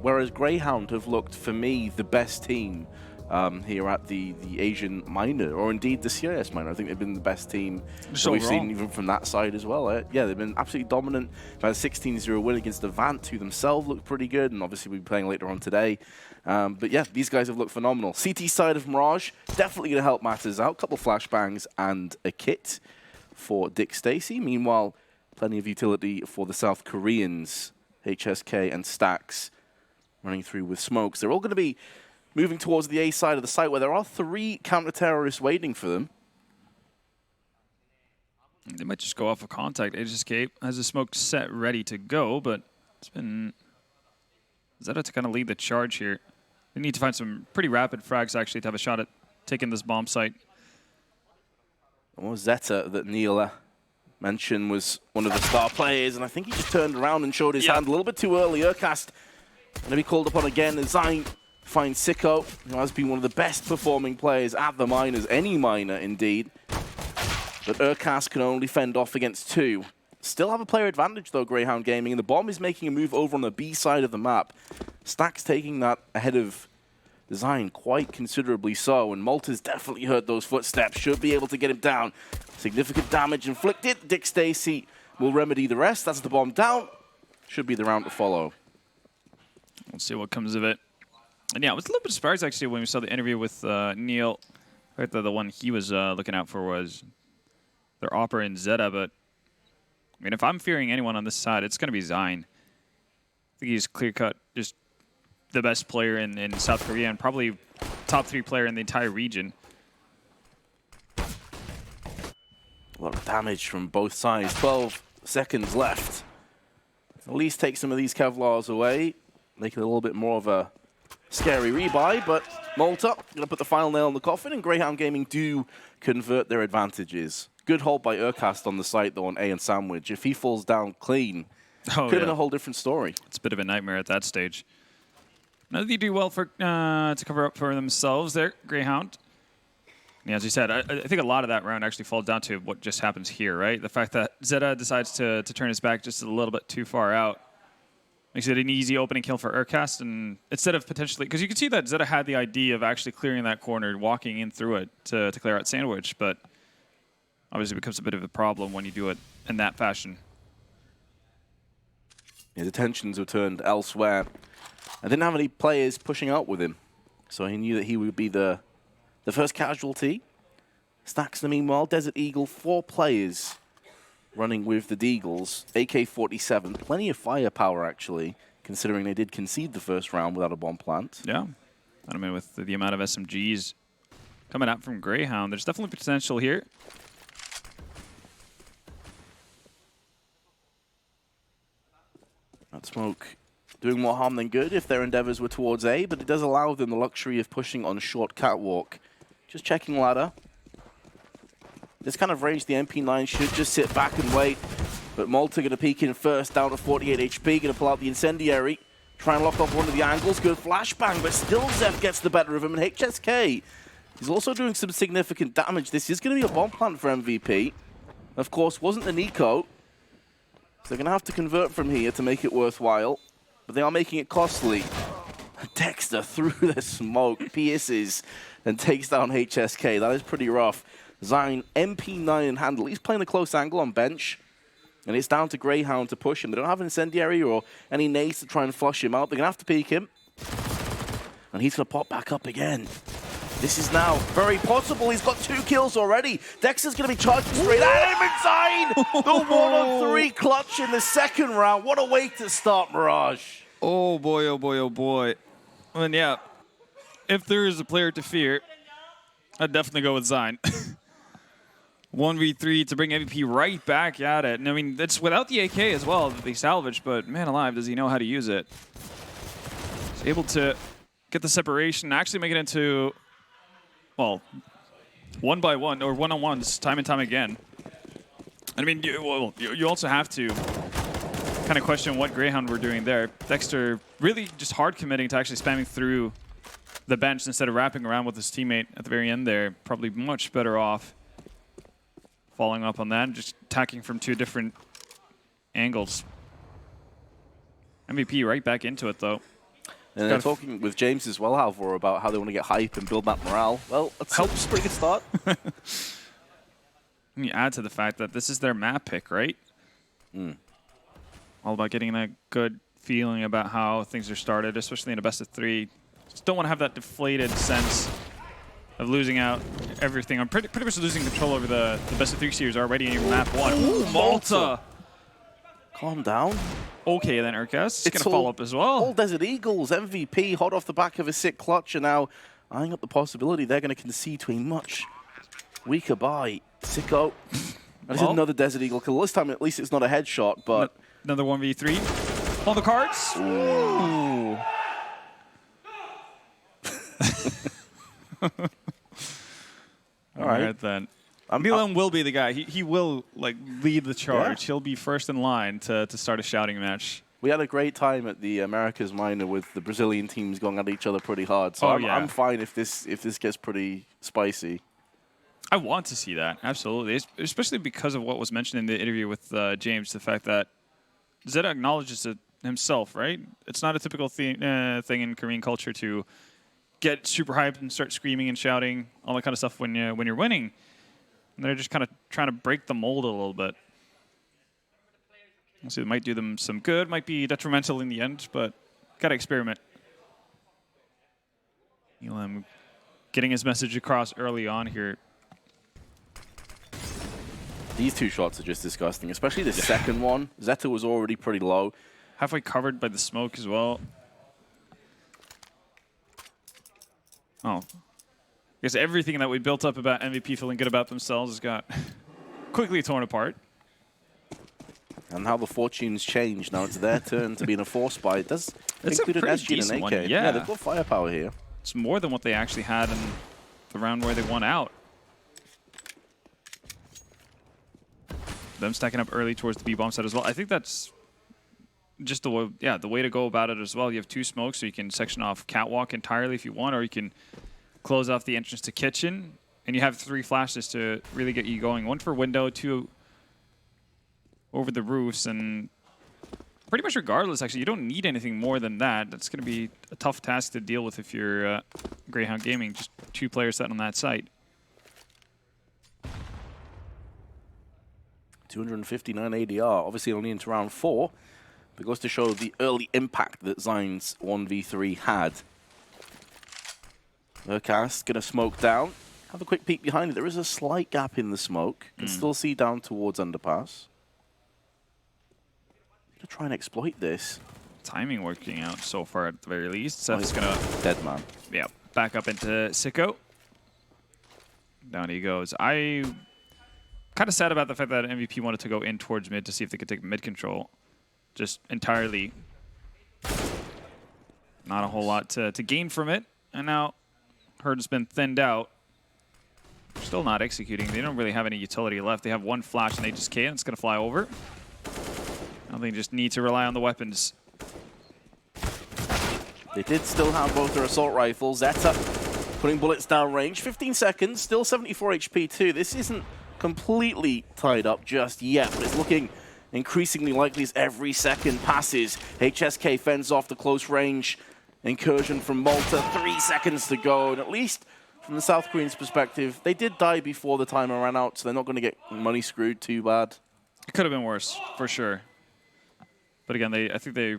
whereas Greyhound have looked, for me, the best team here at the Asian minor, or indeed the CIS minor. I think they've been the best team that we've seen even from that side as well. Yeah, they've been absolutely dominant. They've had a 16-0 win against AVANT, who themselves look pretty good, and obviously we'll be playing later on today. But yeah, these guys have looked phenomenal. CT side of Mirage, definitely going to help matters out. Couple flashbangs and a kit for Dick Stacy. Meanwhile, plenty of utility for the South Koreans, HSK and Stacks, running through with smokes. They're all going to be moving towards the A side of the site, where there are 3 counter-terrorists waiting for them. They might just go off of contact. HSK has a smoke set ready to go, but it's been Zeta to kind of lead the charge here. They need to find some pretty rapid frags, actually, to have a shot at taking this bomb site. Well, Zeta that Neil mentioned was one of the star players, and I think he just turned around and showed his hand a little bit too early. Urcast going to be called upon again. Zain finds Sicko, who has been one of the best performing players at the minors, any minor indeed. But Urcast can only fend off against 2. Still have a player advantage though, Greyhound Gaming, and the bomb is making a move over on the B side of the map. Stacks taking that ahead of Zain quite considerably so, and Malta's definitely heard those footsteps, should be able to get him down. Significant damage inflicted. Dick Stacy will remedy the rest. That's the bomb down. Should be the round to follow. We'll see what comes of it. And yeah, I was a little bit surprised actually when we saw the interview with Neil. I thought the one he was looking out for was their Opera and Zeta, but I mean, if I'm fearing anyone on this side, it's going to be Zain. I think he's clear-cut just the best player in South Korea and probably top 3 player in the entire region. A lot of damage from both sides. 12 seconds left. At least take some of these Kevlars away. Make it a little bit more of a scary rebuy, but Malta going to put the final nail in the coffin, and Greyhound Gaming do convert their advantages. Good hold by Urcast on the site, though, on A and Sandwich. If he falls down clean, could have been a whole different story. It's a bit of a nightmare at that stage. Now they do well for to cover up for themselves there, Greyhound. Yeah, as you said, I think a lot of that round actually falls down to what just happens here, right? The fact that Zeta decides to turn his back just a little bit too far out makes it an easy opening kill for Urcast, and instead of potentially, because you can see that Zeta had the idea of actually clearing that corner, walking in through it to clear out Sandwich, but obviously it becomes a bit of a problem when you do it in that fashion. His attentions were turned elsewhere. I didn't have any players pushing out with him, so he knew that he would be the first casualty. Stacks, the meanwhile, Desert Eagle, 4 players running with the Deagles. AK-47, plenty of firepower, actually, considering they did concede the first round without a bomb plant. Yeah. I mean, with the amount of SMGs coming out from Greyhound, there's definitely potential here. That smoke doing more harm than good if their endeavors were towards A, but it does allow them the luxury of pushing on short catwalk. Just checking ladder. This kind of range, the MP9 should just sit back and wait. But Malta going to peek in first, down to 48 HP, going to pull out the incendiary. Try and lock off one of the angles. Good flashbang, but still Zeph gets the better of him. And HSK is also doing some significant damage. This is going to be a bomb plant for MVP. Of course, wasn't the Nico. So they're going to have to convert from here to make it worthwhile. But they are making it costly. Dexter through the smoke, pierces, and takes down HSK. That is pretty rough. Zain, MP9 in hand. He's playing a close angle on bench. And it's down to Greyhound to push him. They don't have an incendiary or any nades to try and flush him out. They're going to have to peek him. And he's going to pop back up again. This is now very possible. He's got 2 kills already. Dexter's going to be charging straight at him. And Zain, the 1-on-3 clutch in the second round. What a way to start, Mirage. Oh boy, oh boy, oh boy. And yeah, if there is a player to fear, I'd definitely go with Zain. 1v3 to bring MVP right back at it. And I mean, it's without the AK as well that they salvaged, but man alive, does he know how to use it. He's able to get the separation, actually make it into, well, 1-by-1 or 1-on-1s time and time again. I mean, you also have to kind of question what Greyhound were doing there. Dexter really just hard committing to actually spamming through the bench instead of wrapping around with his teammate at the very end there. Probably much better off following up on that, just attacking from 2 different angles. MVP right back into it, though. And they're talking with James as well, Halvor, about how they want to get hype and build that morale. Well, that's a pretty good start. And you add to the fact that this is their map pick, right? All about getting that good feeling about how things are started, especially in a best of 3. Just don't want to have that deflated sense of losing out everything. I'm pretty much losing control over the best of 3 series already in your map 1. Ooh, Malta! Calm down. Okay, then Urkas is going to follow up as well. All Desert Eagles, MVP, hot off the back of a sick clutch, and now eyeing up the possibility they're going to concede to a much weaker buy. Sicko. This is another Desert Eagle kill. This time, at least it's not a headshot, but... Another 1v3. On the cards. Ooh. All right, then. Milan will be the guy. He will lead the charge. He'll be first in line to start a shouting match. We had a great time at the Americas Minor with the Brazilian teams going at each other pretty hard. So I'm fine if this gets pretty spicy. I want to see that, absolutely, especially because of what was mentioned in the interview with James, the fact that Zeta acknowledges it himself, right? It's not a typical thing in Korean culture to get super hyped and start screaming and shouting, all that kind of stuff when you're winning. And they're just kind of trying to break the mold a little bit. So it might do them some good, might be detrimental in the end, but gotta experiment. Elam getting his message across early on here. These 2 shots are just disgusting, especially the second one. Zeta was already pretty low. Halfway covered by the smoke as well. Oh. I guess everything that we built up about MVP feeling good about themselves got quickly torn apart. And how the fortunes change. Now it's their turn to be in a force buy. It does include an SG and an AK. Yeah, they've got firepower here. It's more than what they actually had in the round where they won out. Them stacking up early towards the B-bomb side as well. I think that's just the way to go about it as well. You have 2 smokes, so you can section off catwalk entirely if you want, or you can close off the entrance to kitchen, and you have 3 flashes to really get you going. 1 for window, 2 over the roofs, and pretty much regardless, actually, you don't need anything more than that. That's going to be a tough task to deal with if you're Greyhound Gaming, just 2 players set on that site. 259 ADR, obviously only into round 4, but goes to show the early impact that Zion's 1v3 had. Urkas gonna smoke down. Have a quick peek behind it. There is a slight gap in the smoke. Can still see down towards underpass. Gonna try and exploit this. Timing working out so far at the very least. Seth's gonna dead man. Yeah, back up into Sicko. Down he goes. I kind of sad about the fact that MVP wanted to go in towards mid to see if they could take mid control. Just entirely not a whole lot to gain from it. And now Herd's been thinned out. Still not executing. They don't really have any utility left. They have 1 flash and HSK, and it's going to fly over. Now they just need to rely on the weapons. They did still have both their assault rifles. Zeta putting bullets down range. 15 seconds, still 74 HP too. This isn't completely tied up just yet, but it's looking increasingly likely as every second passes. HSK fends off the close range incursion from Malta. 3 seconds to go, and at least from the South Koreans' perspective, they did die before the timer ran out, so they're not going to get money screwed too bad. It could have been worse, for sure. But again, I think they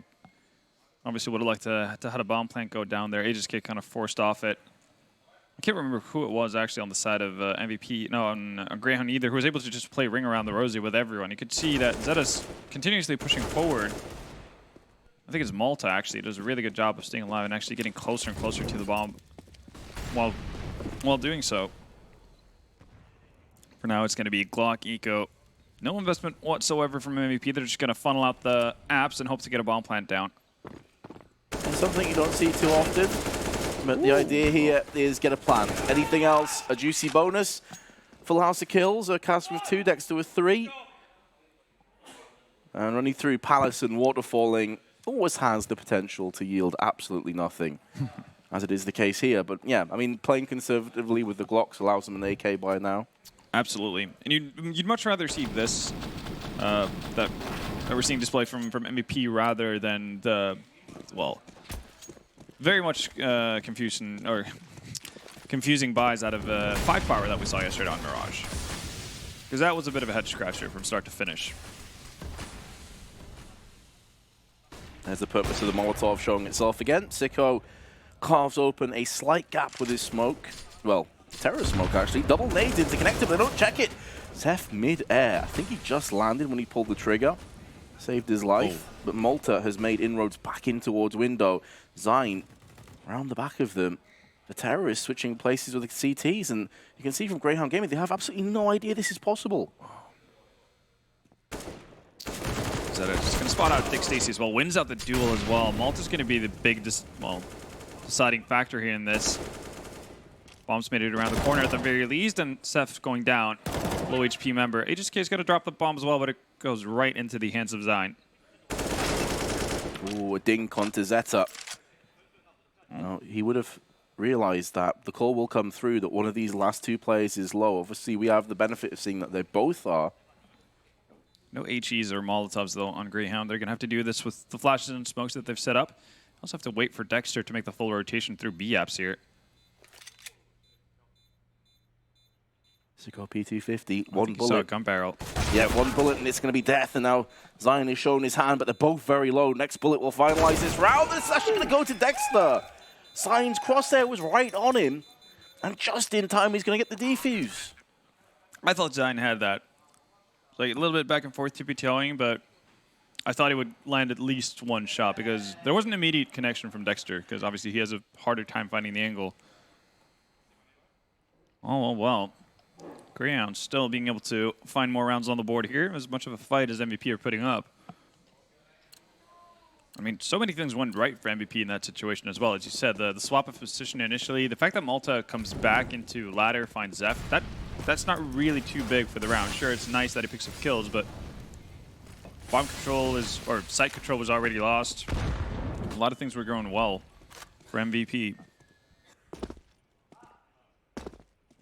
obviously would have liked to have a bomb plant go down there. HSK kind of forced off it. I can't remember who it was actually on the side of MVP, no, on Greyhound either, who was able to just play ring around the rosy with everyone. You could see that Zeta's continuously pushing forward. I think it's Malta, actually. It does a really good job of staying alive and actually getting closer and closer to the bomb while doing so. For now, it's going to be Glock, Eco. No investment whatsoever from MVP. They're just going to funnel out the apps and hope to get a bomb plant down. And something you don't see too often. But the idea here is get a plan. Anything else, a juicy bonus. Full house of kills, Urkas with 2, Dexter with 3. And running through Palace and waterfalling always has the potential to yield absolutely nothing, as it is the case here. But yeah, I mean, playing conservatively with the Glocks allows them an AK by now. Absolutely. And you'd much rather see this, that we're seeing display from MVP rather than the, well, very much confusing buys out of 5 power that we saw yesterday on Mirage. Because that was a bit of a head scratcher from start to finish. There's the purpose of the Molotov showing itself again. Sicko carves open a slight gap with his smoke. Well, terror smoke actually. Double nades into connector, but they don't check it. Zeph mid-air. I think he just landed when he pulled the trigger. Saved his life. Oh. But Malta has made inroads back in towards window. Zine around the back of them. The terrorists switching places with the CTs, and you can see from Greyhound Gaming, they have absolutely no idea this is possible. Just going to spot out Dick Stacy as well. Wins out the duel as well. Malta's going to be the big deciding factor here in this. Bomb's made it around the corner at the very least, and Seth going down. Low HP member. HSK's going to drop the bomb as well, but it goes right into the hands of Zine. Ooh, a dink onto Zeta. No, he would have realized that the call will come through that one of these last 2 players is low. Obviously, we have the benefit of seeing that they both are. No HEs or Molotovs, though, on Greyhound. They're going to have to do this with the flashes and smokes that they've set up. Also have to wait for Dexter to make the full rotation through B-apps here. Sicko P250, one bullet. Saw a gun barrel. Yeah, 1 bullet and it's going to be death. And now Zion has shown his hand, but they're both very low. Next bullet will finalize this round. It's actually going to go to Dexter. Zion's crosshair was right on him. And just in time, he's going to get the defuse. I thought Zion had that. Like a little bit back and forth TPTOing, but I thought he would land at least 1 shot because there wasn't an immediate connection from Dexter because obviously he has a harder time finding the angle. Oh, well. Greyhound still being able to find more rounds on the board here. As much of a fight as MVP are putting up. I mean, so many things went right for MVP in that situation as well. As you said, the swap of position initially, the fact that Malta comes back into ladder, finds Zeph, that's not really too big for the round. Sure, it's nice that he picks up kills, but bomb control or site control was already lost. A lot of things were going well for MVP.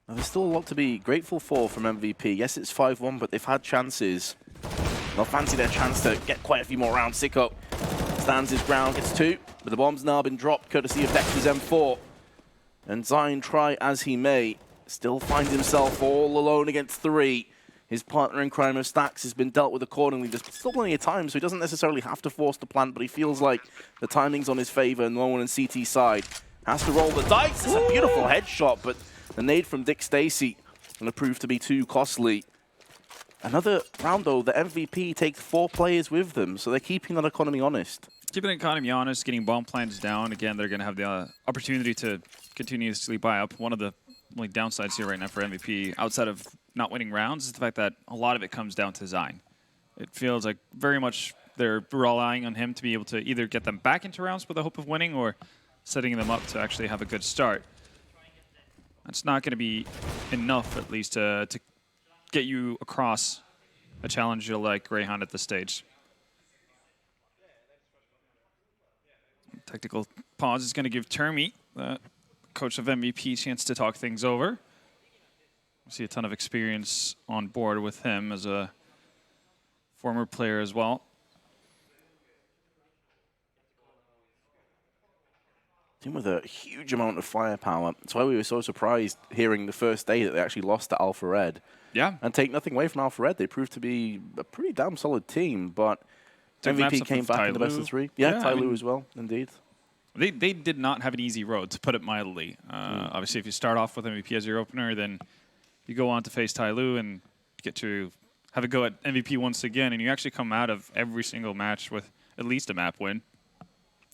Now, there's still a lot to be grateful for from MVP. Yes, it's 5-1, but they've had chances. They'll fancy their chance to get quite a few more rounds. Sicko stands his ground, gets 2, but the bomb's now been dropped courtesy of Dexter's M4. And Zion, try as he may, still finds himself all alone against 3. His partner in crime of Stacks has been dealt with accordingly. There's still plenty of time, so he doesn't necessarily have to force the plant, but he feels like the timing's on his favor and no one on CT side has to roll the dice. It's a beautiful headshot, but the nade from Dick Stacy going to prove to be too costly. Another round, though, the MVP takes 4 players with them, so they're keeping that economy honest. Keeping the economy honest, getting bomb plans down. Again, they're going to have the opportunity to continuously buy up. One of the only downsides here right now for MVP, outside of not winning rounds, is the fact that a lot of it comes down to Zine. It feels like very much they're relying on him to be able to either get them back into rounds with the hope of winning or setting them up to actually have a good start. That's not going to be enough, at least, to get you across a challenger like Greyhound at this stage. Tactical pause is going to give Termi, the coach of MVP, a chance to talk things over. We see a ton of experience on board with him as a former player as well. Team with a huge amount of firepower. That's why we were so surprised hearing the first day that they actually lost to Alpha Red. Yeah. And take nothing away from Alpha Red. They proved to be a pretty damn solid team, but MVP came back in the best of 3. Yeah, TYLOO, I mean, as well, indeed. They did not have an easy road, to put it mildly. Obviously, if you start off with MVP as your opener, then you go on to face TYLOO and get to have a go at MVP once again, and you actually come out of every single match with at least a map win.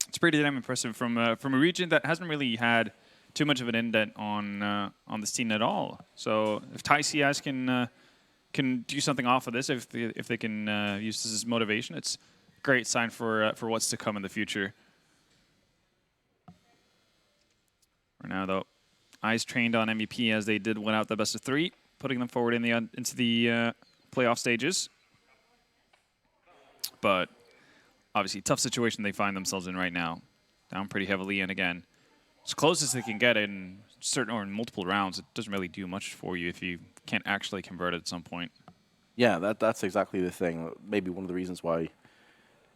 It's pretty damn impressive from a region that hasn't really had too much of an indent on the scene at all. So if TyCS can do something off of this, if they can use this as motivation, it's a great sign for what's to come in the future. For now, though, eyes trained on MVP as they did win out the best of 3, putting them forward into the playoff stages. But obviously, tough situation they find themselves in right now. Down pretty heavily, and again, as close as they can get in certain or in multiple rounds, it doesn't really do much for you if you can't actually convert it at some point. Yeah, that's exactly the thing. Maybe one of the reasons why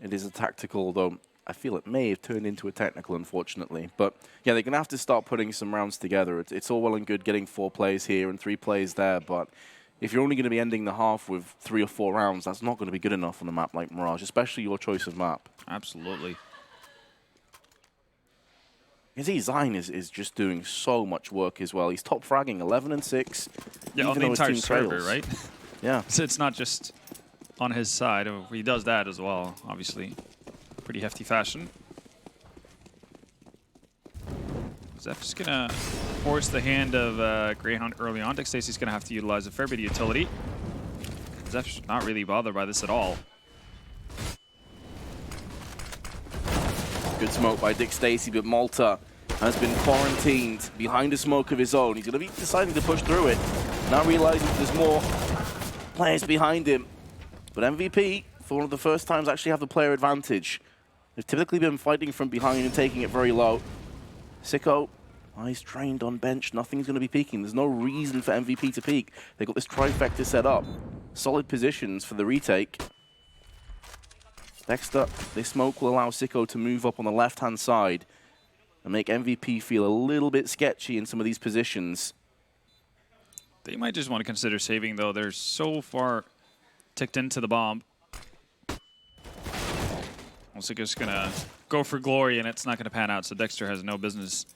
it is a tactical, though. I feel it may have turned into a technical, unfortunately. But yeah, they're going to have to start putting some rounds together. It's all well and good getting 4 plays here and 3 plays there, but if you're only going to be ending the half with 3 or 4 rounds, that's not going to be good enough on a map like Mirage, especially your choice of map. Absolutely. You see, Zine is just doing so much work as well. He's top fragging 11 and 6. Yeah, on the entire server, right? Yeah. So it's not just on his side. He does that as well, obviously. Pretty hefty fashion. Zeph's just going to force the hand of Greyhound early on. Stacy's going to have to utilize a fair bit of utility. Zeph's not really bothered by this at all. Good smoke by Dick Stacy, but Malta has been quarantined behind a smoke of his own. He's going to be deciding to push through it. Now realizing there's more players behind him. But MVP, for one of the first times, actually have the player advantage. They've typically been fighting from behind and taking it very low. Sicko, eyes trained on bench. Nothing's going to be peeking. There's no reason for MVP to peek. They've got this trifecta set up. Solid positions for the retake. Dexter, this smoke will allow Sicko to move up on the left-hand side and make MVP feel a little bit sketchy in some of these positions. They might just want to consider saving, though. They're so far ticked into the bomb. Sicko's going to go for glory, and it's not going to pan out, so Dexter has no business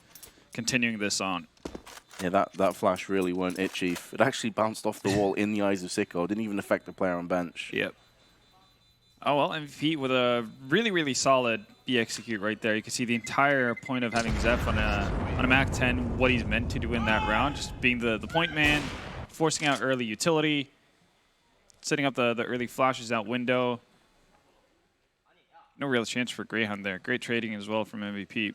continuing this on. Yeah, that flash really weren't it, Chief. It actually bounced off the wall in the eyes of Sicko. Didn't even affect the player on bench. Yep. Oh, well, MVP with a really, really solid B execute right there. You can see the entire point of having Zeph on a Mac 10, what he's meant to do in that round, just being the point man, forcing out early utility, setting up the early flashes out window. No real chance for Greyhound there. Great trading as well from MVP.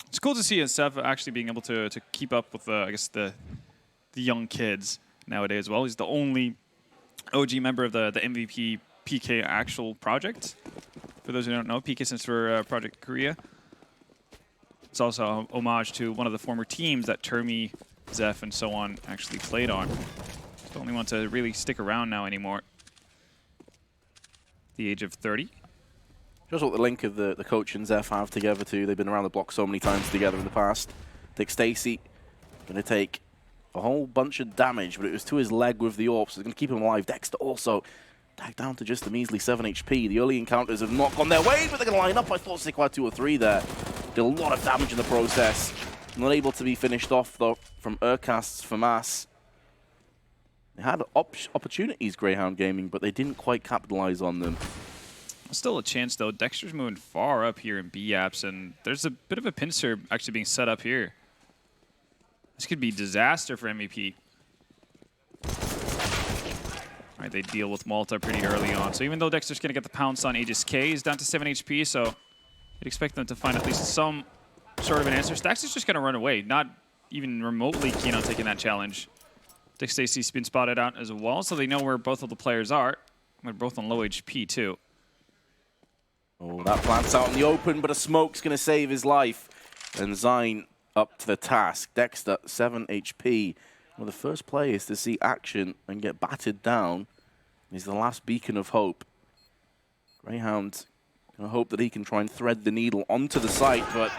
It's cool to see Zeph actually being able to keep up with, I guess, the young kids nowadays as well. He's the only OG member of the MVP PK actual project. For those who don't know, PK stands for Project Korea. It's also a homage to one of the former teams that Termi, Zeph, and so on actually played on. Just the only one to really stick around now anymore. The age of 30. Just what the link of the coach and Zeph have together too. They've been around the block so many times together in the past. Dick Stacy going to take a whole bunch of damage, but it was to his leg with the AWP, so it's going to keep him alive. Dexter also tagged down to just a measly 7 HP. The early encounters have not gone their way, but they're going to line up. I thought Sicko had 2 or 3 there. Did a lot of damage in the process. Not able to be finished off, though, from Urkast's FAMAS. They had opportunities, Greyhound Gaming, but they didn't quite capitalize on them. Still a chance, though. Dexter's moving far up here in B-apps, and there's a bit of a pincer actually being set up here. This could be disaster for MVP. All right, they deal with Malta pretty early on. So even though Dexter's going to get the pounce on Aegis K, he's down to 7 HP, so you'd expect them to find at least some sort of an answer. Stax is just going to run away, not even remotely keen on taking that challenge. Dick Stacy's been spotted out as well, so they know where both of the players are. They're both on low HP, too. Oh, that plants out in the open, but a smoke's going to save his life. And Zine up to the task. Dexter, 7 HP. One of the first players to see action and get battered down. He's the last beacon of hope. Greyhound going to hope that he can try and thread the needle onto the site, but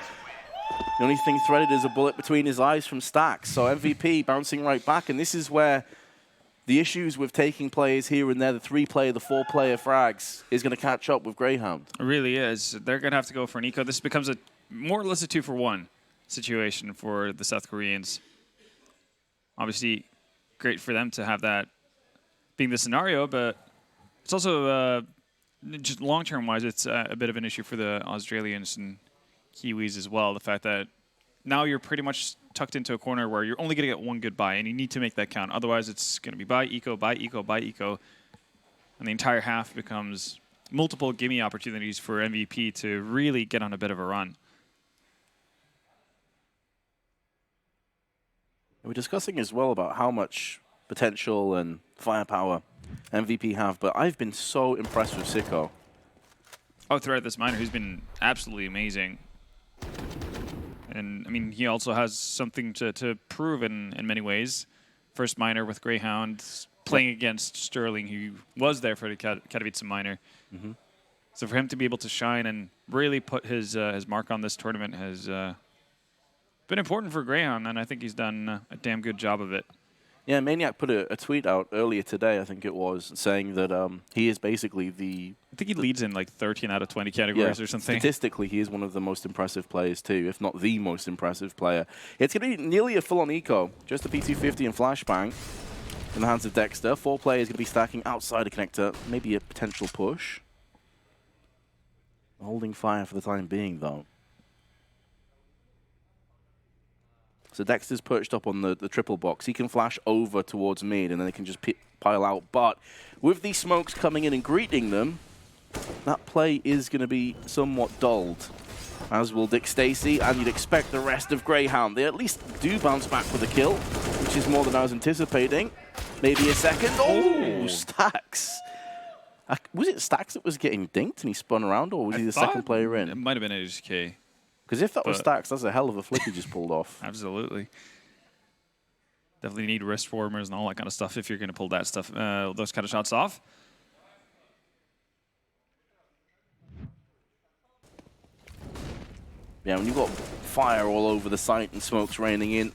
the only thing threaded is a bullet between his eyes from Stax. So MVP bouncing right back, and this is where the issues with taking players here and there, the 3-player, the 4-player frags, is going to catch up with Greyhound. It really is. They're going to have to go for an eco. This becomes a more or less a 2-for-1 situation for the South Koreans. Obviously, great for them to have that being the scenario, but it's also, just long-term wise, it's a bit of an issue for the Australians and Kiwis as well. The fact that now you're pretty much tucked into a corner where you're only going to get one good buy, and you need to make that count. Otherwise, it's going to be buy, eco, buy, eco, buy, eco. And the entire half becomes multiple gimme opportunities for MVP to really get on a bit of a run. We're discussing as well about how much potential and firepower MVP have, but I've been so impressed with Sicko. Oh, throughout this minor, he's been absolutely amazing. And, I mean, he also has something to prove in many ways. First minor with Greyhound, playing against Sterling, who was there for the Katowice minor. So for him to be able to shine and really put his mark on this tournament has been important for Greyhound, and I think he's done a damn good job of it. Yeah, Maniac put a tweet out earlier today, I think it was, saying that he is basically the... I think he leads in like 13 out of 20 categories or something. Statistically, he is one of the most impressive players too, if not the most impressive player. It's going to be nearly a full-on eco. Just a P250 and Flashbang in the hands of Dexter. 4 players going to be stacking outside the connector. Maybe a potential push. Holding fire for the time being, though. So Dexter's perched up on the triple box. He can flash over towards mid, and then they can just pile out. But with these smokes coming in and greeting them, that play is going to be somewhat dulled, as will Dick Stacy, and you'd expect the rest of Greyhound. They at least do bounce back with a kill, which is more than I was anticipating. Maybe a second. Oh, Stacks. Was it Stacks that was getting dinked and he spun around, or was he the second player in? It might have been HK. Because if that was Stacks, that's a hell of a flick he just pulled off. Absolutely. Definitely need wrist warmers and all that kind of stuff if you're going to pull that stuff, those kind of shots off. Yeah, when you've got fire all over the site and smoke's raining in,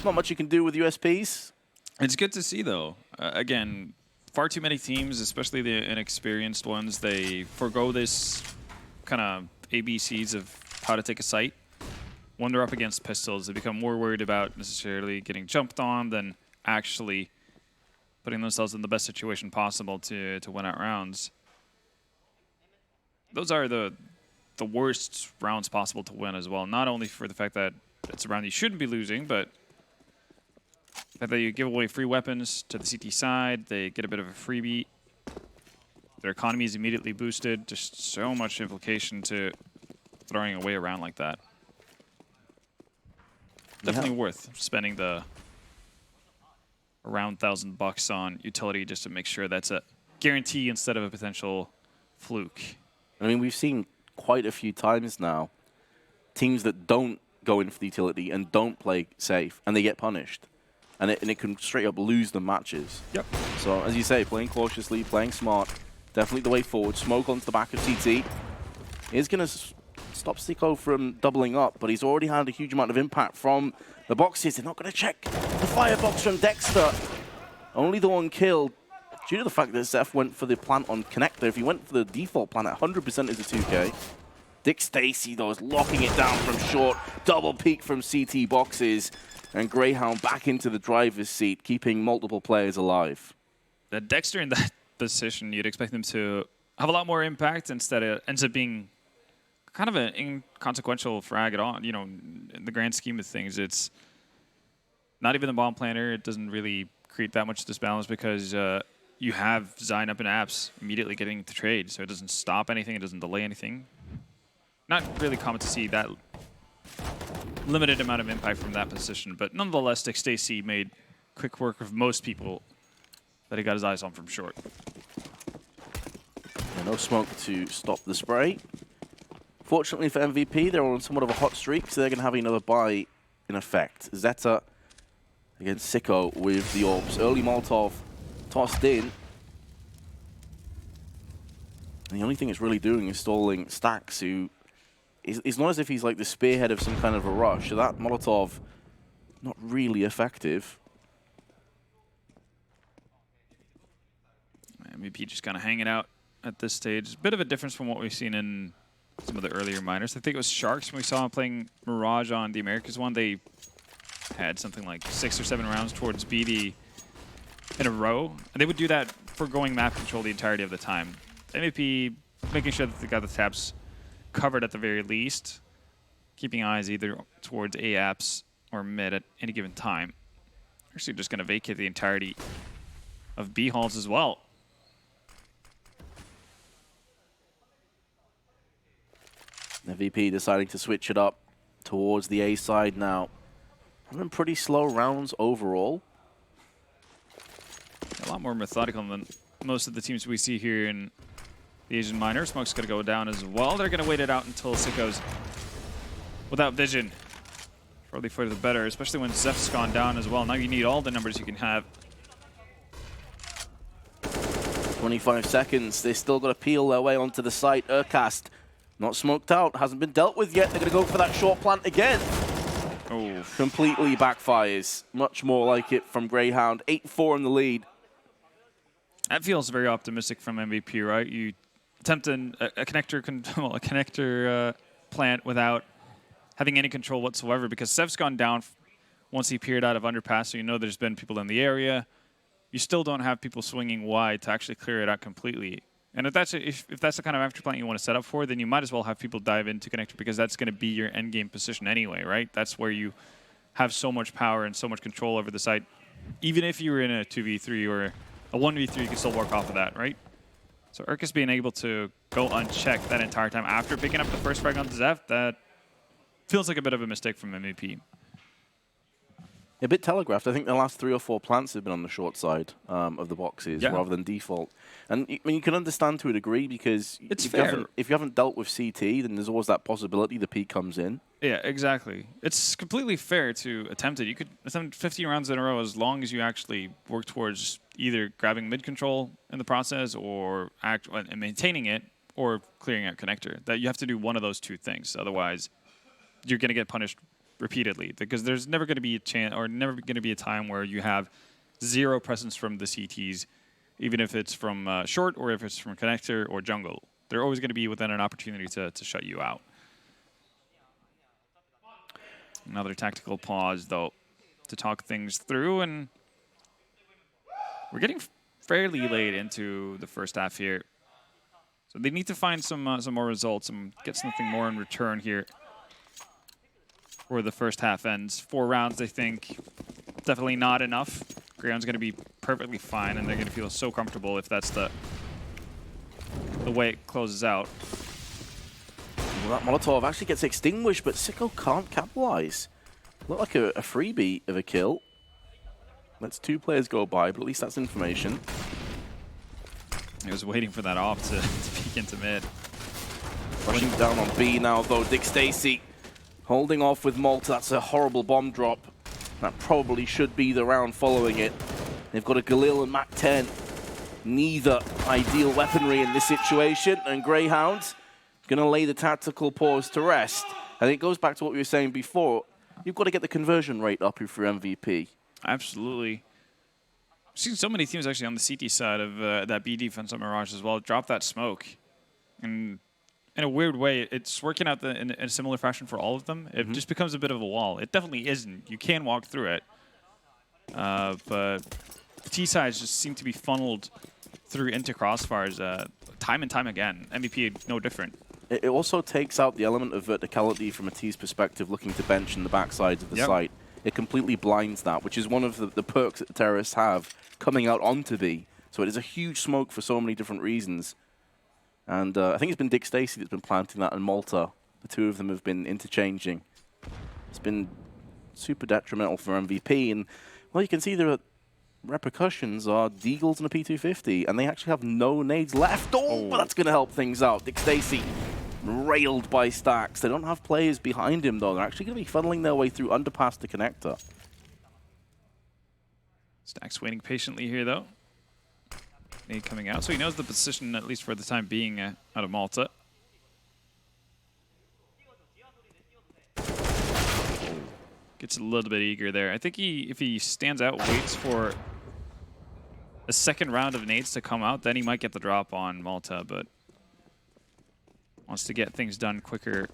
not much you can do with USPs. It's good to see, though. Again, far too many teams, especially the inexperienced ones, they forgo this kind of ABCs of how to take a site. When they're up against pistols, they become more worried about necessarily getting jumped on than actually putting themselves in the best situation possible to win out rounds. Those are the worst rounds possible to win as well. Not only for the fact that it's a round you shouldn't be losing, but the fact that you give away free weapons to the CT side, they get a bit of a freebie. Their economy is immediately boosted. Just so much implication to throwing away a round like that. Definitely worth spending the around $1,000 on utility just to make sure that's a guarantee instead of a potential fluke. I mean, we've seen quite a few times now teams that don't go in for the utility and don't play safe, and they get punished. And it can straight up lose the matches. Yep. So, as you say, playing cautiously, playing smart, definitely the way forward. Smoke onto the back of TT is going to stop Sicko from doubling up, but he's already had a huge amount of impact from the boxes. They're not going to check the firebox from Dexter. Only the one kill due to the fact that Zeph went for the plant on connector. If he went for the default plant, 100% is a 2K. Dick Stacy, though, is locking it down from short. Double peek from CT boxes. And Greyhound back into the driver's seat, keeping multiple players alive. The Dexter in that position, you'd expect them to have a lot more impact. Instead, it ends up being kind of an inconsequential frag at all. You know, in the grand scheme of things, it's not even the bomb planter. It doesn't really create that much disbalance because you have Zine up in apps immediately getting to trade, so it doesn't stop anything. It doesn't delay anything. Not really common to see that limited amount of impact from that position, but nonetheless, Dick Stacy made quick work of most people that he got his eyes on from short. Yeah, no smoke to stop the spray. Fortunately for MVP, they're on somewhat of a hot streak, so they're going to have another buy in effect. Zeta against Sicko with the orbs. Early Molotov tossed in. And the only thing it's really doing is stalling Stacks, who it's not as if he's like the spearhead of some kind of a rush. So that Molotov, not really effective. MVP just kind of hanging out at this stage. A bit of a difference from what we've seen in some of the earlier minors. I think it was Sharks when we saw him playing Mirage on the Americas one. They had something like 6 or 7 rounds towards BD in a row. And they would do that for going map control the entirety of the time. MVP making sure that they got the tabs covered at the very least, keeping eyes either towards A apps or mid at any given time. Actually just going to vacate the entirety of B halls as well. MVP deciding to switch it up towards the A side now. Having pretty slow rounds overall. A lot more methodical than most of the teams we see here in the Asian minor. Smoke's going to go down as well. They're going to wait it out until Sicko's without vision. Probably for the better, especially when Zeph's gone down as well. Now you need all the numbers you can have. 25 seconds. They still got to peel their way onto the site. Urcast, not smoked out, hasn't been dealt with yet. They're going to go for that short plant again. Oh, Completely backfires. Much more like it from Greyhound. 8-4 in the lead. that feels very optimistic from MVP, right? You attempt a connector, a connector plant without having any control whatsoever, because Sev's gone down once he peered out of underpass, so you know there's been people in the area. You still don't have people swinging wide to actually clear it out completely. And if that's the kind of after plant you want to set up for, then you might as well have people dive into connector, because that's going to be your end game position anyway, right? That's where you have so much power and so much control over the site. Even if you were in a 2v3 or a 1v3, you can still work off of that, right? So Urcast being able to go unchecked that entire time after picking up the first frag on Zef, that feels like a bit of a mistake from MVP. A bit telegraphed. I think the last 3 or 4 plants have been on the short side of the boxes rather than default. And I mean, you can understand to a degree, because if you haven't dealt with CT, then there's always that possibility the peak comes in. Yeah, exactly. It's completely fair to attempt it. You could attempt 50 rounds in a row as long as you actually work towards either grabbing mid control in the process or and maintaining it, or clearing out connector. That you have to do one of those two things. Otherwise, you're going to get punished repeatedly, because there's never going to be a chance, or never going to be a time where you have 0 presence from the CTs, even if it's from short or if it's from connector or jungle. They're always going to be within an opportunity to shut you out. Another tactical pause, though, to talk things through, and we're getting fairly late into the first half here. So they need to find some more results and get something more in return here where the first half ends. 4 rounds, they think, definitely not enough. Greyhound's going to be perfectly fine, and they're going to feel so comfortable if that's the way it closes out. Well, that Molotov actually gets extinguished, but Sicko can't capitalize. Looked like a freebie of a kill. Lets 2 players go by, but at least that's information. He was waiting for that off to peek into mid. Rushing down on B now, though. Dick Stacy holding off with Malta. That's a horrible bomb drop. That probably should be the round following it. They've got a Galil and Mac 10. Neither ideal weaponry in this situation. And Greyhound going to lay the tactical pause to rest. And it goes back to what we were saying before. You've got to get the conversion rate up if you're MVP. Absolutely. I've seen so many teams actually on the CT side of that B defense on Mirage as well drop that smoke. And in a weird way, it's working out in a similar fashion for all of them. It just becomes a bit of a wall. It definitely isn't. You can walk through it. But the T sides just seem to be funneled through into crossfires time and time again. MVP, no different. It also takes out the element of verticality from a T's perspective, looking to bench in the backsides of the site. It completely blinds that, which is one of the perks that the terrorists have coming out onto B. So it is a huge smoke for so many different reasons. And I think it's been Dick Stacy that's been planting that, and Malta. The 2 of them have been interchanging. It's been super detrimental for MVP. And, well, you can see the repercussions are Deagles and a P250, and they actually have no nades left. Oh, but that's going to help things out. Dick Stacy railed by Stacks. They don't have players behind him, though. They're actually going to be funneling their way through underpass the connector. Stacks waiting patiently here, though. Nade coming out, so he knows the position, at least for the time being, out of Malta. Gets a little bit eager there. I think if he stands out, waits for a second round of nades to come out, then he might get the drop on Malta, but wants to get things done quicker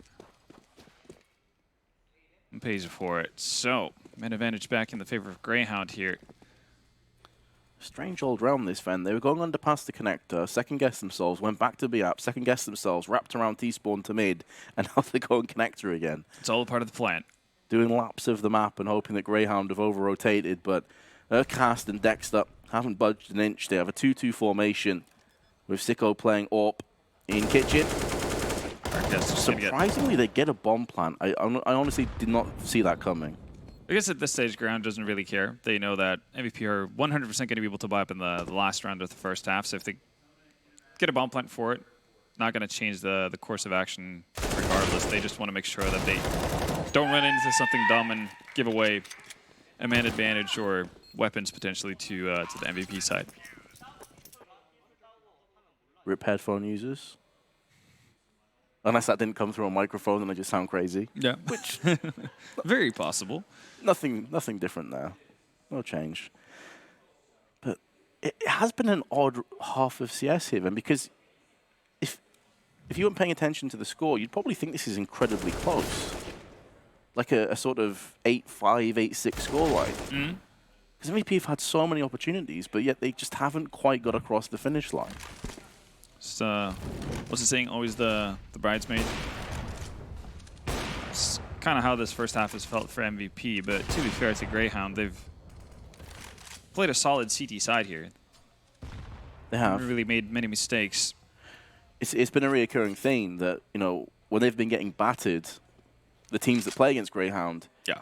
and pays for it. So, mid advantage back in the favor of Greyhound here. Strange old round this, Ven. They were going under past the connector, second-guessed themselves, went back to B-App, second-guessed themselves, wrapped around T-spawn to mid, and now they're going connector again. It's all a part of the plan. Doing laps of the map and hoping that Greyhound have over-rotated, but Urcast and Dexter haven't budged an inch. They have a 2-2 formation with Sicko playing AWP in kitchen. Surprisingly, they get a bomb plant. I honestly did not see that coming. I guess at this stage, Ground doesn't really care. They know that MVP are 100% going to be able to buy up in the last round of the first half. So if they get a bomb plant for it, not going to change the course of action regardless. They just want to make sure that they don't run into something dumb and give away a man advantage or weapons potentially to the MVP side. Rip headphone users. Unless that didn't come through a microphone and I just sound crazy. Yeah. Which, Very possible. nothing different there. No change. But it has been an odd half of CS here, then, because if you weren't paying attention to the score, you'd probably think this is incredibly close. Like a sort of 8-5, 8-6 scoreline. Because MVP have had so many opportunities, but yet they just haven't quite got across the finish line. Just, what's the saying? Always the bridesmaid. It's kind of how this first half has felt for MVP, but to be fair to Greyhound, they've played a solid CT side here. They have. Haven't really made many mistakes. It's been a reoccurring theme that, you know, when they've been getting battered, the teams that play against Greyhound, Yeah.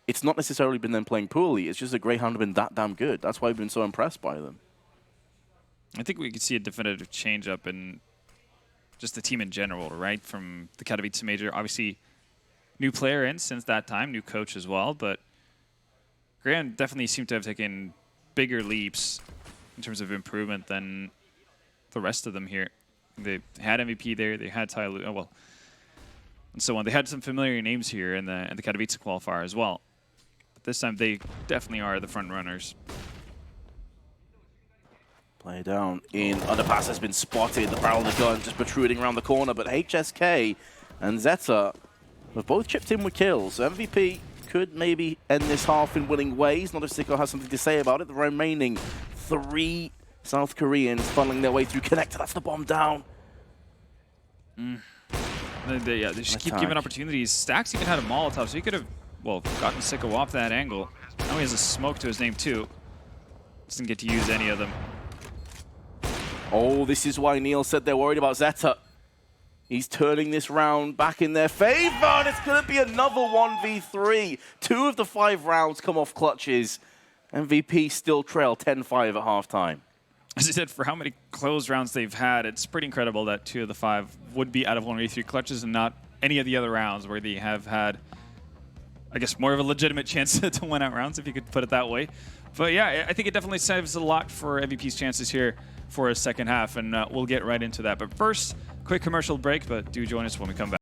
it's not necessarily been them playing poorly. It's just that Greyhound have been that damn good. That's why we've been so impressed by them. I think we could see a definitive change up in just the team in general, right? From the Katowice major, obviously new player in since that time, new coach as well, but Greyhound definitely seemed to have taken bigger leaps in terms of improvement than the rest of them here. They had MVP there, they had TYLOO, oh well, and so on. They had some familiar names here in the Katowice qualifier as well. But this time they definitely are the front runners. Play down in underpass has been spotted. The barrel of the gun just protruding around the corner, but HSK and Zeta have both chipped in with kills. So MVP could maybe end this half in winning ways. Not if Sicko has something to say about it. The remaining 3 South Koreans funneling their way through Connector. That's the bomb down. They just keep giving opportunities. Stax even had a Molotov, so he could have, well, gotten Sicko off that angle. Now he has a smoke to his name too. Doesn't get to use any of them. Oh, this is why Neil said they're worried about Zeta. He's turning this round back in their favor, and it's going to be another 1v3. 2 of the 5 rounds come off clutches. MVP still trail 10-5 at halftime. As I said, for how many close rounds they've had, it's pretty incredible that 2 of the 5 would be out of 1v3 clutches and not any of the other rounds where they have had, I guess, more of a legitimate chance to win out rounds, if you could put it that way. But yeah, I think it definitely saves a lot for MVP's chances here for a second half, and we'll get right into that. But first, quick commercial break, but do join us when we come back.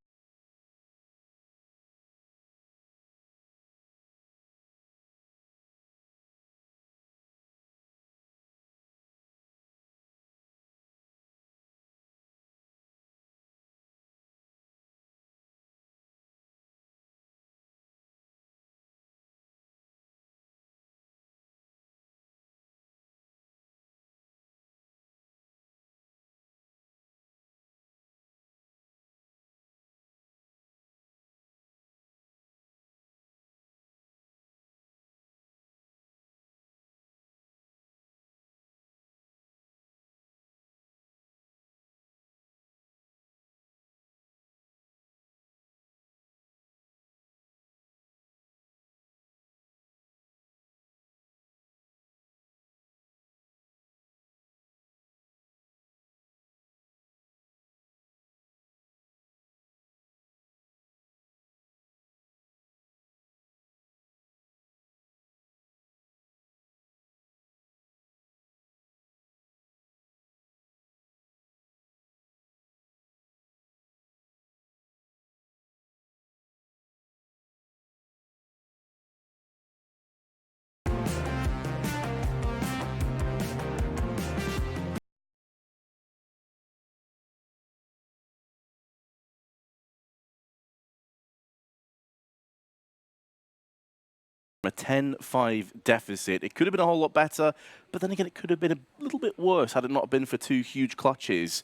A 10-5 deficit. It could have been a whole lot better, but then again, it could have been a little bit worse had it not been for 2 huge clutches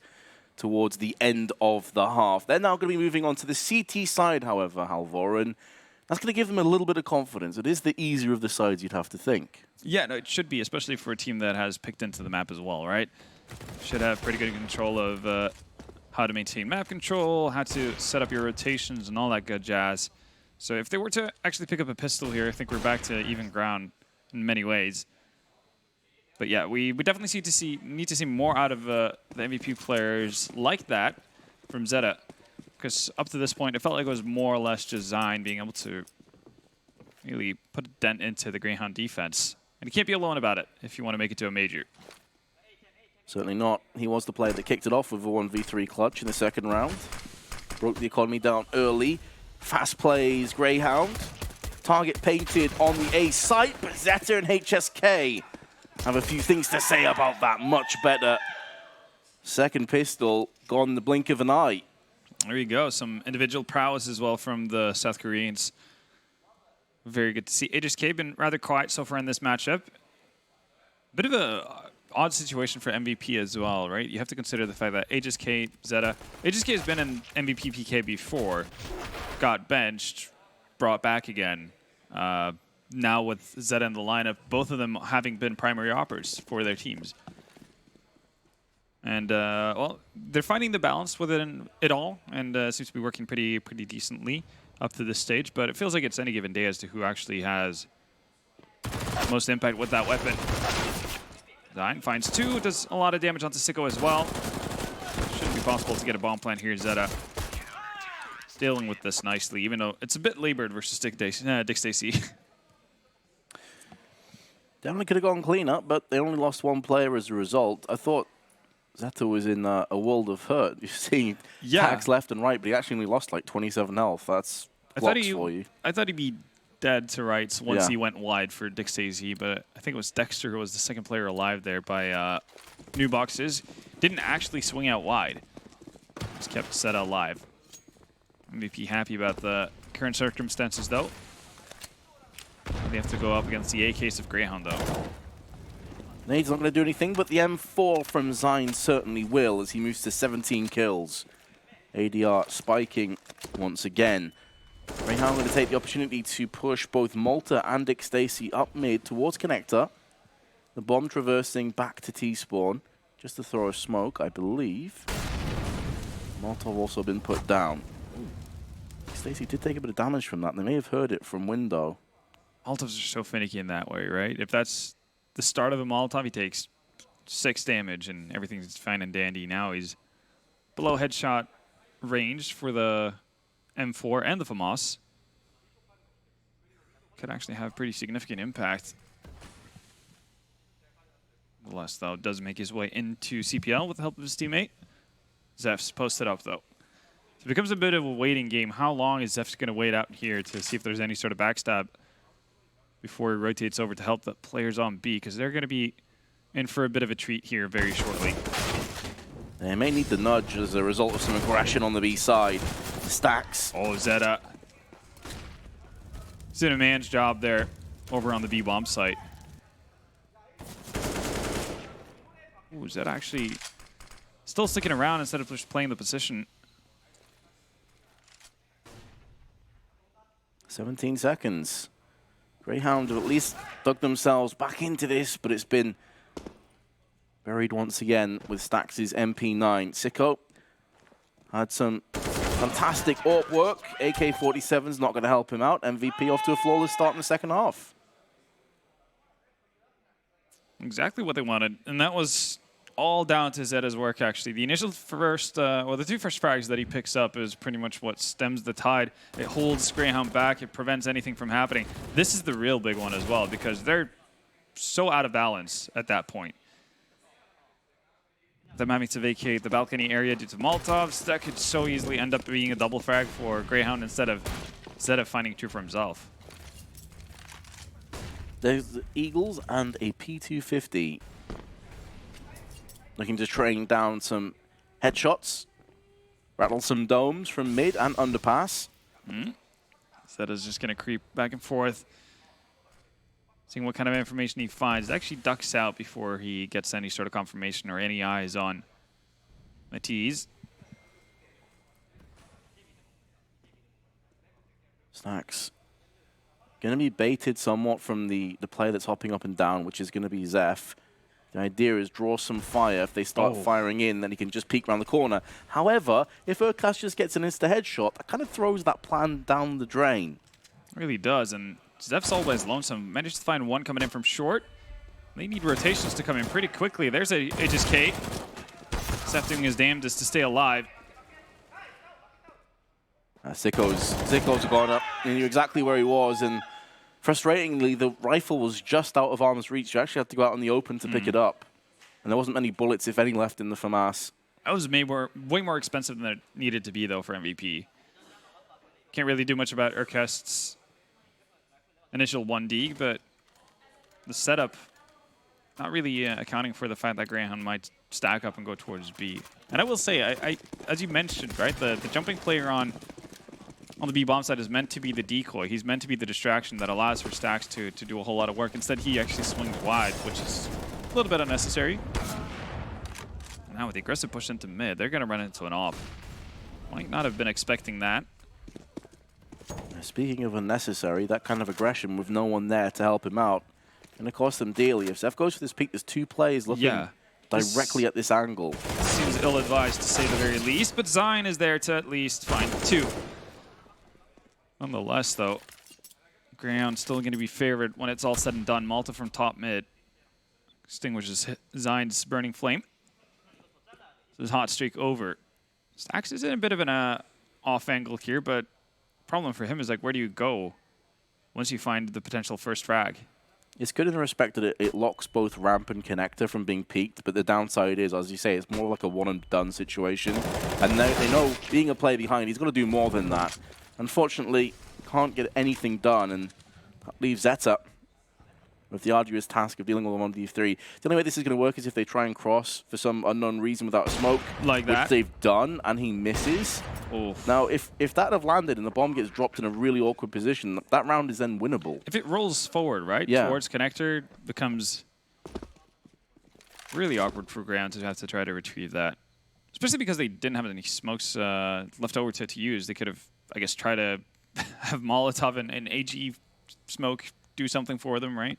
towards the end of the half. They're now going to be moving on to the CT side, however, Halvor, and that's going to give them a little bit of confidence. It is the easier of the sides, you'd have to think. Yeah, no, it should be, especially for a team that has picked into the map as well, right? Should have pretty good control of how to maintain map control, how to set up your rotations, and all that good jazz. So if they were to actually pick up a pistol here, I think we're back to even ground in many ways. But yeah, we definitely need to see more out of the MVP players like that from Zeta. Because up to this point, it felt like it was more or less just Zine being able to really put a dent into the Greyhound defense. And you can't be alone about it if you want to make it to a major. Certainly not. He was the player that kicked it off with a 1v3 clutch in the second round. Broke the economy down early. Fast plays, Greyhound. Target painted on the A site, but Zeta and HSK have a few things to say about that. Much better. Second pistol gone in the blink of an eye. There you go. Some individual prowess as well from the South Koreans. Very good to see. HSK been rather quiet so far in this matchup. Bit of a odd situation for MVP as well, right? You have to consider the fact that HSK, Zeta. HSK has been in MVP PK before, got benched, brought back again. Now with Zeta in the lineup, both of them having been primary operators for their teams. And, well, they're finding the balance within it all, and seems to be working pretty decently up to this stage. But it feels like it's any given day as to who actually has most impact with that weapon. Zine finds two, does a lot of damage onto Sicko as well. Shouldn't be possible to get a bomb plant here. Zeta dealing with this nicely, even though it's a bit labored versus Dick Stacy. Definitely could have gone clean up, but they only lost one player as a result. I thought Zeta was in a world of hurt. You see tags left and right, but he actually only lost like 27 health. That's blocks for you. I thought he'd be dead to rights once he went wide for Dick Stacy, but I think it was Dexter who was the second player alive there by new boxes. Didn't actually swing out wide. Just kept Zeta alive. MVP happy about the current circumstances, though. They have to go up against the AKs of Greyhound, though. Nade's not going to do anything, but the M4 from Zine certainly will as he moves to 17 kills. ADR spiking once again. Greyhound going to take the opportunity to push both Malta and Dick Stacy up mid towards Connector. The bomb traversing back to T-spawn. Just to throw a smoke, I believe. Molotov also been put down. Stacy did take a bit of damage from that. They may have heard it from window. Molotovs are so finicky in that way, right? If that's the start of a Molotov, he takes 6 damage and everything's fine and dandy. Now he's below headshot range for the M4 and the FAMAS. Could actually have pretty significant impact. Nonetheless, though, does make his way into CPL with the help of his teammate. Zeph's posted up, though. So it becomes a bit of a waiting game. How long is Zeph's going to wait out here to see if there's any sort of backstab before he rotates over to help the players on B? Because they're going to be in for a bit of a treat here very shortly. They may need the nudge as a result of some aggression on the B side. Stacks. Oh, Zeta. He's doing a man's job there over on the B bomb site. Ooh, Zeta actually still sticking around instead of just playing the position. 17 seconds. Greyhound have at least dug themselves back into this, but it's been buried once again with Stacks' MP9. Sicko had some fantastic AWP work. AK-47's not going to help him out. MVP off to a flawless start in the second half. Exactly what they wanted, and that was all down to Zeta's work, actually. The initial first, well, the 2 first frags that he picks up is pretty much what stems the tide. It holds Greyhound back. It prevents anything from happening. This is the real big one as well, because they're so out of balance at that point. Them having to vacate the balcony area due to Molotovs, that could so easily end up being a double frag for Greyhound instead of finding two for himself. There's the Eagles and a P250. Looking to train down some headshots. Rattle some domes from mid and underpass. Zeta's just going to creep back and forth. Seeing what kind of information he finds. He actually ducks out before he gets any sort of confirmation or any eyes on Matisse. Stacks. Going to be baited somewhat from the player that's hopping up and down, which is going to be Zeph. The idea is draw some fire. If they start firing in, then he can just peek around the corner. However, if Urkas just gets an insta-headshot, that kind of throws that plan down the drain. It really does, and Zeph's always lonesome. Managed to find one coming in from short. They need rotations to come in pretty quickly. There's a HSK. Zeph doing his damnedest to stay alive. Sicko's gone up. He knew exactly where he was, and frustratingly, the rifle was just out of arm's reach. You actually had to go out in the open to pick it up. And there wasn't many bullets, if any, left in the FAMAS. That was way more expensive than it needed to be, though, for MVP. Can't really do much about Urkest's initial 1D, but the setup not really accounting for the fact that Greyhound might stack up and go towards B. And I will say, I as you mentioned, right, the jumping player on the B bomb side is meant to be the decoy. He's meant to be the distraction that allows for Stacks to do a whole lot of work. Instead, he actually swings wide, which is a little bit unnecessary. Now with the aggressive push into mid, they're going to run into an op. Might not have been expecting that. Speaking of unnecessary, that kind of aggression with no one there to help him out, going to cost them dearly. If Zeph goes for this peek, there's 2 players looking directly at this angle. Seems ill-advised to say the very least, but Zion is there to at least find 2. Nonetheless, though, Greyhound still going to be favored when it's all said and done. Malta from top mid extinguishes Zion's burning flame. So his hot streak over. Stacks is in a bit of an off angle here, but problem for him is, like, where do you go once you find the potential first frag? It's good in the respect that it locks both ramp and connector from being peaked, but the downside is, as you say, it's more like a one-and-done situation. And they know, being a player behind, he's got to do more than that. Unfortunately, can't get anything done, and that leaves Zeta with the arduous task of dealing with them on D3. The only way this is going to work is if they try and cross for some unknown reason without a smoke, like that, which they've done, and he misses. Oof. Now, if that have landed and the bomb gets dropped in a really awkward position, that round is then winnable. If it rolls forward, right, towards connector, becomes really awkward for ground to have to try to retrieve that. Especially because they didn't have any smokes left over to use. They could have, I guess, tried to have Molotov and AG smoke do something for them, right?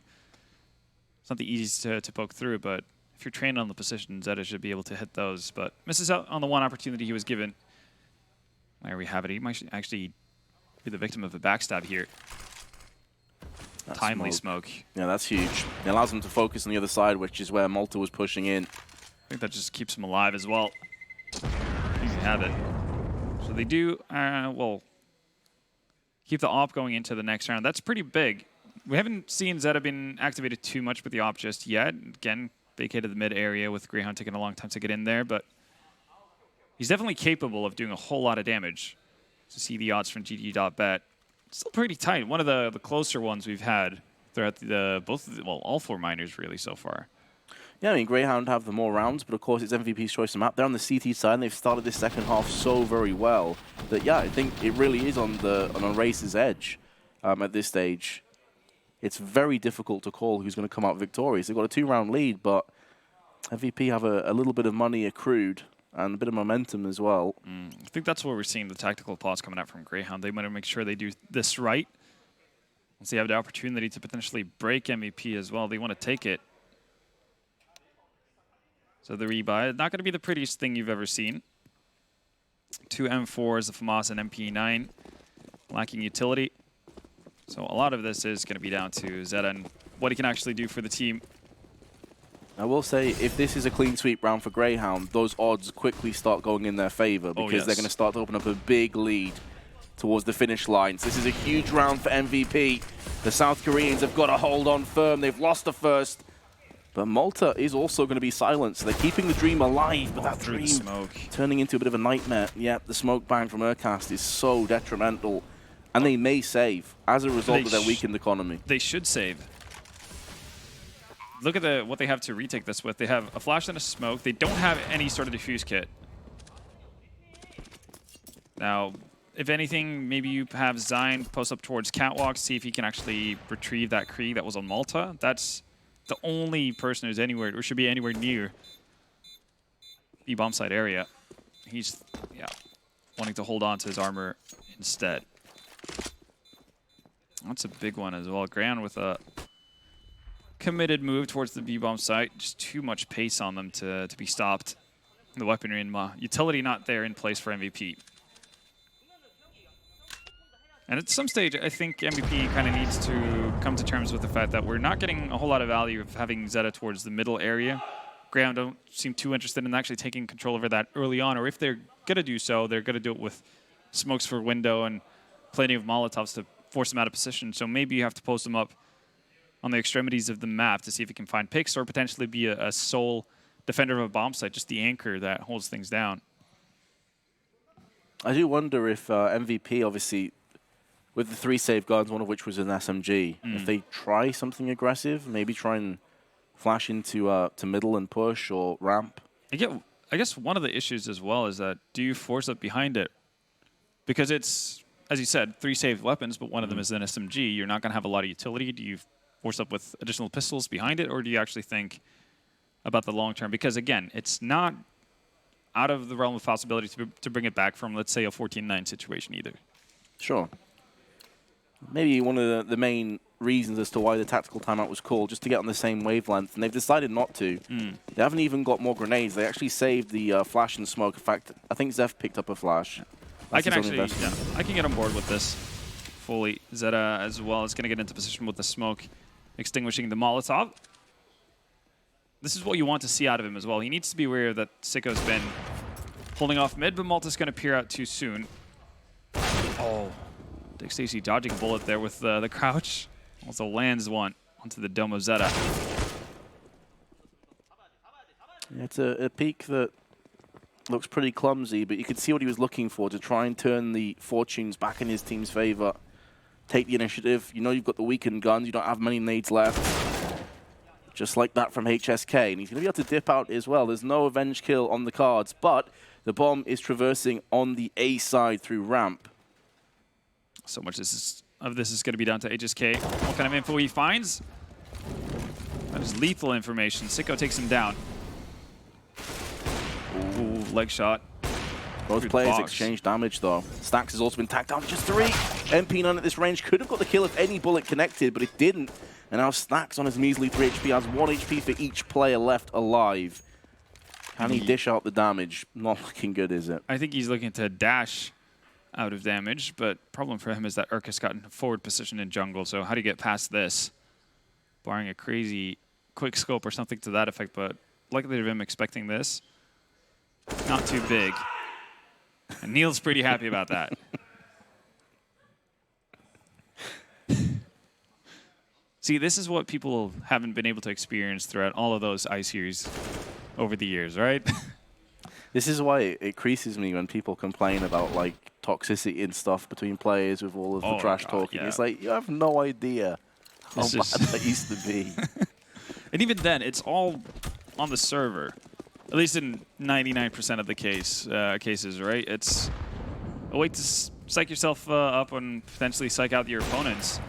It's not the easiest to poke through, but if you're trained on the position, Zeta should be able to hit those. But misses out on the one opportunity he was given. There we have it. He might actually be the victim of a backstab here. That Timely smoke. Yeah, that's huge. It allows him to focus on the other side, which is where Malta was pushing in. I think that just keeps him alive as well. Easy have it. So they do, well, keep the op going into the next round. That's pretty big. We haven't seen Zeta been activated too much with the op just yet. Again, vacated the mid area with Greyhound taking a long time to get in there, but he's definitely capable of doing a whole lot of damage. To see the odds from GG.bet, still pretty tight. One of the closer ones we've had throughout all 4 minors really so far. Yeah, I mean, Greyhound have the more rounds, but of course it's MVP's choice of map. They're on the CT side, and they've started this second half so very well that, yeah, I think it really is on a race's edge at this stage. It's very difficult to call who's going to come out victorious. They've got a 2-round lead, but MVP have a little bit of money accrued and a bit of momentum as well. I think that's where we're seeing the tactical pause coming out from Greyhound. They want to make sure they do this right. Once they have the opportunity to potentially break MVP as well, they want to take it. So the rebuy, not going to be the prettiest thing you've ever seen. 2 M4s, the FAMAS and MP9, lacking utility. So a lot of this is going to be down to Zeta and what he can actually do for the team. I will say, if this is a clean sweep round for Greyhound, those odds quickly start going in their favor because they're going to start to open up a big lead towards the finish line. So this is a huge round for MVP. The South Koreans have got to hold on firm. They've lost the first. But Malta is also going to be silenced. So they're keeping the dream alive, but that dream turning into a bit of a nightmare. Yep, the smoke bang from Urkast is so detrimental. And they may save as a result of their weakened economy. They should save. Look at what they have to retake this with. They have a flash and a smoke. They don't have any sort of defuse kit. Now, if anything, maybe you have Zion post up towards Catwalk, see if he can actually retrieve that Krieg that was on Malta. That's the only person who's anywhere, or should be anywhere near the bomb site area. He's, wanting to hold on to his armor instead. That's a big one as well. Greyhound with a committed move towards the B-bomb site. Just too much pace on them to be stopped. The weaponry and utility not there in place for MVP. And at some stage, I think MVP kind of needs to come to terms with the fact that we're not getting a whole lot of value of having Zeta towards the middle area. Greyhound don't seem too interested in actually taking control over that early on, or if they're going to do so, they're going to do it with smokes for window and plenty of Molotovs to force them out of position. So maybe you have to post them up on the extremities of the map to see if you can find picks or potentially be a sole defender of a bomb site, just the anchor that holds things down. I do wonder if MVP, obviously, with the 3 safeguards, one of which was an SMG, if they try something aggressive, maybe try and flash into to middle and push or ramp. I guess one of the issues as well is that do you force up behind it? Because it's, as you said, 3 saved weapons, but one of them is an SMG. You're not going to have a lot of utility. Do you force up with additional pistols behind it, or do you actually think about the long term? Because again, it's not out of the realm of possibility to bring it back from, let's say, a 14-9 situation either. Sure. Maybe one of the main reasons as to why the tactical timeout was called, just to get on the same wavelength, and they've decided not to. They haven't even got more grenades. They actually saved the flash and smoke. In fact, I think Zeph picked up a flash. I can actually, I can get on board with this fully. Zeta as well is going to get into position with the smoke, extinguishing the Molotov. This is what you want to see out of him as well. He needs to be aware that Sicko's been holding off mid, but Malta's going to peer out too soon. Oh, Dick Stacy dodging a bullet there with the crouch. Also lands one onto the dome of Zeta. Yeah, it's a peak that looks pretty clumsy, but you could see what he was looking for to try and turn the fortunes back in his team's favor. Take the initiative. You know you've got the weakened guns. You don't have many nades left. Just like that from HSK. And he's going to be able to dip out as well. There's no avenge kill on the cards, but the bomb is traversing on the A side through ramp. So much of this is going to be down to HSK. What kind of info he finds? That is lethal information. Sicko takes him down. Ooh, leg shot. Both players exchange damage, though. Stax has also been tagged down. Just 3. MP9 at this range could have got the kill if any bullet connected, but it didn't. And now Stax on his measly 3 HP has 1 HP for each player left alive. Can he dish out the damage? Not looking good, is it? I think he's looking to dash out of damage, but problem for him is that Urkus got in forward position in jungle, so how do you get past this? Barring a crazy quick scope or something to that effect, but likely of him expecting this. Not too big. And Neil's pretty happy about that. See, this is what people haven't been able to experience throughout all of those I-Series over the years, right? This is why it creases me when people complain about, like, toxicity and stuff between players with all of the trash talking. Yeah. It's like, you have no idea how bad that used to be. And even then, it's all on the server. At least in 99% of the cases, right? It's a way to psych yourself up and potentially psych out your opponents.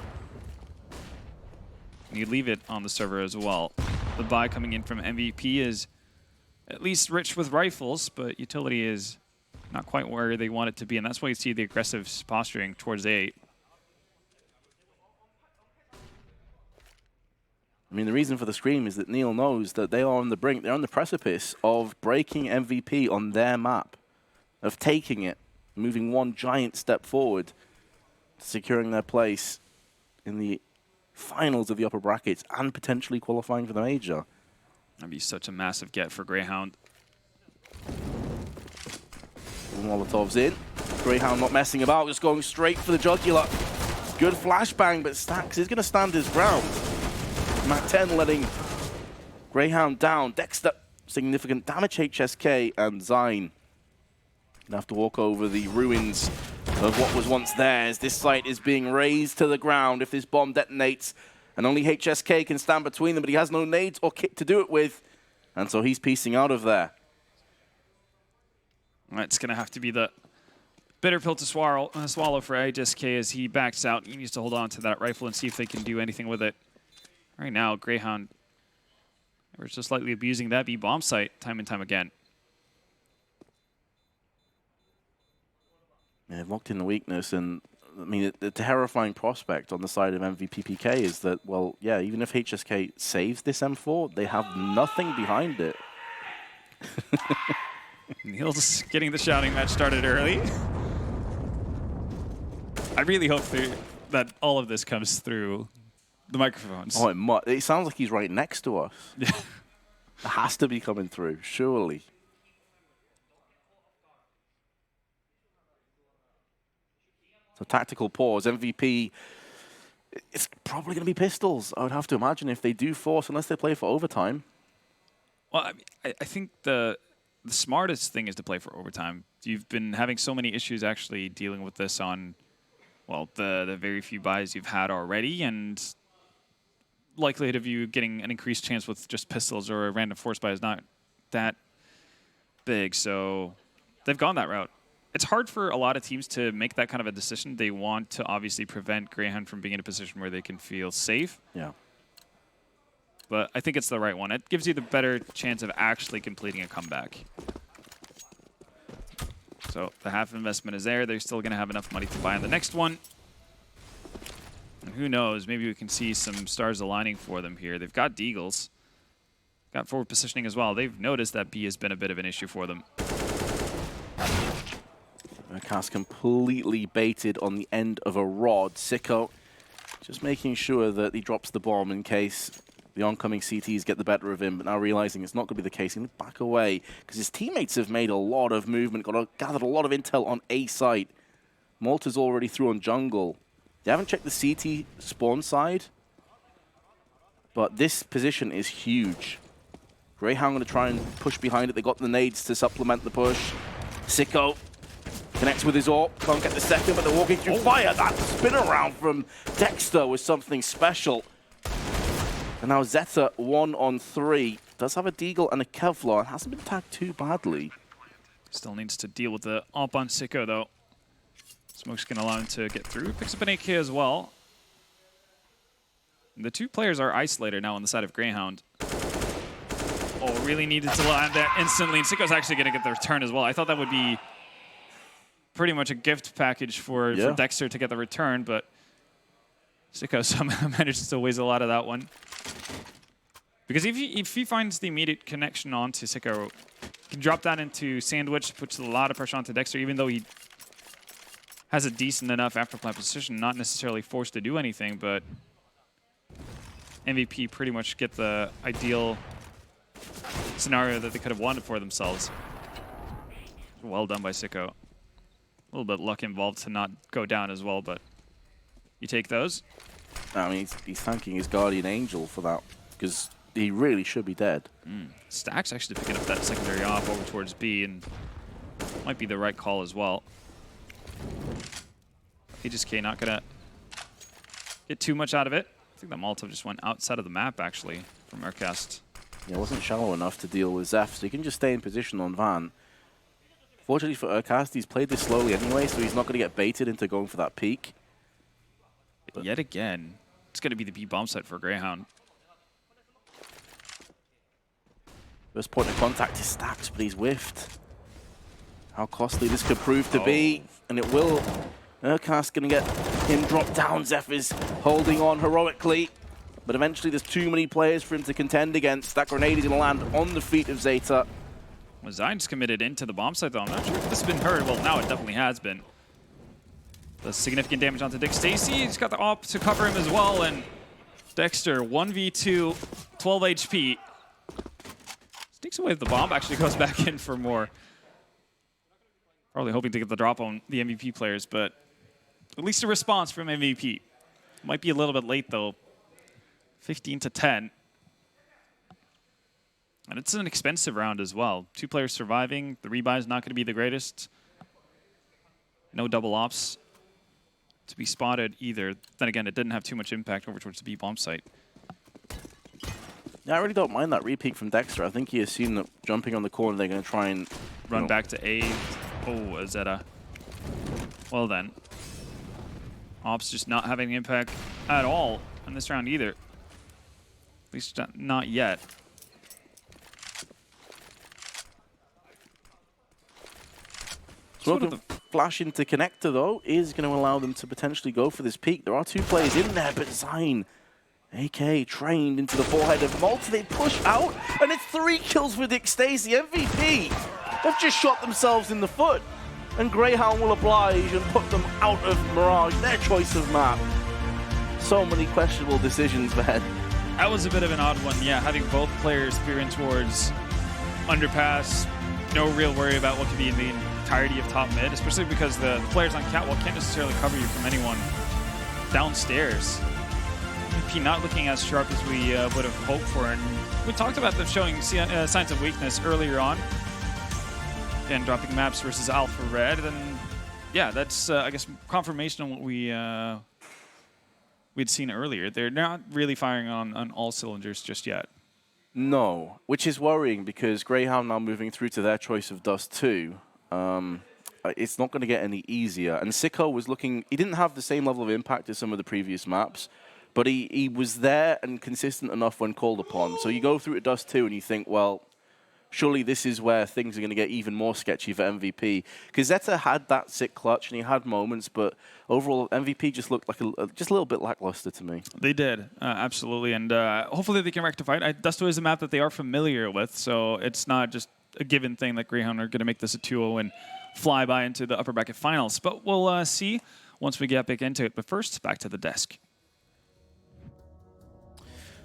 You leave it on the server as well. The buy coming in from MVP is at least rich with rifles, but utility is not quite where they want it to be, and that's why you see the aggressive posturing towards A8. I mean, the reason for the scream is that Neil knows that they are on the brink, they're on the precipice of breaking MVP on their map, of taking it, moving one giant step forward, securing their place in the finals of the upper brackets and potentially qualifying for the major. That'd be such a massive get for Greyhound. Molotov's in. Greyhound not messing about, just going straight for the jugular. Good flashbang, but Stax is going to stand his ground. Mac 10 letting Greyhound down. Dexter, significant damage. HSK and Zine gonna have to walk over the ruins of what was once theirs. This site is being razed to the ground if this bomb detonates, and only HSK can stand between them, but he has no nades or kit to do it with, and so he's piecing out of there. It's going to have to be the bitter pill to swallow for HSK as he backs out. He needs to hold on to that rifle and see if they can do anything with it. Right now, Greyhound, we're just slightly abusing that B bomb site time and time again. Yeah, they've locked in the weakness, and I mean, the terrifying prospect on the side of MVPPK is that, well, yeah, even if HSK saves this M4, they have nothing behind it. Neil's getting the shouting match started early. I really hope that all of this comes through the microphones. Oh, it sounds like he's right next to us. Yeah. It has to be coming through, surely. So tactical pause. MVP, it's probably going to be pistols, I would have to imagine, if they do force, unless they play for overtime. Well, I think the smartest thing is to play for overtime. You've been having so many issues actually dealing with this on, well, the very few buys you've had already, and likelihood of you getting an increased chance with just pistols or a random force buy is not that big. So they've gone that route. It's hard for a lot of teams to make that kind of a decision. They want to obviously prevent Greyhound from being in a position where they can feel safe. Yeah. But I think it's the right one. It gives you the better chance of actually completing a comeback. So the half investment is there. They're still going to have enough money to buy on the next one. And who knows, maybe we can see some stars aligning for them here. They've got Deagles. Got forward positioning as well. They've noticed that B has been a bit of an issue for them. Cast completely baited on the end of a rod. Sicko just making sure that he drops the bomb in case the oncoming CTs get the better of him, but now realizing it's not going to be the case. He's going to back away because his teammates have made a lot of movement, gathered a lot of intel on A site. Malta's already through on jungle. They haven't checked the CT spawn side, but this position is huge. Greyhound going to try and push behind it. They got the nades to supplement the push. Sicko connects with his AWP, can't get the second, but they're walking through fire. That spin around from Dexter was something special. And now Zeta 1-on-3. Does have a Deagle and a Kevlar. It hasn't been tagged too badly. Still needs to deal with the AWP on Sicko, though. Smoke's going to allow him to get through. Picks up an AK as well. And the two players are isolated now on the side of Greyhound. Oh, really needed to land that instantly. And Sicko's actually going to get the return as well. I thought that would be pretty much a gift package for Dexter to get the return, but Sicko somehow manages to waste a lot of that one. Because if he finds the immediate connection onto Sicko, he can drop that into Sandwich, puts a lot of pressure onto Dexter, even though he has a decent enough after-plant position, not necessarily forced to do anything, but MVP pretty much get the ideal scenario that they could have wanted for themselves. Well done by Sicko. A little bit luck involved to not go down as well, but you take those. I mean, he's thanking his guardian angel for that, because he really should be dead. Stack's actually picking up that secondary off over towards B, and might be the right call as well. HSK not gonna get too much out of it. I think that Molotov just went outside of the map, actually, from Aircast. Yeah, it wasn't shallow enough to deal with Zeph, so he can just stay in position on Van. Fortunately for Urcast, he's played this slowly anyway, so he's not going to get baited into going for that peak. But yet again, it's going to be the B bomb site for Greyhound. First point of contact is Stacks, but he's whiffed. How costly this could prove to be, and it will. Urcast going to get him dropped down. Zeph is holding on heroically, but eventually there's too many players for him to contend against. That grenade is going to land on the feet of Zeta. Well, Zion's committed into the bomb site, though. I'm not sure if this has been heard. Well, now it definitely has been. Does significant damage onto Dick Stacy. He's got the AWP to cover him as well, and Dexter, 1v2, 12 HP. Takes away the bomb, actually goes back in for more. Probably hoping to get the drop on the MVP players, but at least a response from MVP. Might be a little bit late, though. 15-10. And it's an expensive round as well. 2 players surviving. The rebuy is not going to be the greatest. No double ops to be spotted either. Then again, it didn't have too much impact over towards the B bomb site. Yeah, I really don't mind that repeat from Dexter. I think he assumed that jumping on the corner, they're going to try and run back to A. Oh, Zeta. Well then. Ops just not having an impact at all in this round either. At least not yet. So the flash into connector, though, is going to allow them to potentially go for this peak. There are 2 players in there, but Zine, AK, trained into the forehead of Malta. They push out, and it's 3 kills for Dick Stacy. MVP, they've just shot themselves in the foot. And Greyhound will oblige and put them out of Mirage, their choice of map. So many questionable decisions, Ben. That was a bit of an odd one, yeah, having both players veering towards underpass. No real worry about what could be in the entirety of top mid, especially because the players on catwalk can't necessarily cover you from anyone downstairs. MVP not looking as sharp as we would have hoped for. And we talked about them showing signs of weakness earlier on. Again, dropping maps versus Alpha Red. And yeah, that's, I guess, confirmation on what we'd seen earlier. They're not really firing on all cylinders just yet. No, which is worrying because Greyhound now moving through to their choice of Dust 2. It's not going to get any easier. And Sicko was looking, he didn't have the same level of impact as some of the previous maps, but he was there and consistent enough when called upon. So you go through to Dust 2 and you think, well, surely this is where things are going to get even more sketchy for MVP. Because Zeta had that sick clutch and he had moments, but overall MVP just looked like just a little bit lackluster to me. They did, absolutely. And hopefully they can rectify it. Dust 2 is a map that they are familiar with, so it's not just a given thing that Greyhound are going to make this a 2-0 and fly by into the upper bracket finals. But we'll see once we get back into it. But first, back to the desk.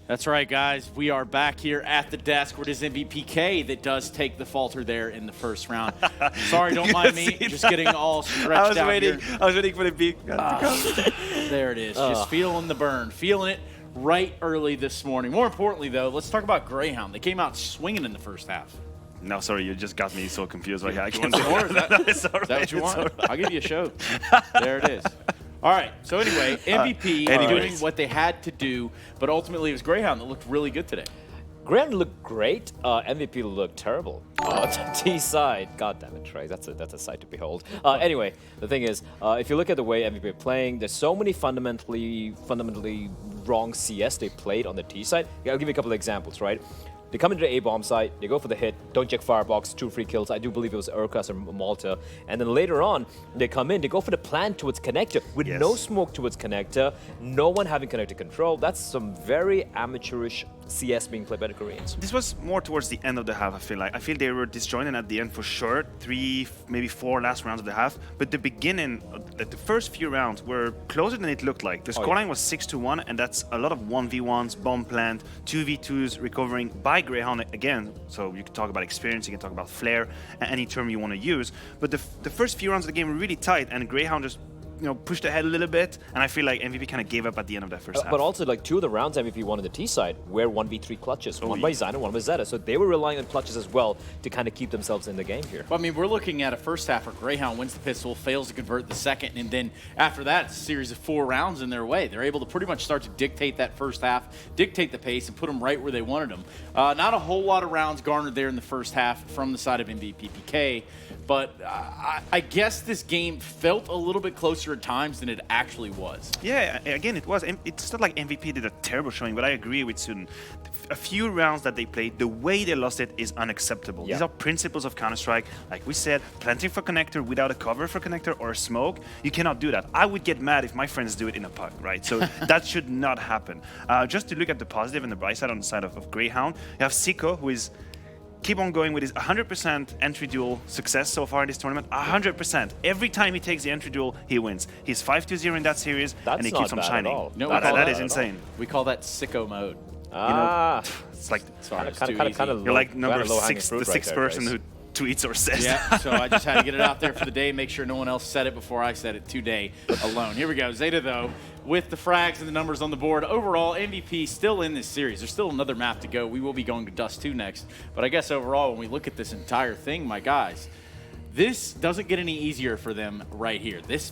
That's right, guys. We are back here at the desk where it is MVPK that does take the falter there in the first round. Sorry, don't mind me. Just getting all stretched out here. I was waiting for the beat. There it is. Just feeling the burn. Feeling it right early this morning. More importantly, though, let's talk about Greyhound. They came out swinging in the first half. No, sorry, you just got me so confused right here. I can't say more. Is that what you want? Right. I'll give you a show. There it is. All right. So anyway, MVP doing what they had to do, but ultimately it was Greyhound that looked really good today. Greyhound looked great. MVP looked terrible. T side, god damn it, Trey, that's a sight to behold. Anyway, the thing is, if you look at the way MVP are playing, there's so many fundamentally wrong CS they played on the T side. I'll give you a couple of examples, right? They come into the A-bomb site, they go for the hit, don't check firebox, 2 free kills. I do believe it was Urkas or Malta. And then later on, they come in, they go for the plant towards connector with no smoke towards connector, no one having connector control. That's some very amateurish CS being played by the Koreans. This was more towards the end of the half, I feel like. I feel they were disjointed at the end for sure. 3, maybe 4 last rounds of the half. But the beginning, the first few rounds were closer than it looked like. The scoreline was 6-1, and that's a lot of 1v1s, bomb plant, 2v2s recovering by Greyhound again. So you can talk about experience, you can talk about flair, any term you want to use. But the first few rounds of the game were really tight, and Greyhound just pushed ahead a little bit, and I feel like MVP kind of gave up at the end of that first half. But also, like, 2 of the rounds MVP won on the T side were 1v3 clutches, one by Zyna, one by Zeta. So they were relying on clutches as well to kind of keep themselves in the game here. Well, I mean, we're looking at a first half where Greyhound wins the pistol, fails to convert the second, and then after that, it's a series of 4 rounds in their way. They're able to pretty much start to dictate that first half, dictate the pace, and put them right where they wanted them. Not a whole lot of rounds garnered there in the first half from the side of MVPK, but I guess this game felt a little bit closer at times than it actually was. Yeah, again, it was. It's not like MVP did a terrible showing, but I agree with Suden. A few rounds that they played, the way they lost it is unacceptable. These are principles of Counter-Strike. Like we said, planting for connector without a cover for connector or a smoke, you cannot do that. I would get mad if my friends do it in a puck, right? So that should not happen. Just to look at the positive and the bright side on the side of Greyhound, you have Sicko, who is keep on going with his 100% entry duel success so far in this tournament. 100%. Every time he takes the entry duel, he wins. He's 5-2-0 in that series, and he keeps on shining. No, that is insane. We call that Sicko mode. It's like kind of you're like number 6, the 6th person who tweets or says. Yeah, so I just had to get it out there for the day, make sure no one else said it before I said it today alone. Here we go. Zeta, though, with the frags and the numbers on the board. Overall, MVP still in this series. There's still another map to go. We will be going to Dust 2 next. But I guess overall, when we look at this entire thing, my guys, this doesn't get any easier for them right here. This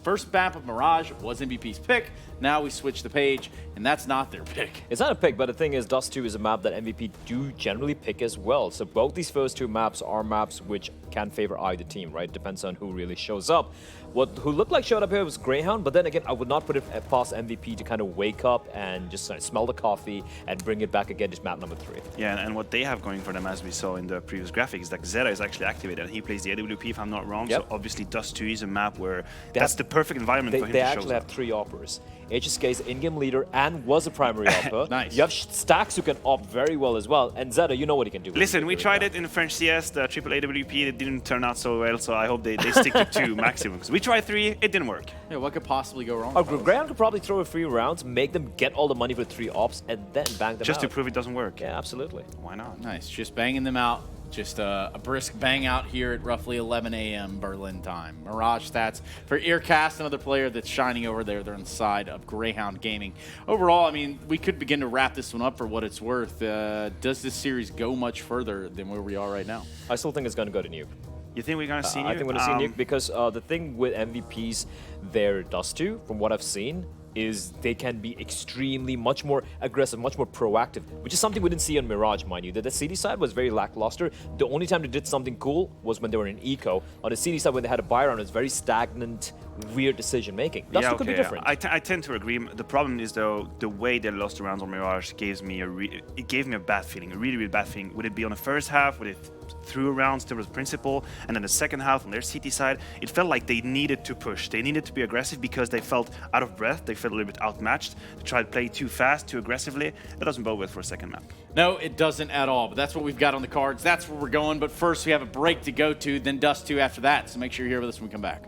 first map of Mirage was MVP's pick. Now we switch the page, and that's not their pick. It's not a pick, but the thing is, Dust 2 is a map that MVP do generally pick as well. So both these first 2 maps are maps which can favor either team, right? Depends on who really shows up. Who looked like showed up here was Greyhound, but then again, I would not put it past MVP to kind of wake up and just smell the coffee and bring it back again to map number 3. Yeah, and what they have going for them, as we saw in the previous graphics, is that Zeta is actually activated, and he plays the AWP, if I'm not wrong. So obviously Dust 2 is a map where that's the perfect environment for him to show up. They actually have 3 oppers. HSK is the in-game leader and was a primary opper. Nice. You have Stacks who can op very well as well. And Zeta, you know what he can do. Listen, we tried it in the French CS, the triple AWP. It didn't turn out so well, so I hope they stick to 2 maximum. Because we tried 3, it didn't work. Yeah, what could possibly go wrong? Greyhound could probably throw a few rounds, make them get all the money for 3 ops, and then bang them out. Just to prove it doesn't work. Yeah, absolutely. Why not? Nice. Just banging them out. Just a brisk bang out here at roughly 11 a.m. Berlin time. Mirage stats for Earcast, another player that's shining over there. They're on the side of Greyhound Gaming. Overall, I mean, we could begin to wrap this one up for what it's worth. Does this series go much further than where we are right now? I still think it's going to go to Nuke. You think we're going to see Nuke? I think we're going to see Nuke because the thing with MVPs there does too, from what I've seen, is they can be extremely much more aggressive, much more proactive, which is something we didn't see on Mirage, mind you. The CD side was very lackluster. The only time they did something cool was when they were in Eco. On the CD side, when they had a buy round, it was very stagnant, weird decision making. That's could be different. I tend to agree. The problem is though the way they lost the rounds on Mirage gave me a bad feeling, a really bad feeling. Would it be on the first half? Would it through rounds there was principle, and then the second half on their CT side, it felt like they needed to push. They needed to be aggressive because they felt out of breath. They felt a little bit outmatched. They tried to play too fast, too aggressively. That doesn't bode well for a second map. No, it doesn't at all. But that's what we've got on the cards. That's where we're going. But first, we have a break to go to, then Dust 2 after that. So make sure you're here with us when we come back.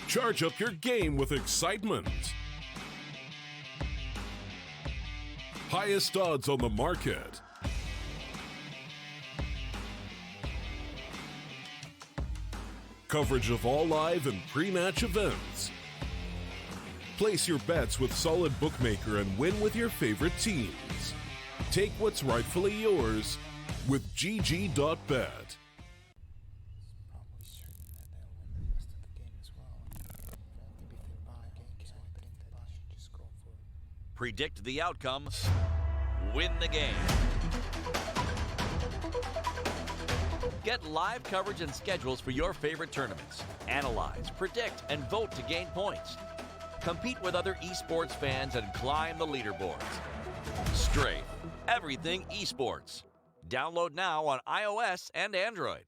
Charge up your game with excitement. Highest odds on the market. Coverage of all live and pre-match events. Place your bets with Solid Bookmaker and win with your favorite teams. Take what's rightfully yours with GG.bet. Predict the outcome, win the game. Get live coverage and schedules for your favorite tournaments. Analyze, predict, and vote to gain points. Compete with other esports fans and climb the leaderboards. Strafe, everything esports. Download now on iOS and Android.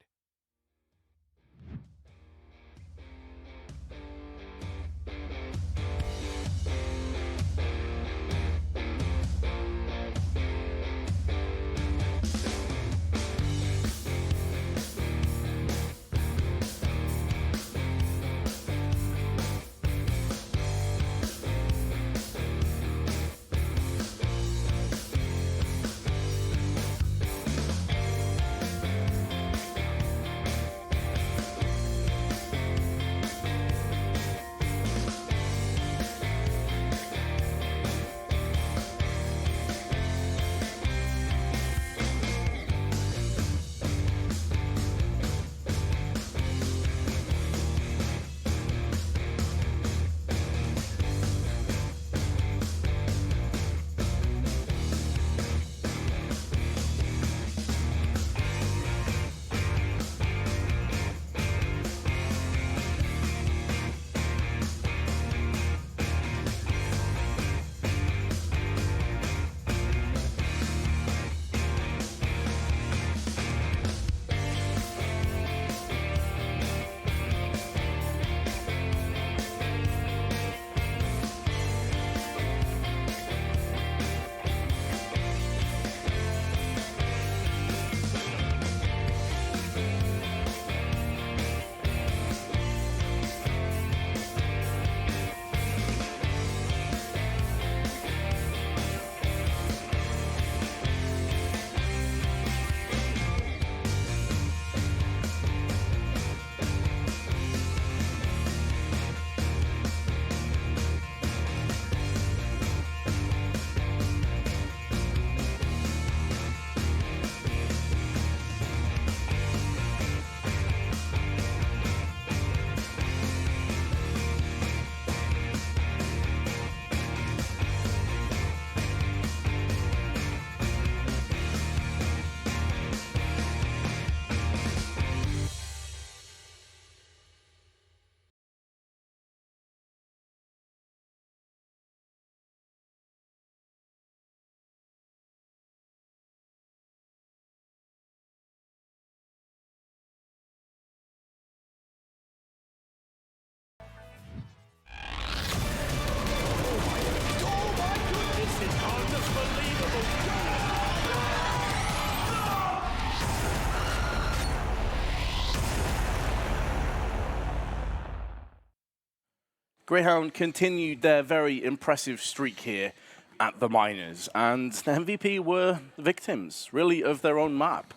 Greyhound continued their very impressive streak here at the Miners, and the MVP were victims, really, of their own map.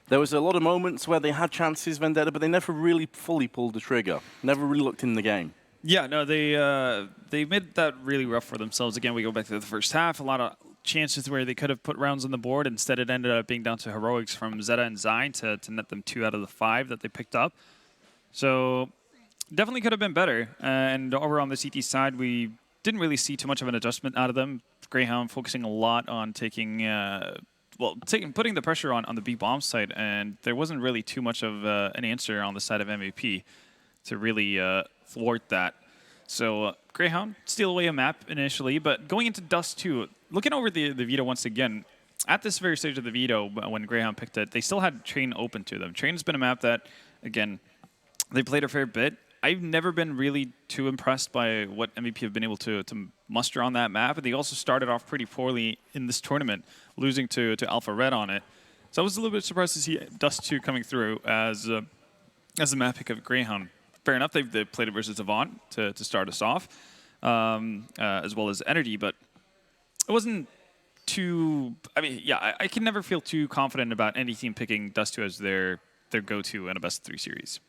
There was a lot of moments where they had chances, Vendetta, but they never really fully pulled the trigger. Never really looked in the game. Yeah, no, they made that really rough for themselves. Again, we go back to the first half. A lot of chances where they could have put rounds on the board. Instead, it ended up being down to heroics from Zeta and Zine to net them 2 out of the 5 that they picked up. So definitely could have been better. And over on the CT side, we didn't really see too much of an adjustment out of them. Greyhound focusing a lot on taking, putting the pressure on the B bomb side, and there wasn't really too much of an answer on the side of MVP to really thwart that. So Greyhound steal away a map initially, but going into Dust 2, looking over the veto once again, at this very stage of the veto, when Greyhound picked it, they still had Train open to them. Train's been a map that, again, they played a fair bit. I've never been really too impressed by what MVP have been able to muster on that map, and they also started off pretty poorly in this tournament, losing to Alpha Red on it. So I was a little bit surprised to see Dust 2 coming through as a map pick of Greyhound. Fair enough, they played it versus AVANT to start us off, as well as Energy, but it wasn't too... I mean, yeah, I can never feel too confident about any team picking Dust 2 as their go-to in a best-of-3 series.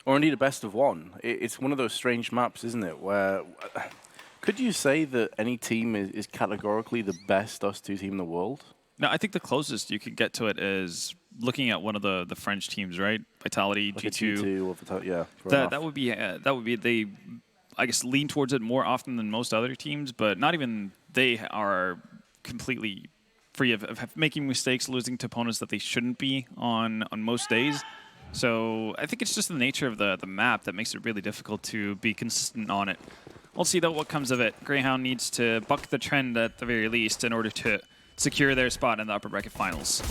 Or indeed a best-of-1. It's one of those strange maps, isn't it, where... Could you say that any team is categorically the best Dust 2 team in the world? No, I think the closest you could get to it is looking at one of the French teams, right? Vitality, Like G2. G2 or yeah. That would be they, I guess, lean towards it more often than most other teams, but not even they are completely free of making mistakes, losing to opponents that they shouldn't be on most days. So I think it's just the nature of the map that makes it really difficult to be consistent on it. We'll see, though, what comes of it. Greyhound needs to buck the trend at the very least in order to secure their spot in the upper bracket finals.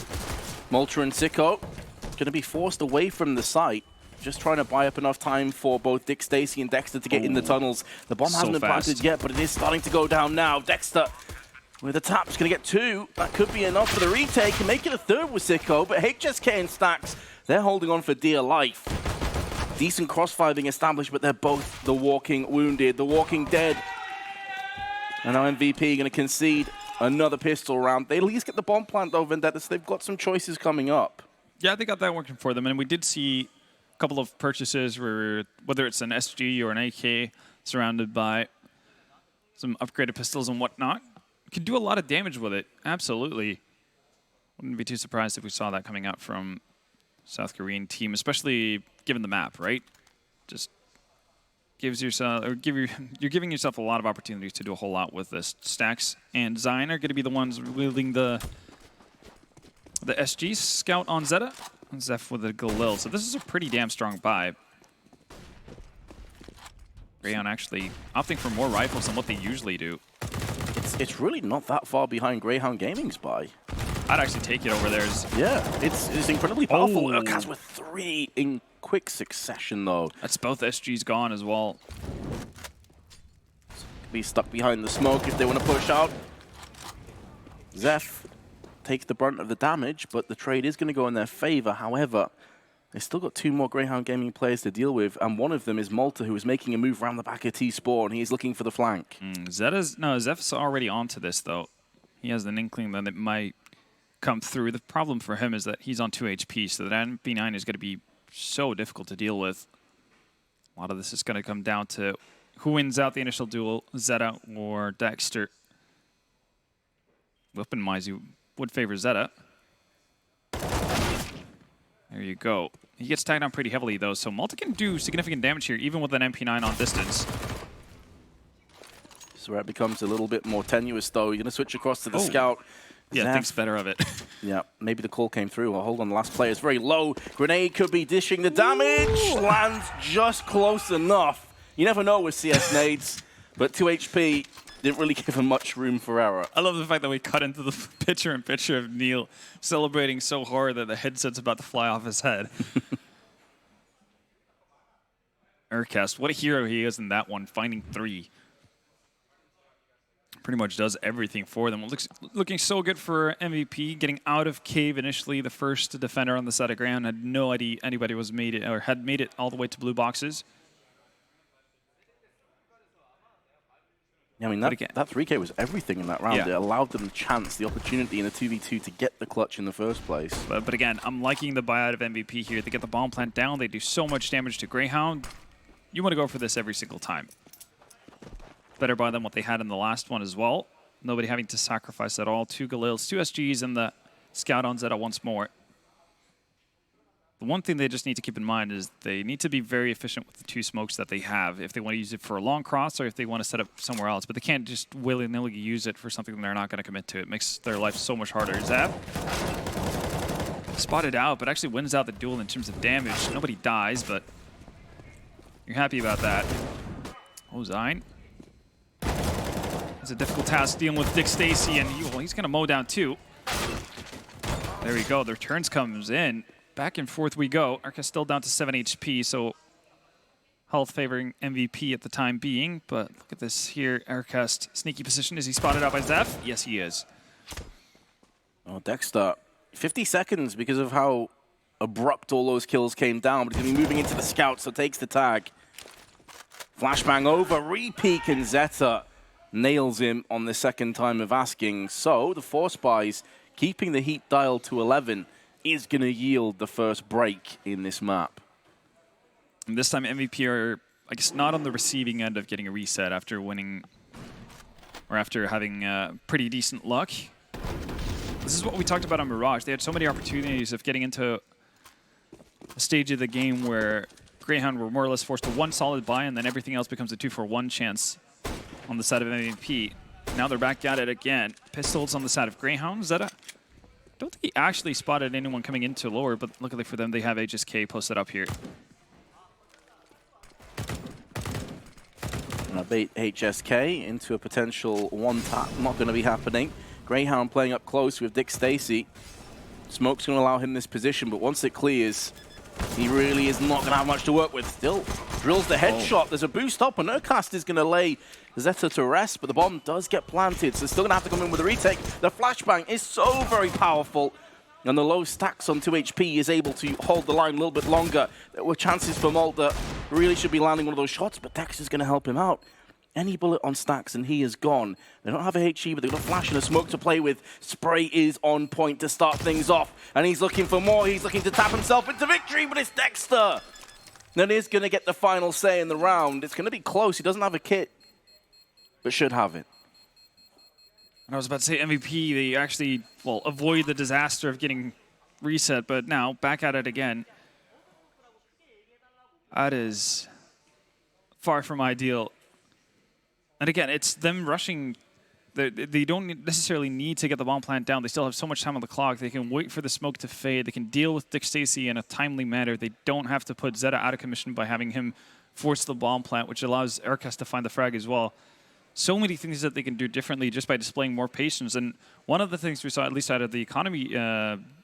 Molter and Sicko going to be forced away from the site, just trying to buy up enough time for both Dick, Stacy, and Dexter to get in the tunnels. The bomb hasn't been planted yet, but it is starting to go down now. Dexter with a tap is going to get 2. That could be enough for the retake and make it a 3rd with Sicko, but HSK and Stacks, they're holding on for dear life. Decent crossfire being established, but they're both the walking wounded, the walking dead. And now MVP going to concede another pistol round. They at least get the bomb plant, though, Vendetta, so they've got some choices coming up. Yeah, they got that working for them, and we did see a couple of purchases where, whether it's an SG or an AK, surrounded by some upgraded pistols and whatnot. Could do a lot of damage with it, absolutely. Wouldn't be too surprised if we saw that coming out from South Korean team, especially given the map, right? Just gives yourself, or you're giving yourself a lot of opportunities to do a whole lot with this. Stacks and Zine are going to be the ones wielding the SG scout on Zeta, and Zeph with a Galil. So this is a pretty damn strong buy. Greyhound actually opting for more rifles than what they usually do. It's really not that far behind Greyhound Gaming's buy. I'd actually take it over theirs. Yeah, it's incredibly powerful. Oh. Urkaz with 3 in quick succession, though. That's both SGs gone as well. Be stuck behind the smoke if they want to push out. Zeph takes the brunt of the damage, but the trade is going to go in their favor. However, they've still got 2 more Greyhound Gaming players to deal with, and one of them is Malta, who is making a move around the back of T-Spawn. He is looking for the flank. Zeph's already onto this, though. He has an inkling that it might come through. The problem for him is that he's on 2 HP, so that MP9 is going to be so difficult to deal with. A lot of this is going to come down to who wins out the initial duel, Zeta or Dexter. Weapon-wise, you would favor Zeta. There you go. He gets tagged on pretty heavily, though, so Malta can do significant damage here, even with an MP9 on distance. This is where it becomes a little bit more tenuous, though. You're going to switch across to the scout. Yeah, Zeph. thinks better of it. Yeah, maybe the call came through. Well, hold on, the last player is very low. Grenade could be dishing the damage. Lands just close enough. You never know with CS nades, but 2 HP didn't really give him much room for error. I love the fact that we cut into the picture-in-picture of Neil celebrating so hard that the headset's about to fly off his head. Urkaz, what a hero he is in that one, finding 3. Pretty much does everything for them. It looks looking so good for MVP, getting out of cave initially. The first defender on the side of ground had no idea anybody was made it or had made it all the way to blue boxes. Yeah, I mean, that 3K was everything in that round. Yeah. It allowed them the chance, the opportunity in a 2v2 to get the clutch in the first place. But again, I'm liking the buyout of MVP here. They get the bomb plant down. They do so much damage to Greyhound. You want to go for this every single time. Better buy than what they had in the last one as well. Nobody having to sacrifice at all. 2 Galils, 2 SGs, and the Scout on Zeta once more. The one thing they just need to keep in mind is they need to be very efficient with the 2 smokes that they have if they want to use it for a long cross or if they want to set up somewhere else. But they can't just willy-nilly use it for something they're not going to commit to. It makes their life so much harder. Zap spotted out, but actually wins out the duel in terms of damage. Nobody dies, but you're happy about that. Oh, Zine. It's a difficult task dealing with Dick Stacy, and he's going to mow down 2. There we go. The returns comes in. Back and forth we go. Arca still down to 7 HP, so health favoring MVP at the time being. But look at this here. Aircast sneaky position. Is he spotted out by Zeph? Yes, he is. Oh, Dexter, 50 seconds because of how abrupt all those kills came down. But he's going to be moving into the Scout, so takes the tag. Flashbang over, re-peek, and Zeta nails him on the second time of asking. So the 4 spies keeping the heat dial to 11 is going to yield the first break in this map. And this time MVP are, I guess, not on the receiving end of getting a reset after winning, or after having pretty decent luck. This is what we talked about on Mirage. They had so many opportunities of getting into a stage of the game where Greyhound were more or less forced to 1 solid buy, and then everything else becomes a 2-for-1 chance on the side of MVP. Now they're back at it again. Pistols on the side of Greyhound. Zeta, don't think he actually spotted anyone coming into lower, but luckily for them, they have HSK posted up here. Gonna bait HSK into a potential 1-tap. Not going to be happening. Greyhound playing up close with Dick Stacy. Smoke's going to allow him this position, but once it clears, he really is not going to have much to work with. Still drills the headshot. There's a boost up, and Urcast is going to lay Zeta to rest, but the bomb does get planted, so still going to have to come in with a retake. The flashbang is so very powerful, and the low stacks on 2 HP is able to hold the line a little bit longer. There were chances for Molt that really should be landing one of those shots, but Dexter's going to help him out. Any bullet on Stacks and he is gone. They don't have a HE, but they've got a flash and a smoke to play with. Spray is on point to start things off, and he's looking for more. He's looking to tap himself into victory, but it's Dexter that is going to get the final say in the round. It's going to be close. He doesn't have a kit, but should have it. And I was about to say MVP, they actually, well, avoid the disaster of getting reset, but now back at it again. That is far from ideal. And again, it's them rushing. They don't necessarily need to get the bomb plant down. They still have so much time on the clock. They can wait for the smoke to fade. They can deal with Dick Stacy in a timely manner. They don't have to put Zeta out of commission by having him force the bomb plant, which allows Aircast to find the frag as well. So many things that they can do differently just by displaying more patience. And one of the things we saw, at least out of the economy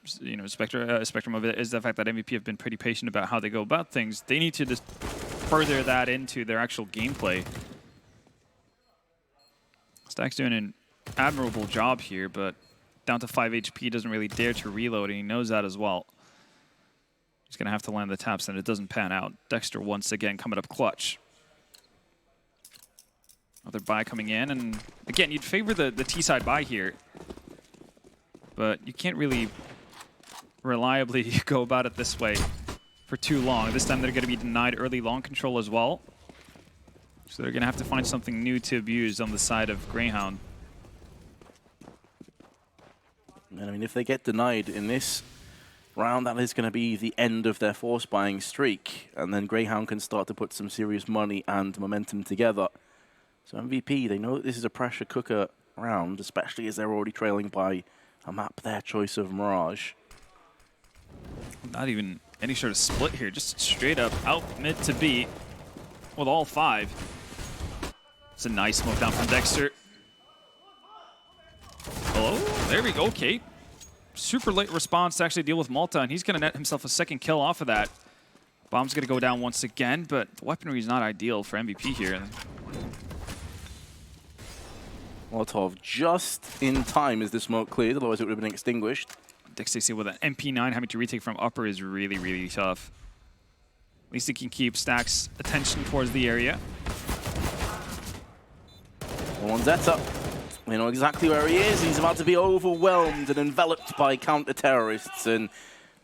spectrum of it, is the fact that MVP have been pretty patient about how they go about things. They need to just further that into their actual gameplay. Stack's doing an admirable job here, but down to 5 HP, doesn't really dare to reload, and he knows that as well. He's going to have to land the taps, and it doesn't pan out. Dexter once again coming up clutch. Another buy coming in, and again, you'd favor the T-side buy here, but you can't really reliably go about it this way for too long. This time they're going to be denied early long control as well. So they're going to have to find something new to abuse on the side of Greyhound. And I mean, if they get denied in this round, that is going to be the end of their force buying streak. And then Greyhound can start to put some serious money and momentum together. So MVP, they know that this is a pressure cooker round, especially as they're already trailing by a map their choice of Mirage. Not even any sort of split here, just straight up out mid to B with all 5. It's a nice smoke down from Dexter. Hello? There we go. Okay. Super late response to actually deal with Malta, and he's going to net himself a second kill off of that. Bomb's going to go down once again, but the weaponry is not ideal for MVP here. Molotov just in time as the smoke cleared, otherwise it would have been extinguished. Dick Stacy with an MP9 having to retake from upper is really, really tough. At least he can keep Stack's attention towards the area. on Zeta. We know exactly where he is. He's about to be overwhelmed and enveloped by counter-terrorists. And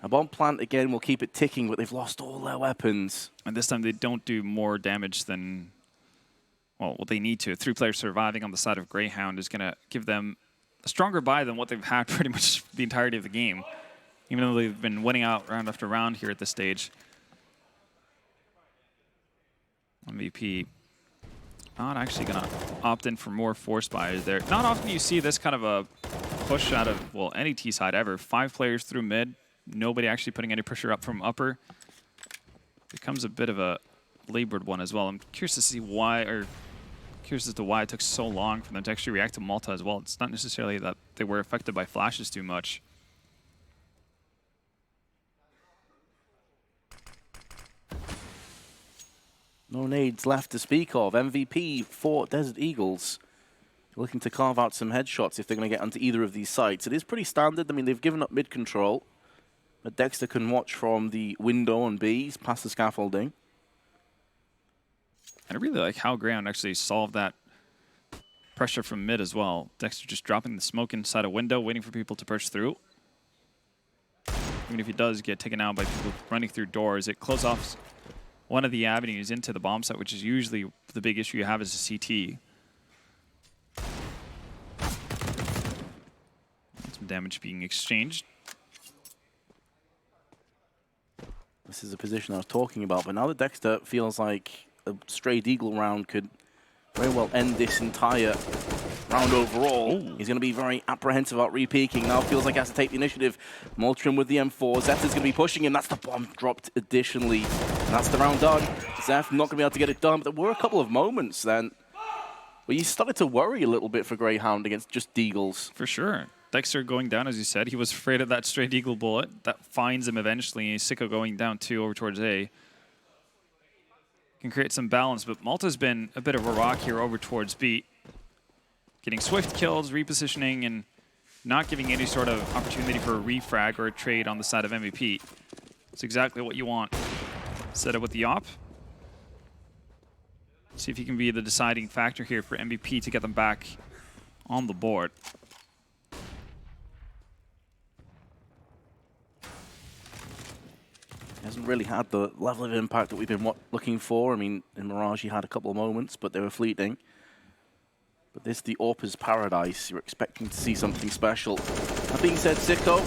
a bomb plant, again, will keep it ticking, but they've lost all their weapons. And this time they don't do more damage than, well, what they need to. 3 players surviving on the side of Greyhound is going to give them a stronger buy than what they've had pretty much the entirety of the game. Even though they've been winning out round after round here at this stage. MVP not actually going to opt in for more force buys there. Not often you see this kind of a push out of, well, any T side ever. 5 players through mid, nobody actually putting any pressure up from upper. Becomes a bit of a labored one as well. I'm curious to see why, or curious as to why it took so long for them to actually react to Malta as well. It's not necessarily that they were affected by flashes too much. No nades left to speak of. MVP for Desert Eagles. Looking to carve out some headshots if they're going to get onto either of these sites. It is pretty standard. I mean, they've given up mid control. But Dexter can watch from the window on B's past the scaffolding. And I really like how Greyhound actually solved that pressure from mid as well. Dexter just dropping the smoke inside a window, waiting for people to push through. Even if he does get taken out by people running through doors, it closes off one of the avenues into the bomb site, which is usually the big issue you have as a CT. Some damage being exchanged. This is the position I was talking about, but now that Dexter feels like a straight eagle round could very well end this entire round overall. Ooh. He's going to be very apprehensive about re-peaking. Now feels like he has to take the initiative. Moltrim with the M4. Zeta's going to be pushing him. That's the bomb dropped additionally. And that's the round done. Zeph not going to be able to get it done, but there were a couple of moments then where you started to worry a little bit for Greyhound against just Deagles. For sure. Dexter going down, as you said. He was afraid of that straight eagle bullet. That finds him eventually. Sicko going down 2 over towards A. Can create some balance, but Malta's been a bit of a rock here over towards B. Getting swift kills, repositioning, and not giving any sort of opportunity for a refrag or a trade on the side of MVP. It's exactly what you want. Set up with the op. See if he can be the deciding factor here for MVP to get them back on the board. Hasn't really had the level of impact that we've been looking for. I mean, in Mirage he had a couple of moments, but they were fleeting. But this, the AWP's paradise. You're expecting to see something special. That being said, Sicko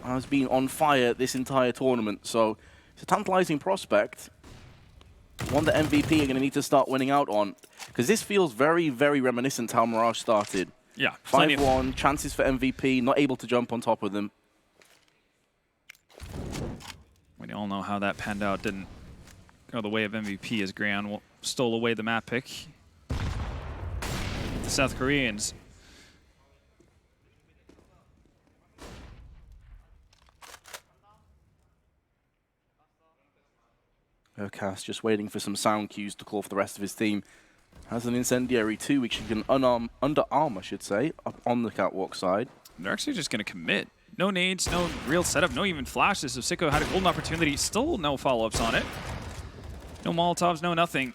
has been on fire this entire tournament, so it's a tantalizing prospect. One that MVP are going to need to start winning out on, because this feels very, very reminiscent to how Mirage started. Yeah. 5-1, chances for MVP, not able to jump on top of them. We all know how that panned out. Didn't go the way of MVP as Greyhound stole away the map pick. The South Koreans. Urkas just waiting for some sound cues to call for the rest of his team. Has an incendiary too, which he can underarm, I should say, up on the catwalk side. They're actually just going to commit. No nades, no real setup, no even flashes. So Sicko had a golden opportunity, still no follow-ups on it. No Molotovs, no nothing.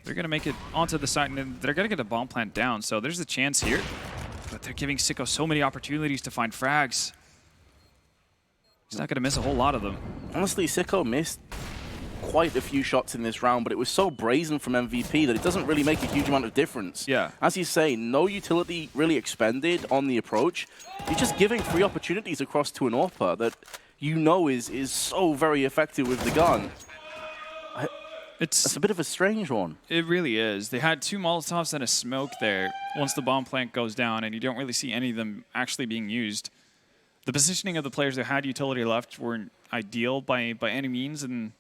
They're going to make it onto the side, and then they're going to get the bomb plant down. So there's a chance here. But they're giving Sicko so many opportunities to find frags. He's not going to miss a whole lot of them. Honestly, Sicko missed quite a few shots in this round, but it was so brazen from MVP that it doesn't really make a huge amount of difference. Yeah. As you say, no utility really expended on the approach. You're just giving free opportunities across to an AWPer that you know is so very effective with the gun. It's a bit of a strange one. It really is. They had 2 Molotovs and a smoke there once the bomb plant goes down, and you don't really see any of them actually being used. The positioning of the players that had utility left weren't ideal by any means, and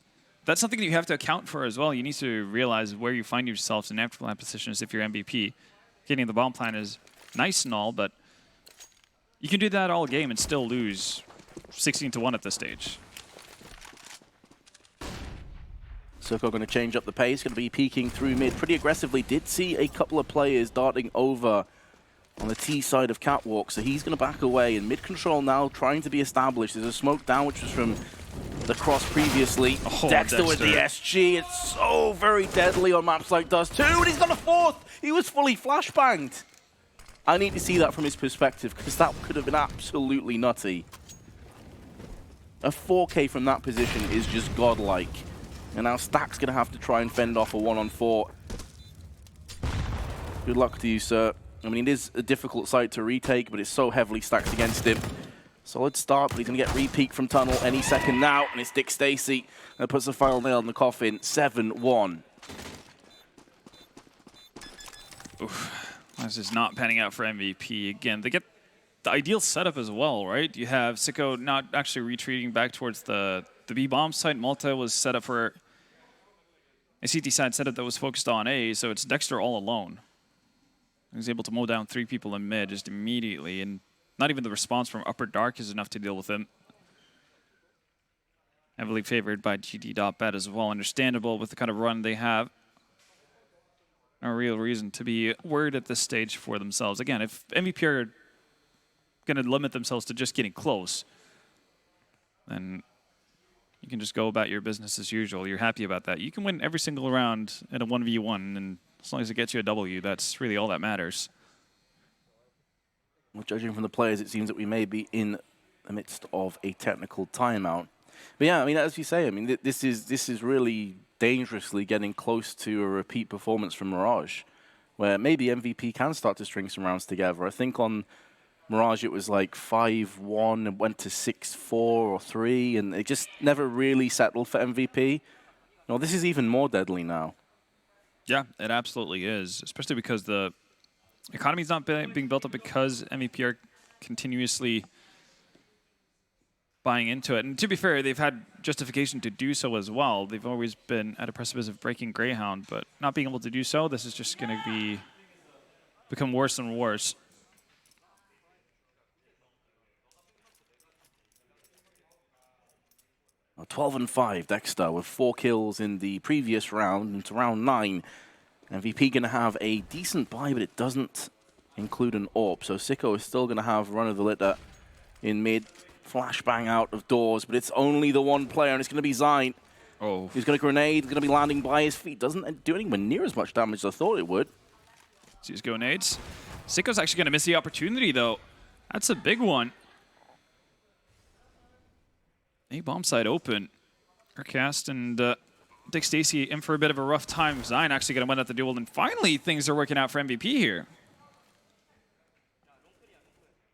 that's something that you have to account for as well. You need to realize where you find yourselves in afterplan positions if you're MVP. Getting the bomb plant is nice and all, but you can do that all game and still lose 16-1 at this stage. Sicko going to change up the pace, going to be peeking through mid pretty aggressively. Did see a couple of players darting over on the T side of catwalk, so he's going to back away. And mid control now trying to be established. There's a smoke down, which was from the cross previously. Oh, Dexter with the SG. It's so very deadly on maps like Dust 2, and he's got a fourth. He was fully flashbanged. I need to see that from his perspective, because that could have been absolutely nutty. A 4K from that position is just godlike. And now Stack's going to have to try and fend off a 1-on-4. Good luck to you, sir. I mean, it is a difficult site to retake, but it's so heavily stacked against him. Solid start, but he's going to get re-peek from Tunnel any second now, and it's Dick Stacy that puts the final nail in the coffin, 7-1. Oof. This is not panning out for MVP. Again, they get the ideal setup as well, right? You have Sicko not actually retreating back towards the B-bomb site. Malta was set up for a CT side setup that was focused on A, so it's Dexter all alone. He's able to mow down 3 people in mid just immediately, and not even the response from Upper Dark is enough to deal with him. Heavily favored by GD.bet as well. Understandable with the kind of run they have. No real reason to be worried at this stage for themselves. Again, if MVP are going to limit themselves to just getting close, then you can just go about your business as usual. You're happy about that. You can win every single round in a 1v1, and as long as it gets you a W, that's really all that matters. Well, judging from the players, it seems that we may be in the midst of a technical timeout. But yeah, I mean, as you say, I mean, this is really dangerously getting close to a repeat performance from Mirage, where maybe MVP can start to string some rounds together. I think on Mirage it was like 5-1 and went to 6-4 or 3, and it just never really settled for MVP. No, this is even more deadly now. Yeah, it absolutely is, especially because the economy's not being built up because MVP are continuously buying into it. And to be fair, they've had justification to do so as well. They've always been at a precipice of breaking Greyhound, but not being able to do so, this is just going to become worse and worse. Well, 12-5, Dexter with 4 kills in the previous round into round 9. MVP going to have a decent buy, but it doesn't include an AWP. So Sicko is still going to have run of the litter in mid. Flashbang out of doors, but it's only the one player, and it's going to be Zine. Oh. He's going to grenade, going to be landing by his feet. Doesn't do anywhere near as much damage as I thought it would. Let's go nades. Sicko's actually going to miss the opportunity, though. That's a big one. A bomb side open. Aircast and Dick Stacy in for a bit of a rough time. Zine actually going to win at the duel, and finally things are working out for MVP here.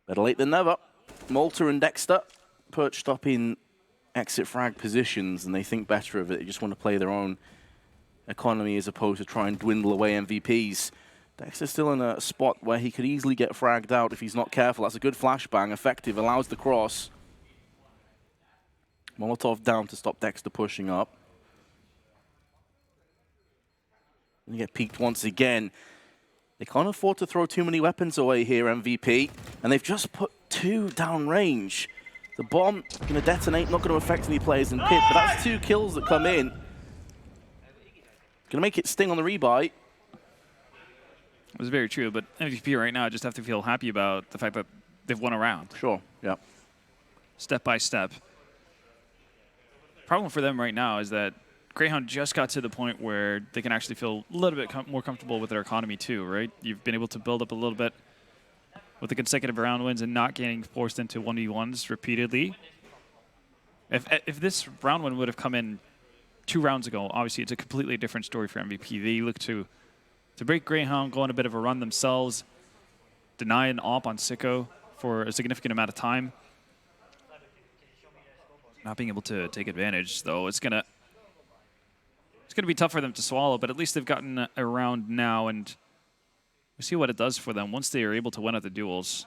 Better late than never. Malta and Dexter perched up in exit frag positions, and they think better of it. They just want to play their own economy as opposed to try and dwindle away MVPs. Dexter's still in a spot where he could easily get fragged out if he's not careful. That's a good flashbang. Effective, allows the cross. Molotov down to stop Dexter pushing up. And you get peeked once again. They can't afford to throw too many weapons away here, MVP. And they've just put 2 down range. The bomb going to detonate, not going to affect any players in pit, but that's 2 kills that come in. Going to make it sting on the rebuy. It was very true, but MVP right now just have to feel happy about the fact that they've won a round. Sure, yeah. Step by step. Problem for them right now is that Greyhound just got to the point where they can actually feel a little bit more comfortable with their economy too, right? You've been able to build up a little bit with the consecutive round wins and not getting forced into 1v1s repeatedly. If this round win would have come in 2 rounds ago, obviously it's a completely different story for MVP. They look to break Greyhound, go on a bit of a run themselves, deny an AWP on Sicko for a significant amount of time. Not being able to take advantage, though, it's gonna be tough for them to swallow, but at least they've gotten a round now, and we see what it does for them once they are able to win at the duels.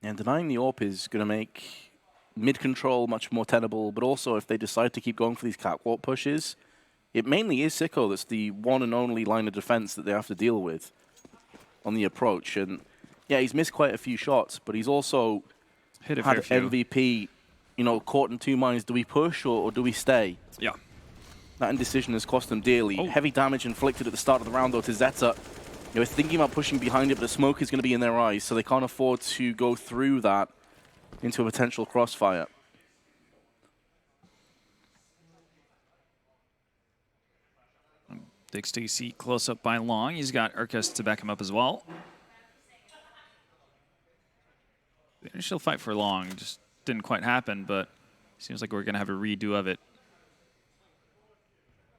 And denying the AWP is going to make mid-control much more tenable, but also if they decide to keep going for these catwalk pushes, it mainly is Sicko that's the one and only line of defense that they have to deal with on the approach. And yeah, he's missed quite a few shots, but he's also hit a had fair few. MVP, you know, caught in 2 minds. Do we push or do we stay? Yeah. That indecision has cost them dearly. Oh. Heavy damage inflicted at the start of the round, though, to Zeta. They were thinking about pushing behind it, but the smoke is going to be in their eyes, so they can't afford to go through that into a potential crossfire. Big Stacy close up by Long. He's got Urkus to back him up as well. The initial fight for Long just didn't quite happen, but seems like we're going to have a redo of it.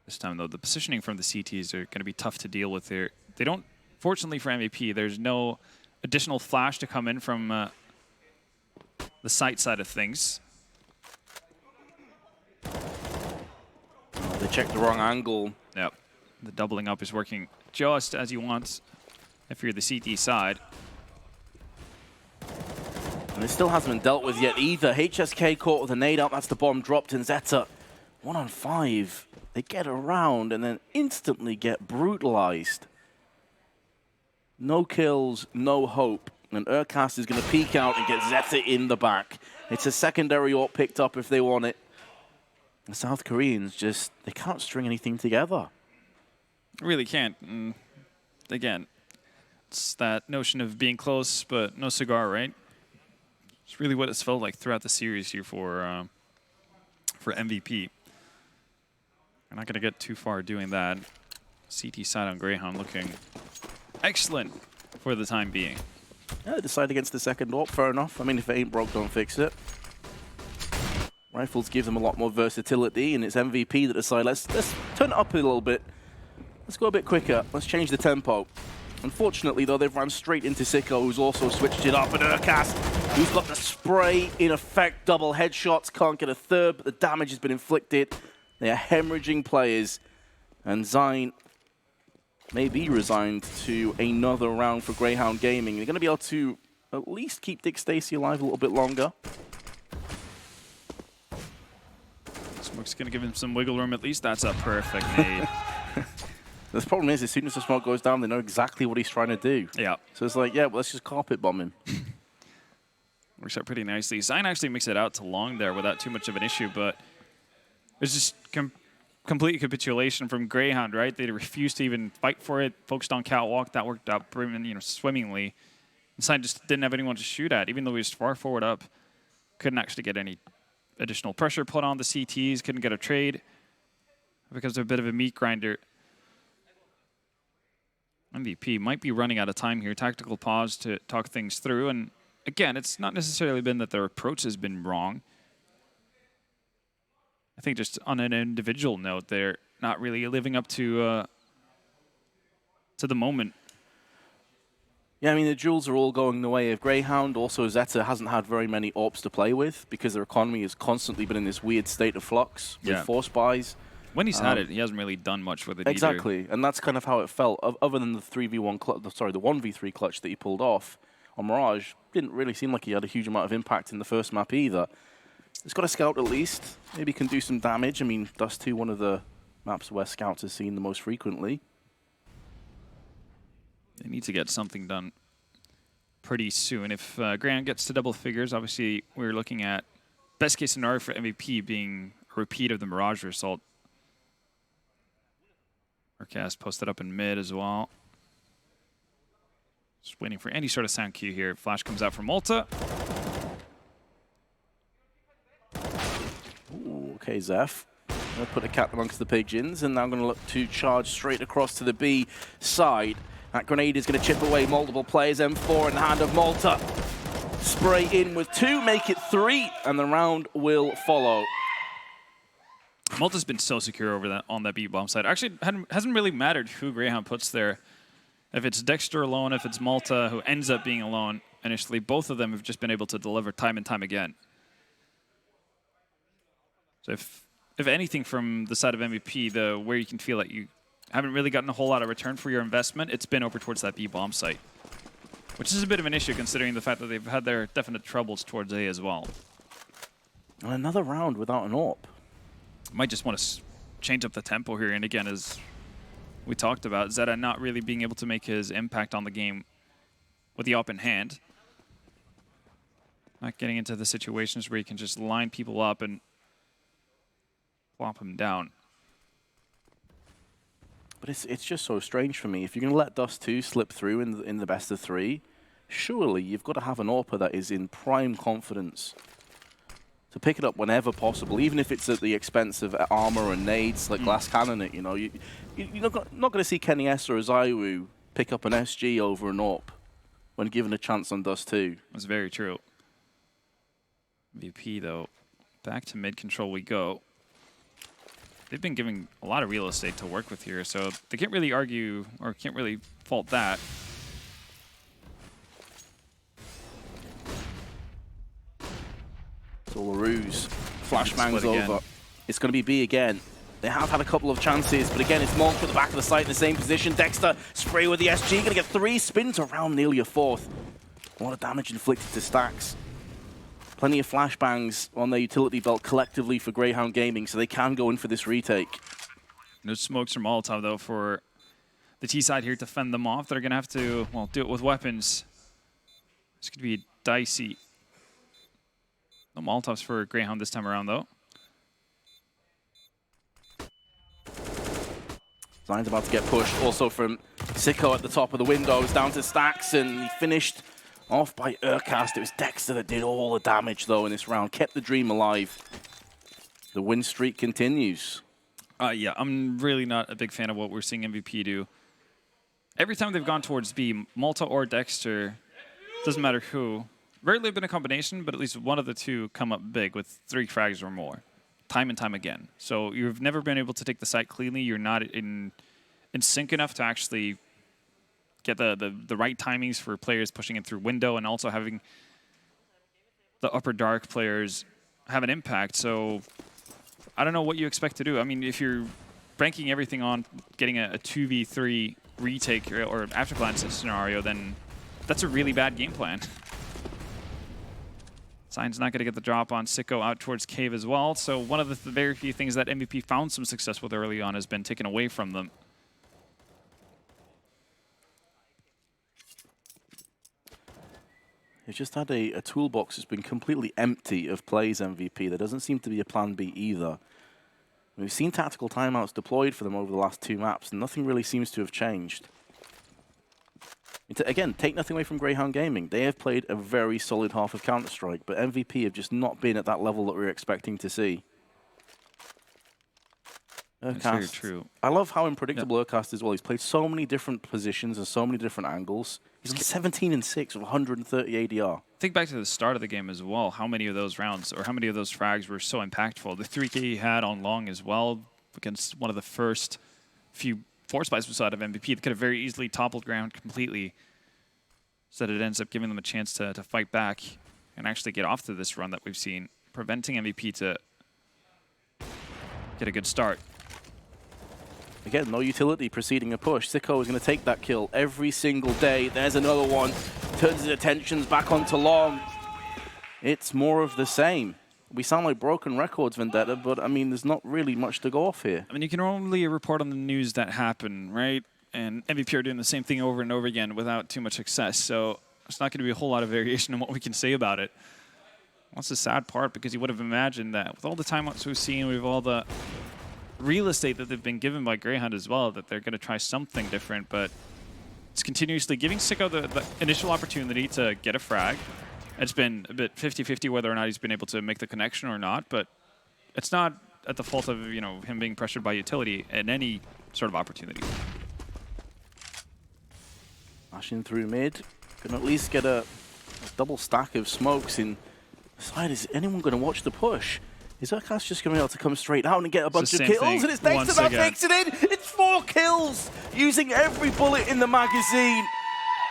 This time, though, the positioning from the CTs are going to be tough to deal with here. They don't, fortunately for MVP, there's no additional flash to come in from the site side of things. They checked the wrong angle. Yep. The doubling up is working just as you want if you're the CT side. And it still hasn't been dealt with yet either. HSK caught with a nade up. That's the bomb dropped. And Zeta, 1 on 5. They get around and then instantly get brutalized. No kills, no hope. And Urkas is going to peek out and get Zeta in the back. It's a secondary AWP picked up if they want it. The South Koreans just, they can't string anything together. Really can't. And again, it's that notion of being close but no cigar, right? It's really what it's felt like throughout the series here for MVP. We're not going to get too far doing that. CT side on Greyhound looking excellent for the time being. Yeah, they decide against the second AWP, fair enough. I mean, if it ain't broke, don't fix it. Rifles give them a lot more versatility, and it's MVP that decide, let's turn it up a little bit. Let's go a bit quicker. Let's change the tempo. Unfortunately, though, they've run straight into Sicko, who's also switched it up, and Urkas, who's got the spray in effect. Double headshots, can't get a third, but the damage has been inflicted. They are hemorrhaging players, and Zine may be resigned to another round for Greyhound Gaming. They're going to be able to at least keep Dick Stacy alive a little bit longer. Smoke's going to give him some wiggle room at least. That's a perfect nade. The problem is, as soon as the smoke goes down, they know exactly what he's trying to do. Yeah. So it's like, yeah, well, let's just carpet bomb him. Works out pretty nicely. Zine actually makes it out to Long there without too much of an issue, but it's just complete capitulation from Greyhound, right? They refused to even fight for it, focused on catwalk. That worked out swimmingly. And Zine just didn't have anyone to shoot at, even though he was far forward up. Couldn't actually get any additional pressure put on the CTs, couldn't get a trade because they're a bit of a meat grinder. MVP might be running out of time here. Tactical pause to talk things through. And again, it's not necessarily been that their approach has been wrong. I think just on an individual note, they're not really living up to the moment. Yeah, I mean, the duels are all going the way of Greyhound. Also, Zeta hasn't had very many AWPs to play with because their economy has constantly been in this weird state of flux with force buys. When he's had it, he hasn't really done much with it exactly, either. And that's kind of how it felt. Other than the 3v1, the 1v3 clutch that he pulled off on Mirage, didn't really seem like he had a huge amount of impact in the first map either. He's got a scout at least. Maybe can do some damage. I mean, Dust 2, one of the maps where scouts are seen the most frequently. They need to get something done pretty soon. If Grant gets to double figures, obviously we're looking at best case scenario for MVP being a repeat of the Mirage result. Urkas posted up in mid as well. Just waiting for any sort of sound cue here. Flash comes out from Malta. Ooh, okay, Zeph. Going to put a cat amongst the pigeons, and now I'm going to look to charge straight across to the B side. That grenade is going to chip away multiple players. M4 in the hand of Malta. Spray in with 2, make it 3, and the round will follow. Malta's been so secure over that on that B bomb side. Actually, hasn't really mattered who Greyhound puts there. If it's Dexter alone, if it's Malta, who ends up being alone initially, both of them have just been able to deliver time and time again. So if anything from the side of MVP, where you can feel like you haven't really gotten a whole lot of return for your investment, it's been over towards that B bomb site, which is a bit of an issue considering the fact that they've had their definite troubles towards A as well. And another round without an AWP. Might just want to change up the tempo here. And again, as we talked about, Zeta not really being able to make his impact on the game with the AWP in hand. Not getting into the situations where he can just line people up and plop them down. But it's just so strange for me. If you're going to let Dust 2 slip through in the best of 3, surely you've got to have an AWPer that is in prime confidence to pick it up whenever possible, even if it's at the expense of armor and nades like glass cannon it. You know, you're not going to see Kenny S or Zaiwu pick up an SG over an AWP when given a chance on Dust 2. That's very true. MVP though, back to mid control we go. They've been giving a lot of real estate to work with here, so they can't really argue or can't really fault that. So LaRue's flashbangs Split again. over. It's going to be B again. They have had a couple of chances, but again, it's Monk at the back of the site in the same position. Dexter, spray with the SG, going to get 3 spins around nearly a 4th. A lot of damage inflicted to Stacks. Plenty of flashbangs on their utility belt collectively for Greyhound Gaming, so they can go in for this retake. No smokes from Molotov, though, for the T side here to fend them off. They're going to have to, well, do it with weapons. It's going to be dicey. No Molotovs for Greyhound this time around, though. Zion's about to get pushed. Also from Sicko at the top of the windows, down to Stacks, and he finished off by Urcast. It was Dexter that did all the damage, though, in this round. Kept the dream alive. The win streak continues. Yeah, I'm really not a big fan of what we're seeing MVP do. Every time they've gone towards B, Malta or Dexter, doesn't matter who, rarely been a combination, but at least one of the two come up big with 3 frags or more, time and time again. So you've never been able to take the site cleanly. You're not in sync enough to actually get the right timings for players pushing in through window and also having the upper dark players have an impact. So I don't know what you expect to do. I mean, if you're banking everything on getting a 2v3 retake or afterplan scenario, then that's a really bad game plan. Sign's not going to get the drop on Sicko out towards Cave as well. So one of the very few things that MVP found some success with early on has been taken away from them. They've just had a toolbox that's been completely empty of plays, MVP. There doesn't seem to be a plan B either. We've seen tactical timeouts deployed for them over the last 2 maps, and nothing really seems to have changed. Again, take nothing away from Greyhound Gaming. They have played a very solid half of Counter-Strike, but MVP have just not been at that level that we were expecting to see. That's very true. I love how unpredictable Urcast is. Well, he's played so many different positions and so many different angles. He's on 17 and 6 with 130 ADR. Think back to the start of the game as well. How many of those rounds or how many of those frags were so impactful? The 3K he had on long as well against one of the first few force buys we saw out of MVP. They could have very easily toppled ground completely, so that it ends up giving them a chance to fight back and actually get off to this run that we've seen, preventing MVP to get a good start. Again, no utility preceding a push. Sicko is going to take that kill every single day. There's another one. Turns his attentions back onto long. It's more of the same. We sound like broken records, Vendetta, but I mean, there's not really much to go off here. I mean, you can only report on the news that happen, right? And MVP are doing the same thing over and over again without too much success. So there's not going to be a whole lot of variation in what we can say about it. That's the sad part, because you would have imagined that with all the timeouts we've seen, with all the real estate that they've been given by Greyhound as well, that they're going to try something different. But it's continuously giving Sicko the initial opportunity to get a frag. It's been a bit 50-50 whether or not he's been able to make the connection or not, but it's not at the fault of, you know, him being pressured by utility in any sort of opportunity. Flashing through mid. Can at least get a double stack of smokes in the side. Is anyone going to watch the push? Is Urcast just going to be able to come straight out and get a bunch of kills? And it's Dexter that takes it in! It's 4 kills! Using every bullet in the magazine.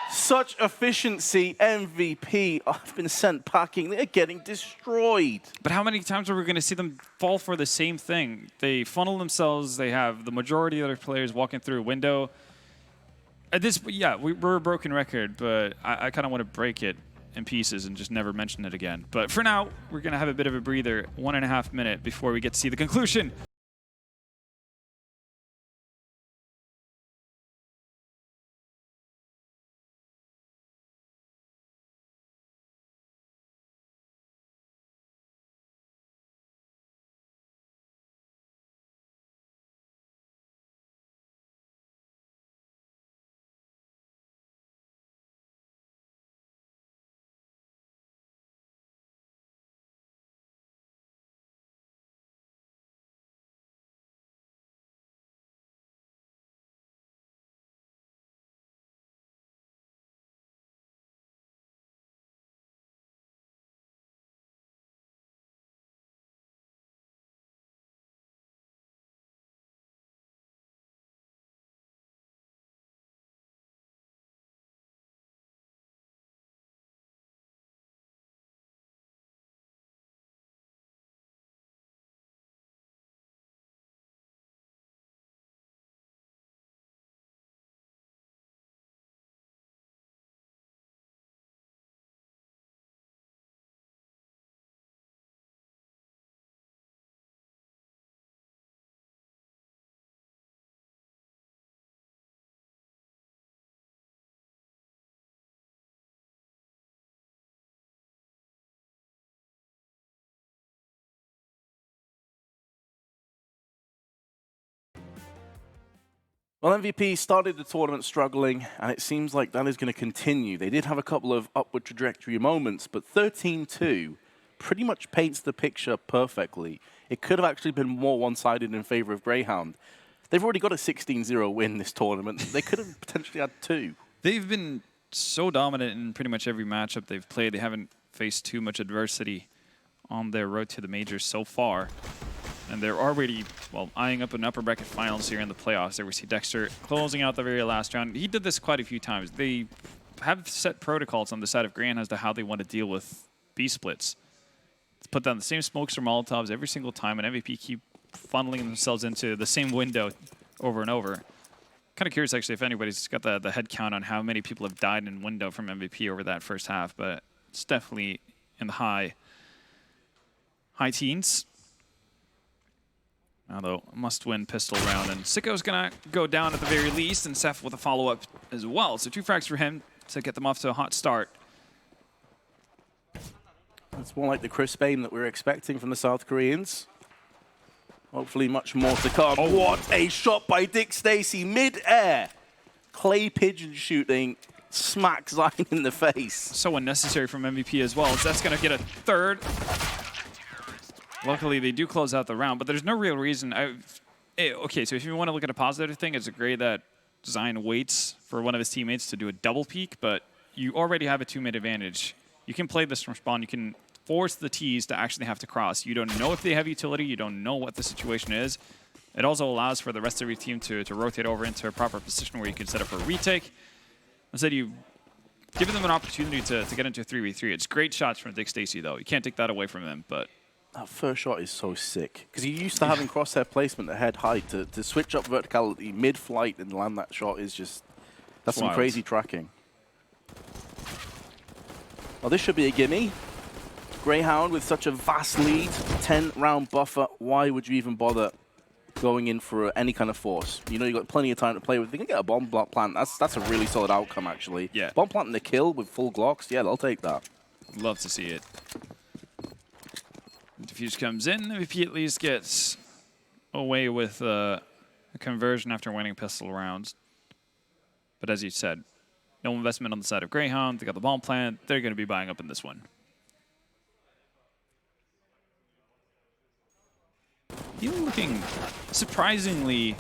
Such efficiency, MVP. I've been sent packing. They're getting destroyed. But how many times are we going to see them fall for the same thing? They funnel themselves. They have the majority of their players walking through a window. At this, yeah, we're a broken record, but I kind of want to break it in pieces and just never mention it again. But for now, we're going to have a bit of a breather, 1.5 minutes before we get to see the conclusion. Well, MVP started the tournament struggling, and it seems like that is going to continue. They did have a couple of upward trajectory moments, but 13-2 pretty much paints the picture perfectly. It could have actually been more one-sided in favor of Greyhound. They've already got a 16-0 win this tournament. They could have potentially had 2. They've been so dominant in pretty much every matchup they've played. They haven't faced too much adversity on their road to the majors so far. And they're already, well, eyeing up an upper bracket finals here in the playoffs. There we see Dexter closing out the very last round. He did this quite a few times. They have set protocols on the side of Grand as to how they want to deal with B-splits. To put down the same smokes or Molotovs every single time, and MVP keep funneling themselves into the same window over and over. Kind of curious, actually, if anybody's got the head count on how many people have died in window from MVP over that first half, but it's definitely in the high teens. Although, must-win pistol round, and Sicko's going to go down at the very least, and Seth with a follow-up as well. So 2 frags for him to get them off to a hot start. It's more like the crisp aim that we're expecting from the South Koreans. Hopefully much more to come. Oh. What a shot by Dick Stacy mid-air. Clay pigeon shooting smacks Zion in the face. So unnecessary from MVP as well. So that's going to get a third. Luckily, they do close out the round, but there's no real reason. Okay, so if you want to look at a positive thing, it's great that Zion waits for one of his teammates to do a double peek, but you already have a 2-minute advantage. You can play this from spawn. You can force the T's to actually have to cross. You don't know if they have utility. You don't know what the situation is. It also allows for the rest of your team to rotate over into a proper position where you can set up for a retake. Instead, you give them an opportunity to get into a 3v3. It's great shots from Dick Stacy, though. You can't take that away from them, but... That first shot is so sick. Because you're used to having crosshair placement at head height. To switch up verticality mid-flight and land that shot is just... That's some crazy tracking. Well, this should be a gimme. Greyhound with such a vast lead, 10-round buffer. Why would you even bother going in for any kind of force? You know, you've got plenty of time to play with. They can get a bomb block plant. That's a really solid outcome, actually. Yeah. Bomb plant and the kill with full Glocks. Yeah, they'll take that. Love to see it. Diffuse comes in. MVP at least gets away with a conversion after winning pistol rounds. But as you said, no investment on the side of Greyhound. They got the bomb plant. They're going to be buying up in this one. Even looking surprisingly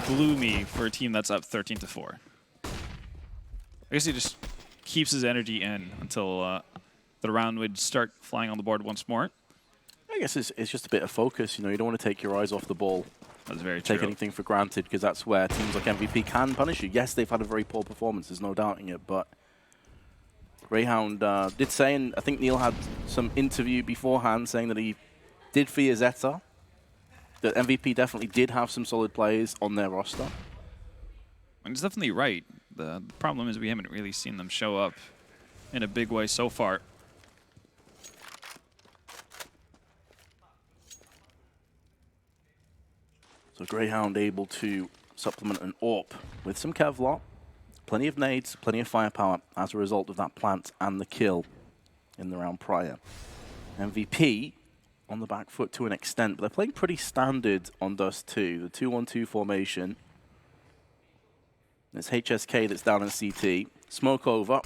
gloomy for a team that's up 13-4. I guess he just keeps his energy in until the round would start flying on the board once more. I guess it's just a bit of focus. You know, you don't want to take your eyes off the ball. That's very true. Take anything for granted, because that's where teams like MVP can punish you. Yes, they've had a very poor performance. There's no doubting it, but Greyhound did say, and I think Neil had some interview beforehand saying that he did fear Zeta. That MVP definitely did have some solid players on their roster. And he's definitely right. The problem is we haven't really seen them show up in a big way so far. So Greyhound able to supplement an AWP with some Kevlar, plenty of nades, plenty of firepower as a result of that plant and the kill in the round prior. MVP on the back foot to an extent, but they're playing pretty standard on Dust 2. The 2-1-2 formation. It's HSK that's down in CT. Smoke over.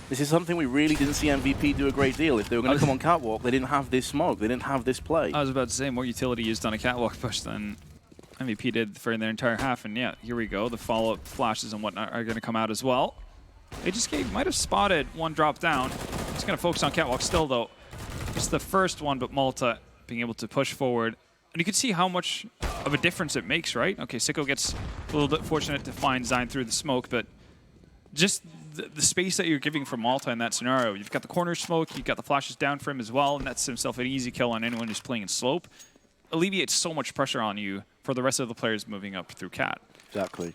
This is something we really didn't see MVP do a great deal. If they were going to come on catwalk, they didn't have this smoke. They didn't have this play. I was about to say, more utility used on a catwalk push than MVP did for their entire half. And yeah, here we go. The follow-up flashes and whatnot are going to come out as well. HSK might have spotted one drop down. He's going to focus on catwalk still, though. It's the first one, but Malta being able to push forward. And you can see how much of a difference it makes, right? Okay, Sicko gets a little bit fortunate to find Zion through the smoke, but just the space that you're giving for Malta in that scenario. You've got the corner smoke, you've got the flashes down for him as well, and that's himself an easy kill on anyone who's playing in slope. Alleviates so much pressure on you for the rest of the players moving up through cat. Exactly.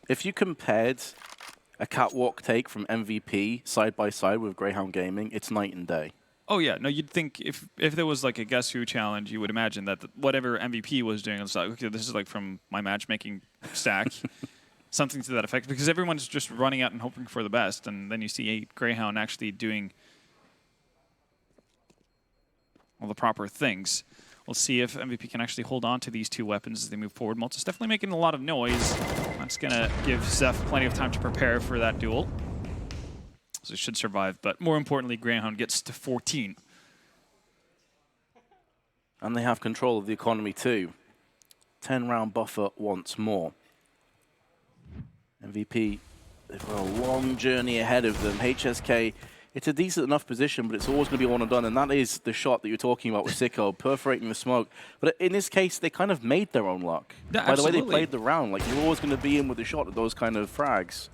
If you compared a catwalk take from MVP side by side with Greyhound Gaming, it's night and day. Oh yeah, no, you'd think if there was like a Guess Who challenge, you would imagine that whatever MVP was doing, it's like, okay, this is like from my matchmaking stack. Something to that effect, because everyone's just running out and hoping for the best, and then you see a Greyhound actually doing all the proper things. We'll see if MVP can actually hold on to these two weapons as they move forward. Malta's definitely making a lot of noise. That's going to give Zeph plenty of time to prepare for that duel. So he should survive, but more importantly, Greyhound gets to 14. And they have control of the economy too. 10-round buffer once more. MVP, they've got a long journey ahead of them. HSK, it's a decent enough position, but it's always going to be one and done, and that is the shot that you're talking about with Sicko, perforating the smoke. But in this case, they kind of made their own luck. Yeah, by the way they absolutely. played the round, like you're always going to be in with a shot at those kind of frags.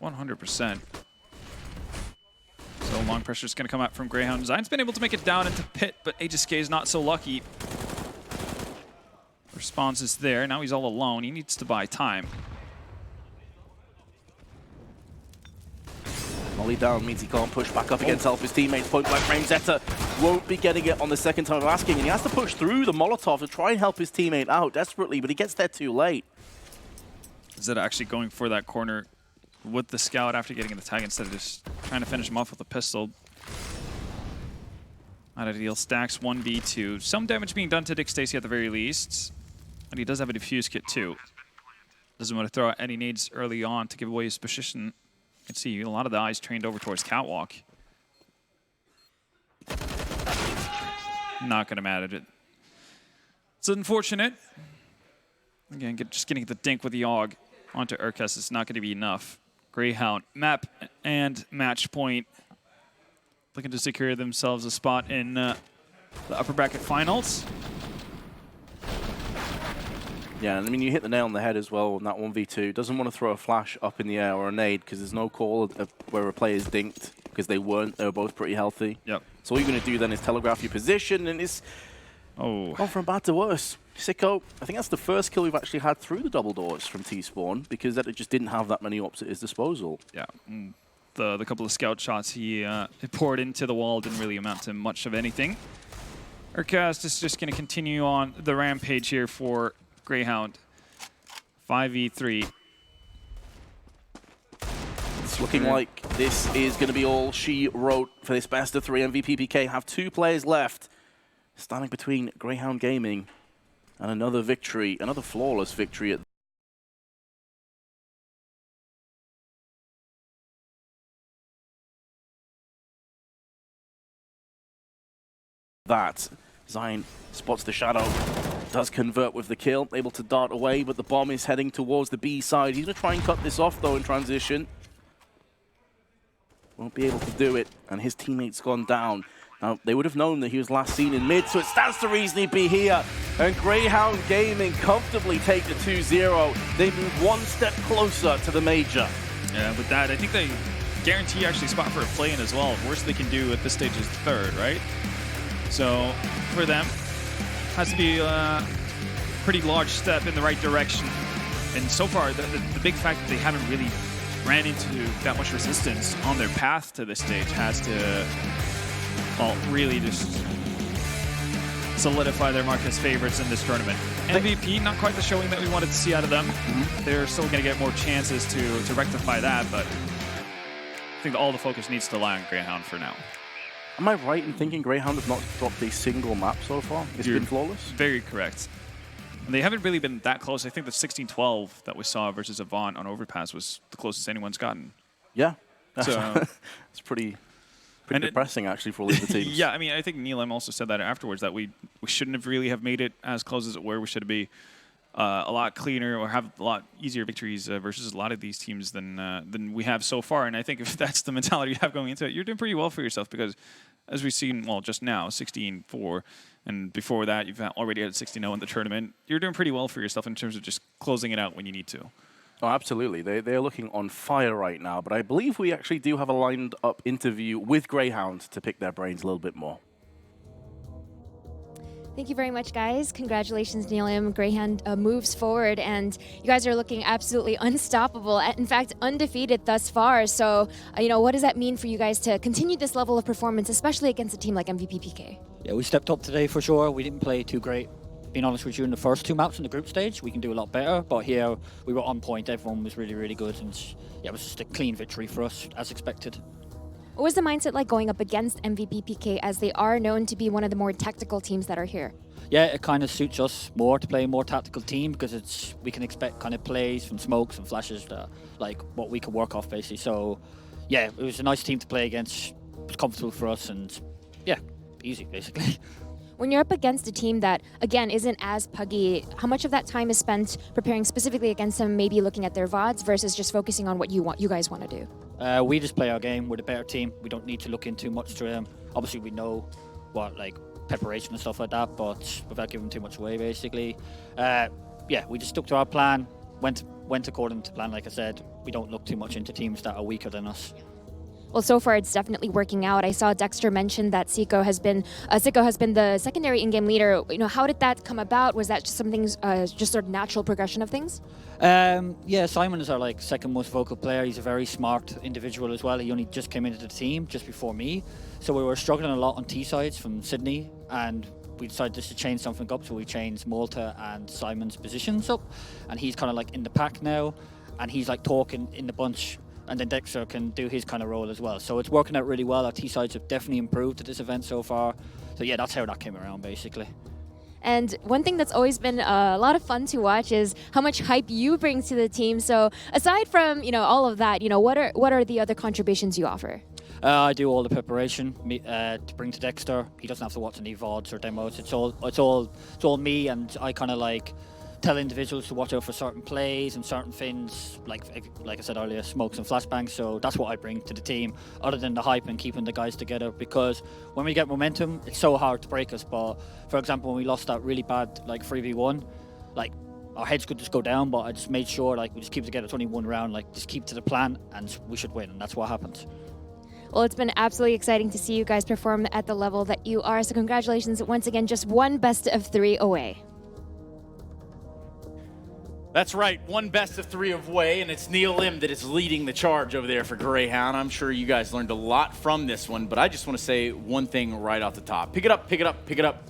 100%. So long pressure is going to come out from Greyhound. Zion's been able to make it down into pit, but HSK is not so lucky. Response is there. Now he's all alone. He needs to buy time. Molly down means he can't push back up against help his teammates. Point blank range. Zeta won't be getting it on the second time of asking, and he has to push through the Molotov to try and help his teammate out desperately, but he gets there too late. Zeta actually going for that corner with the scout after getting the tag instead of just trying to finish him off with a pistol. Out of deal stacks 1v2. Some damage being done to Dick Stacy at the very least. And he does have a defuse kit too. Doesn't want to throw out any nades early on to give away his position. You can see a lot of the eyes trained over towards Catwalk. Not going to matter. It's unfortunate. Again, just getting the dink with the AUG onto Urkes is not going to be enough. Greyhound, map and match point. Looking to secure themselves a spot in the upper bracket finals. Yeah, and I mean, you hit the nail on the head as well on that 1v2. Doesn't want to throw a flash up in the air or a nade because there's no call of where a player's dinked because they weren't. They were both pretty healthy. Yep. So all you're going to do then is telegraph your position, and it's gone from bad to worse. Sicko, I think that's the first kill we've actually had through the double doors from T-Spawn because that it just didn't have that many ops at his disposal. Yeah. The couple of scout shots he poured into the wall didn't really amount to much of anything. Urkast is just going to continue on the rampage here for Greyhound. 5v3. It's looking like this is going to be all she wrote for this best of 3 MVP PK. Have 2 players left. Standing between Greyhound Gaming and another victory, another flawless victory at that. Zion spots the shadow, does convert with the kill, able to dart away, but the bomb is heading towards the B side. He's going to try and cut this off, though, in transition. Won't be able to do it, and his teammate's gone down. Now, they would have known that he was last seen in mid, so it stands to reason he'd be here. And Greyhound Gaming comfortably take the 2-0. They move one step closer to the major. Yeah, with that, I think they guarantee actually spot for a play-in as well. Worst they can do at this stage is third, right? So for them, has to be a pretty large step in the right direction. And so far, the big fact that they haven't really ran into that much resistance on their path to this stage has to, well, really just solidify their mark as favorites in this tournament. MVP, not quite the showing that we wanted to see out of them. They're still going to get more chances to rectify that, but I think all the focus needs to lie on Greyhound for now. Am I right in thinking Greyhound have not dropped a single map so far? It's been flawless? Very correct. They haven't really been that close. I think the 16-12 that we saw versus Avant on Overpass was the closest anyone's gotten. Yeah. So it's pretty depressing, actually, for all of the teams. Yeah, I mean, I think Neil M also said that afterwards, that we shouldn't have really have made it as close as it were. We should be a lot cleaner or have a lot easier victories versus a lot of these teams than we have so far. And I think if that's the mentality you have going into it, you're doing pretty well for yourself because, as we've seen, well, just now, 16-4, and before that, you've already had 16-0 in the tournament. You're doing pretty well for yourself in terms of just closing it out when you need to. Oh, absolutely. They're looking on fire right now, but I believe we actually do have a lined-up interview with Greyhound to pick their brains a little bit more. Thank you very much, guys. Congratulations, Neil M. Greyhound moves forward, and you guys are looking absolutely unstoppable. In fact, undefeated thus far. So, what does that mean for you guys to continue this level of performance, especially against a team like MVP PK? Yeah, we stepped up today for sure. We didn't play too great. Being honest with you, in the first 2 maps in the group stage, we can do a lot better. But here, we were on point. Everyone was really, really good, and yeah, it was just a clean victory for us, as expected. What was the mindset like going up against MVP PK, as they are known to be one of the more tactical teams that are here? Yeah, it kind of suits us more to play a more tactical team because we can expect kind of plays from smokes and flashes that, like what we can work off basically. So yeah, it was a nice team to play against. It was comfortable for us and yeah, easy basically. When you're up against a team that, again, isn't as puggy, how much of that time is spent preparing specifically against them, maybe looking at their VODs versus just focusing on what you guys want to do? We just play our game. We're the better team. We don't need to look in too much to them. Obviously, we know what like preparation and stuff like that, but without giving too much away, basically. Yeah, we just stuck to our plan. Went according to plan, like I said. We don't look too much into teams that are weaker than us. Well, so far it's definitely working out. I saw Dexter mention that Siko has been the secondary in-game leader. You know, how did that come about? Was that just something, just sort of natural progression of things? Yeah, Simon is our like second most vocal player. He's a very smart individual as well. He only just came into the team just before me, so we were struggling a lot on T sides from Sydney, and we decided just to change something up. So we changed Malta and Simon's positions up, and he's kind of like in the pack now, and he's like talking in the bunch. And then Dexter can do his kind of role as well. So it's working out really well. Our T-sides have definitely improved at this event so far. So yeah, that's how that came around, basically. And one thing that's always been a lot of fun to watch is how much hype you bring to the team. So aside from, you know, all of that, you know, what are the other contributions you offer? I do all the preparation to bring to Dexter. He doesn't have to watch any VODs or demos. It's all me, and I kind of like tell individuals to watch out for certain plays and certain things, like I said earlier, smokes and flashbangs. So that's what I bring to the team, other than the hype and keeping the guys together. Because when we get momentum, it's so hard to break us. But for example, when we lost that really bad like 3v1, like our heads could just go down. But I just made sure like we just keep together. It's only one round. Like just keep to the plan, and we should win. And that's what happened. Well, it's been absolutely exciting to see you guys perform at the level that you are. So congratulations once again. Just one best of 3 away. That's right, one best of 3 away, and it's Neil Lim that is leading the charge over there for Greyhound. I'm sure you guys learned a lot from this one, but I just want to say one thing right off the top. Pick it up, pick it up, pick it up.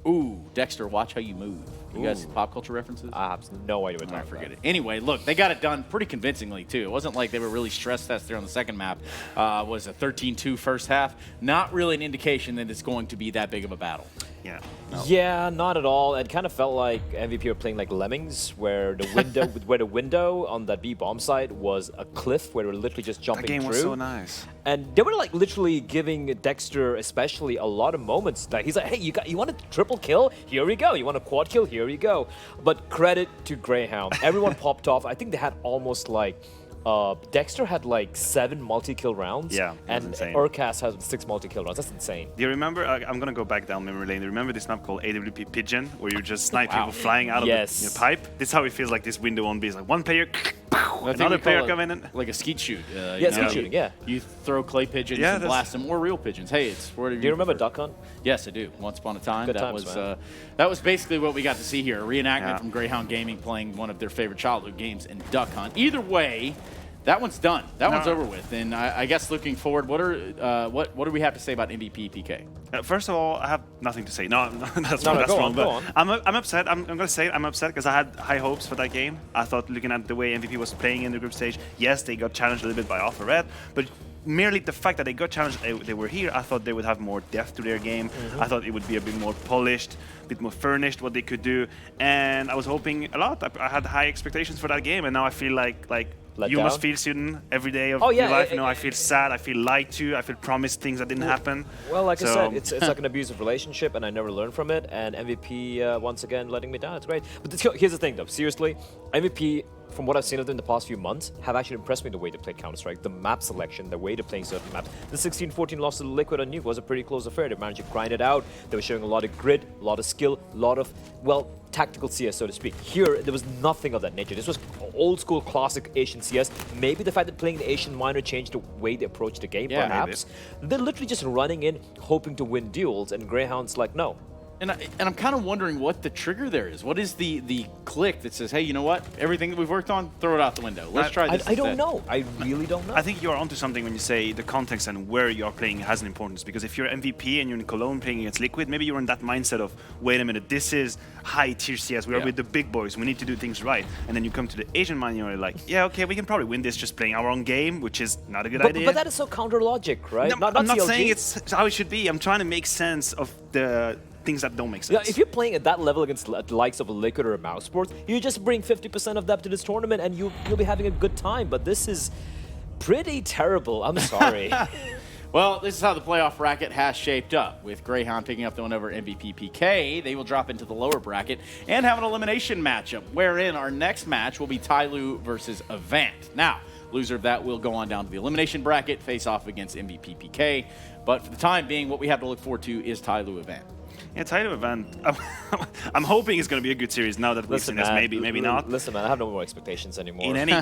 Ooh, Dexter, watch how you move. You guys pop culture references? I have no idea what I you're forget it. Anyway, look, they got it done pretty convincingly, too. It wasn't like they were really stress tested there on the second map. Was a 13-2 first half. Not really an indication that it's going to be that big of a battle. Yeah. No. Yeah, not at all. It kind of felt like MVP were playing like Lemmings, where the window on that B bomb site was a cliff where they were literally just jumping through. That game was so nice. And they were like literally giving Dexter especially a lot of moments. Like he's like, hey, you want a triple kill? Here we go. You want a quad kill? Here we go. But credit to Greyhound. Everyone popped off. I think they had almost like Dexter had like 7 multi-kill rounds. Yeah, and Urcas has 6 multi-kill rounds. That's insane. Do you remember? I'm gonna go back down memory lane. Do you remember this map called AWP Pigeon, where you just snipe people flying out of the pipe? This is how it feels like this window on B. It's like one player, another player coming in. Like a skeet shoot. Skeet shooting. Yeah. You throw clay pigeons and blast them, or real pigeons. Hey, it's whatever. Do you remember Duck Hunt? Yes, I do. Once upon a time, Good times, that was basically what we got to see here. A reenactment from Greyhound Gaming playing one of their favorite childhood games in Duck Hunt. Either way, that one's done. That one's over with. And I guess looking forward, what do we have to say about MVP PK? First of all, I have nothing to say. No, that's wrong. But I'm upset. I'm going to say I'm upset because I had high hopes for that game. I thought, looking at the way MVP was playing in the group stage, yes, they got challenged a little bit by Alpha Red, but merely the fact that they got challenged, they were here, I thought they would have more depth to their game. I thought it would be a bit more polished, a bit more furnished, what they could do. And I was hoping a lot. I had high expectations for that game, and now I feel like you must feel Sweden every day of your life. You know, I feel sad, I feel lied to, I feel promised things that didn't happen. Well, like I said, it's like an abusive relationship, and I never learned from it. And MVP once again letting me down. It's great. But here's the thing, though. Seriously, MVP, from what I've seen of them in the past few months, have actually impressed me the way they played Counter-Strike, the map selection, the way they're playing certain maps. The 16-14 loss to Liquid on Nuke was a pretty close affair. They managed to grind it out. They were showing a lot of grit, a lot of skill, a lot of, well, tactical CS, so to speak. Here, there was nothing of that nature. This was old school, classic Asian CS. Maybe the fact that playing the Asian minor changed the way they approach the game, perhaps. Maybe. They're literally just running in, hoping to win duels, and Greyhound's like, no, And I'm kind of wondering what the trigger there is. What is the click that says, hey, you know what? Everything that we've worked on, throw it out the window. Let's try this. I don't know. I really don't know. I think you're onto something when you say the context and where you're playing has an importance. Because if you're MVP and you're in Cologne playing against Liquid, maybe you're in that mindset of, wait a minute, this is high tier CS. We are with the big boys. We need to do things right. And then you come to the Asian mind and you're like, yeah, okay, we can probably win this just playing our own game, which is not a good idea. But that is so counter logic, right? No, I'm not saying it's how it should be. I'm trying to make sense of the things that don't make sense. Yeah, if you're playing at that level against the likes of a Liquid or a Mouse Sports, you just bring 50% of that to this tournament and you'll be having a good time. But this is pretty terrible. I'm sorry. Well, this is how the playoff bracket has shaped up. With Greyhound picking up the win over MVP PK, they will drop into the lower bracket and have an elimination matchup, wherein our next match will be TYLOO versus AVANT. Now, loser of that will go on down to the elimination bracket, face off against MVP PK. But for the time being, what we have to look forward to is TYLOO AVANT. Yeah, TYLOO AVANT. I'm hoping it's going to be a good series now that we've seen this. Maybe not. Listen, man, I have no more expectations anymore. In any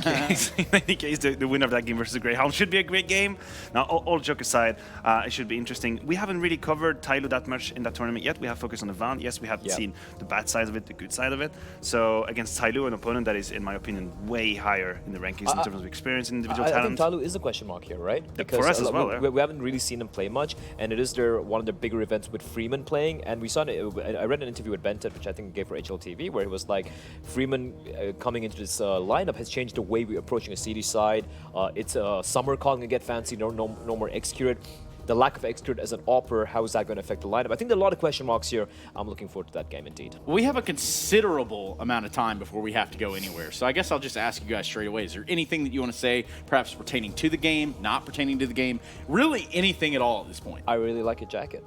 case, the winner of that game versus Greyhound should be a great game. Now, all joke aside, it should be interesting. We haven't really covered TYLOO that much in that tournament yet. We have focused on AVANT. Yes, we haven't seen the bad side of it, the good side of it. So against TYLOO, an opponent that is, in my opinion, way higher in the rankings in terms of experience and individual talent. I think TYLOO is a question mark here, right? Because for us as well. We haven't really seen them play much, and it is one of their bigger events with Freeman playing. And we saw I read an interview with Benton, which I think he gave for HLTV, where he was like, Freeman coming into this lineup has changed the way we're approaching a CD side. It's a summer call gonna get fancy, no more Execute. The lack of Execute as an AWPer, how is that going to affect the lineup? I think there are a lot of question marks here. I'm looking forward to that game indeed. We have a considerable amount of time before we have to go anywhere. So I guess I'll just ask you guys straight away. Is there anything that you want to say, perhaps pertaining to the game, not pertaining to the game, really anything at all at this point? I really like your jacket.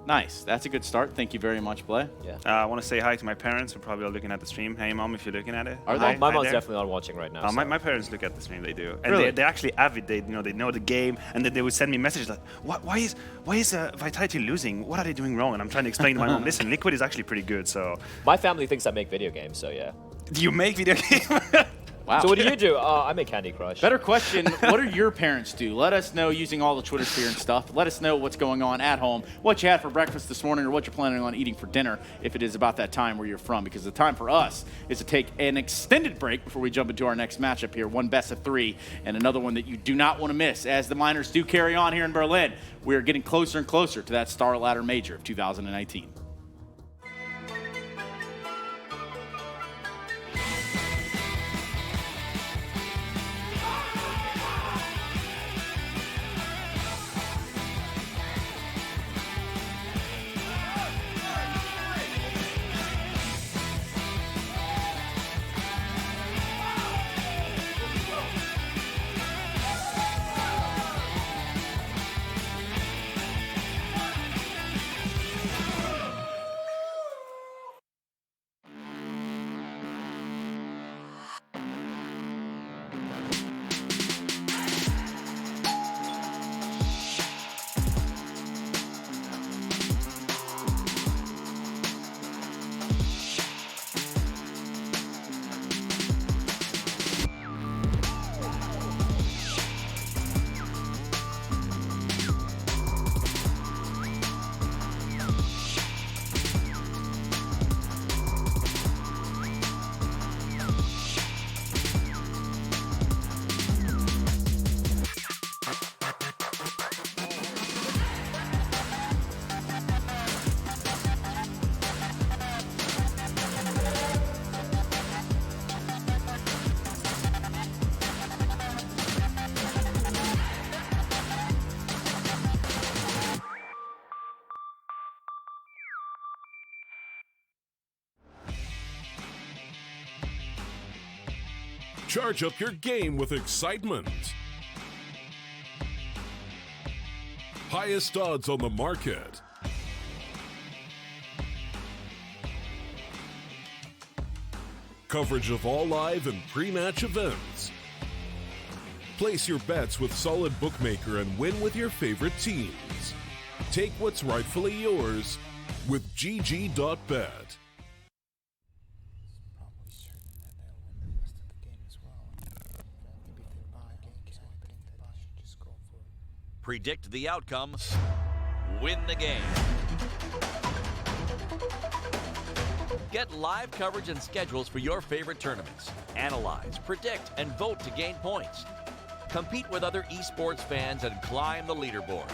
Nice. That's a good start. Thank you very much, Blay. Yeah. I want to say hi to my parents who probably are looking at the stream. Hey, Mom, if you're looking at it. Are they? My mom's definitely not watching right now. So. My parents look at the stream. They do, and really? they're actually avid. They know the game, and then they would send me messages like, why is Vitality losing? What are they doing wrong? And I'm trying to explain to my mom, listen, Liquid is actually pretty good. So my family thinks I make video games. So yeah. Do you make video games? Wow. So what do you do? I make Candy Crush. Better question, what do your parents do? Let us know using all the Twitter sphere and stuff. Let us know what's going on at home, what you had for breakfast this morning, or what you're planning on eating for dinner if it is about that time where you're from. Because the time for us is to take an extended break before we jump into our next matchup here. One best of three and another one that you do not want to miss. As the minors do carry on here in Berlin, we are getting closer and closer to that StarLadder Major of 2019. Charge up your game with excitement. Highest odds on the market. Coverage of all live and pre-match events. Place your bets with Solid Bookmaker and win with your favorite teams. Take what's rightfully yours with GG.bet. Predict the outcome, win the game. Get live coverage and schedules for your favorite tournaments. Analyze, predict, and vote to gain points. Compete with other esports fans and climb the leaderboards.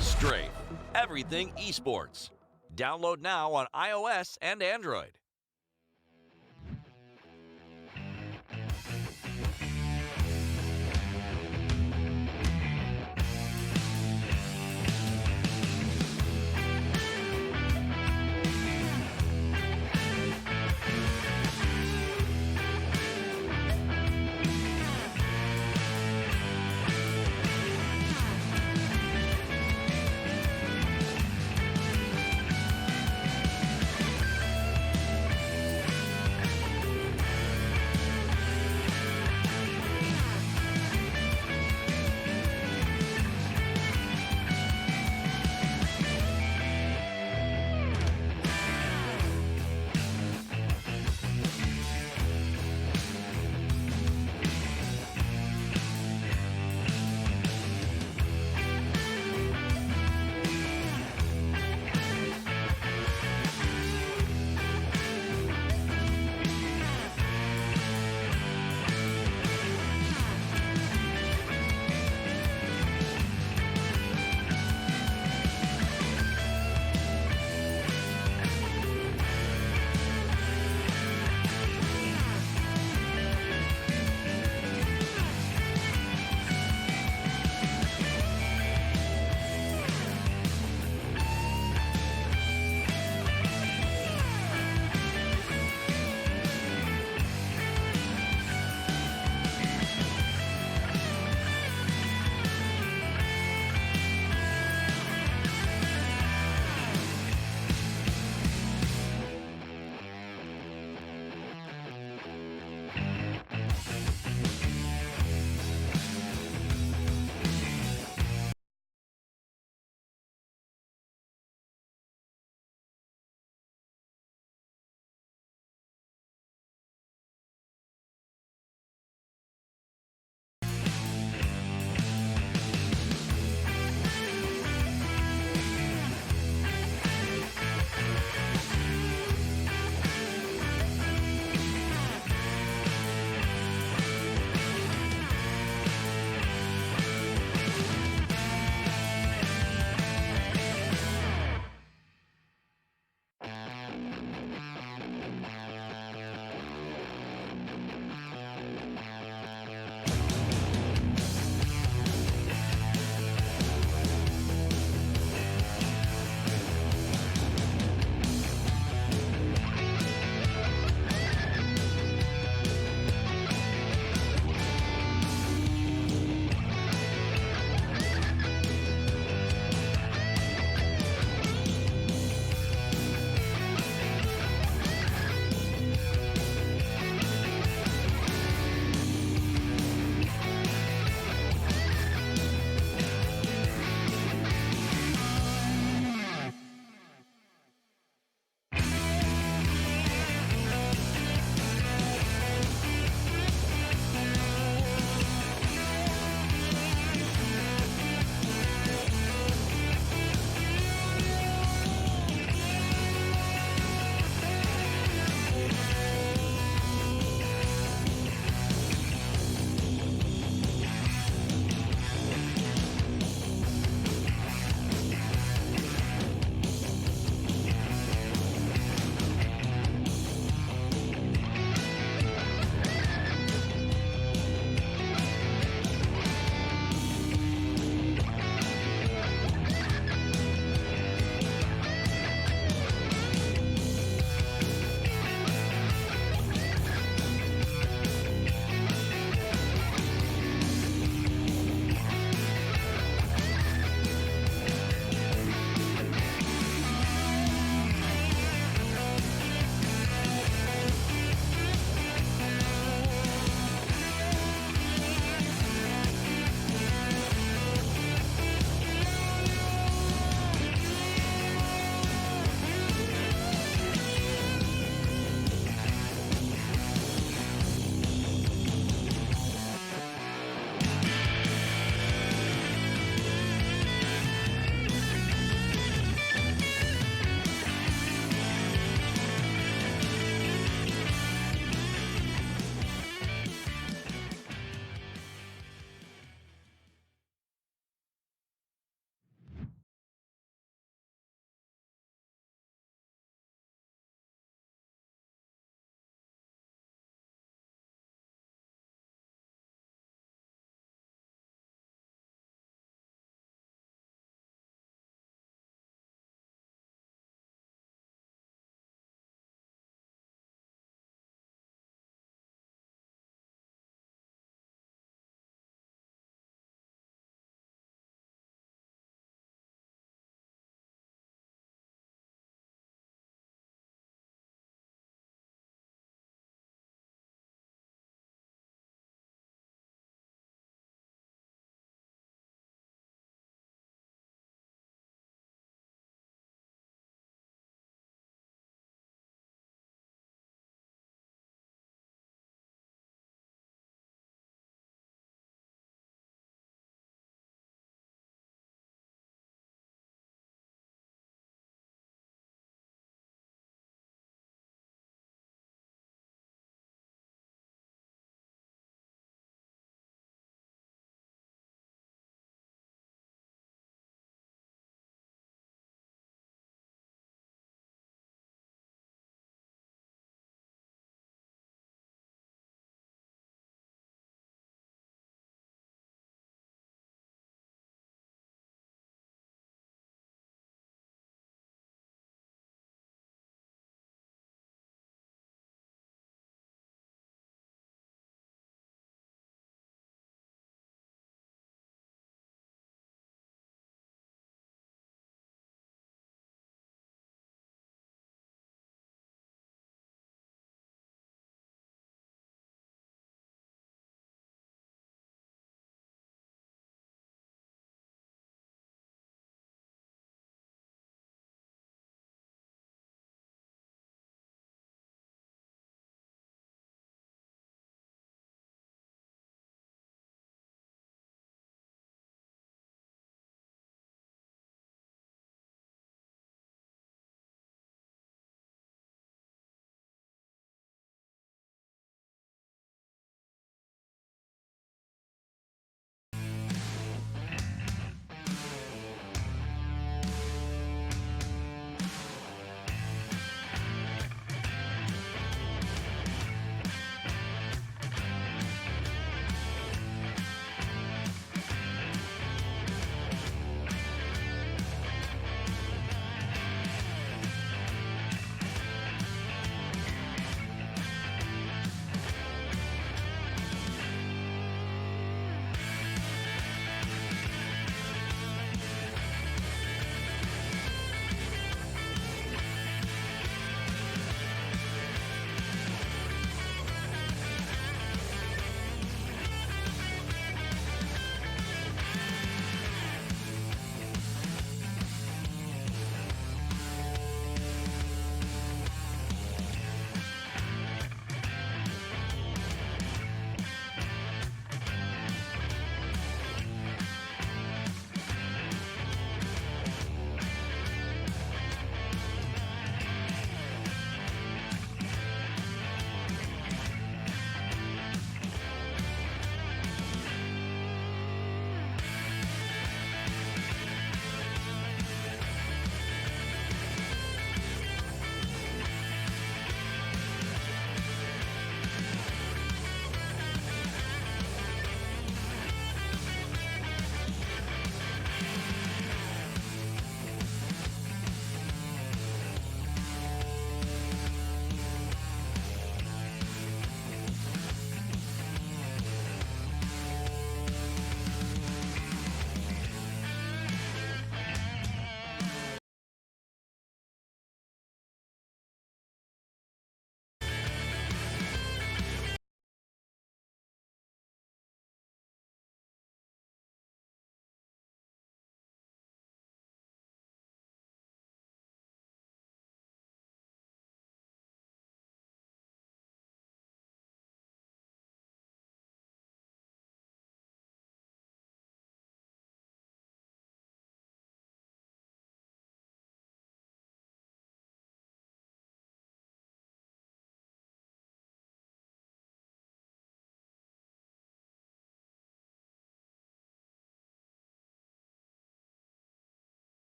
Strafe, everything esports. Download now on iOS and Android.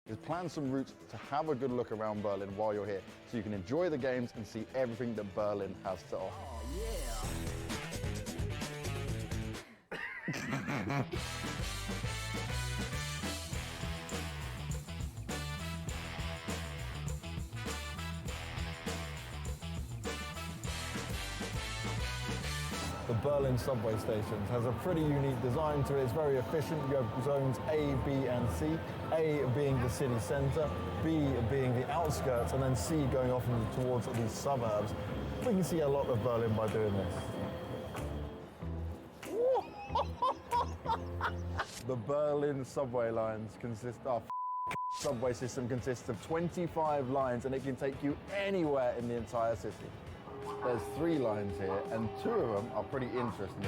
is plan some routes to have a good look around Berlin while you're here, so you can enjoy the games and see everything that Berlin has to offer. The Berlin subway stations has a pretty unique design to it. It's very efficient. You have zones A, B, and C. A being the city centre, B being the outskirts, and then C going off towards the suburbs. We can see a lot of Berlin by doing this. The Berlin subway lines subway system consists of 25 lines, and it can take you anywhere in the entire city. There's 3 lines here, and 2 of them are pretty interesting.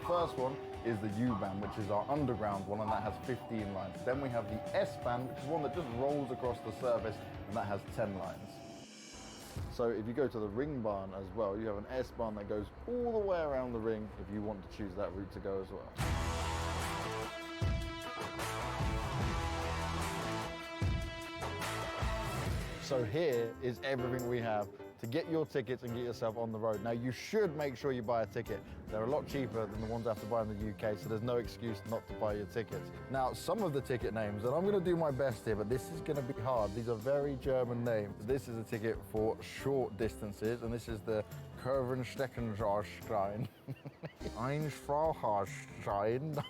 First one is the U-Bahn, which is our underground one, and that has 15 lines. Then we have the S-Bahn, which is one that just rolls across the surface, and that has 10 lines. So if you go to the Ringbahn as well, you have an S-Bahn that goes all the way around the ring if you want to choose that route to go as well. So here is everything we have to get your tickets and get yourself on the road. Now you should make sure you buy a ticket. They're a lot cheaper than the ones I have to buy in the UK, so there's no excuse not to buy your tickets. Now some of the ticket names, and I'm going to do my best here, but this is going to be hard. These are very German names. This is a ticket for short distances, and this is the Kurvenstreckenschwein. Einfrauhaarstein.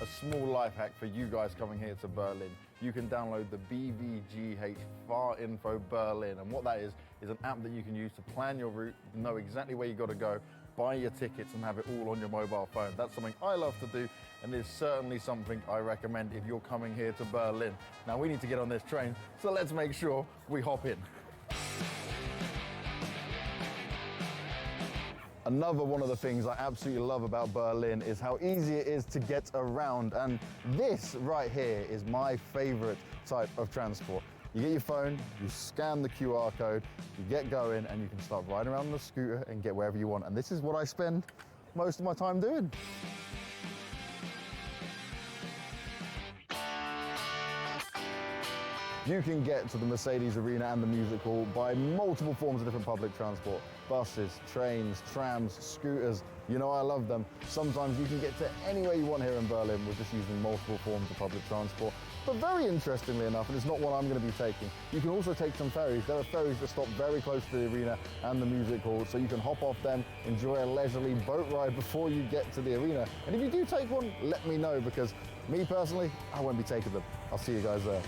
A small life hack for you guys coming here to Berlin. You can download the BVGH Far Info Berlin, and what that is an app that you can use to plan your route, know exactly where you got to go, buy your tickets and have it all on your mobile phone. That's something I love to do, and it's certainly something I recommend if you're coming here to Berlin. Now we need to get on this train, so let's make sure we hop in. Another one of the things I absolutely love about Berlin is how easy it is to get around, and this right here is my favorite type of transport. You get your phone, you scan the QR code, you get going, and you can start riding around on the scooter and get wherever you want, and this is what I spend most of my time doing. You can get to the Mercedes Arena and the Music Hall by multiple forms of different public transport. Buses, trains, trams, scooters, you know I love them. Sometimes you can get to anywhere you want here in Berlin with just using multiple forms of public transport. But very interestingly enough, and it's not one I'm going to be taking, you can also take some ferries. There are ferries that stop very close to the arena and the Music Hall, so you can hop off them, enjoy a leisurely boat ride before you get to the arena. And if you do take one, let me know, because me personally, I won't be taking them. I'll see you guys there.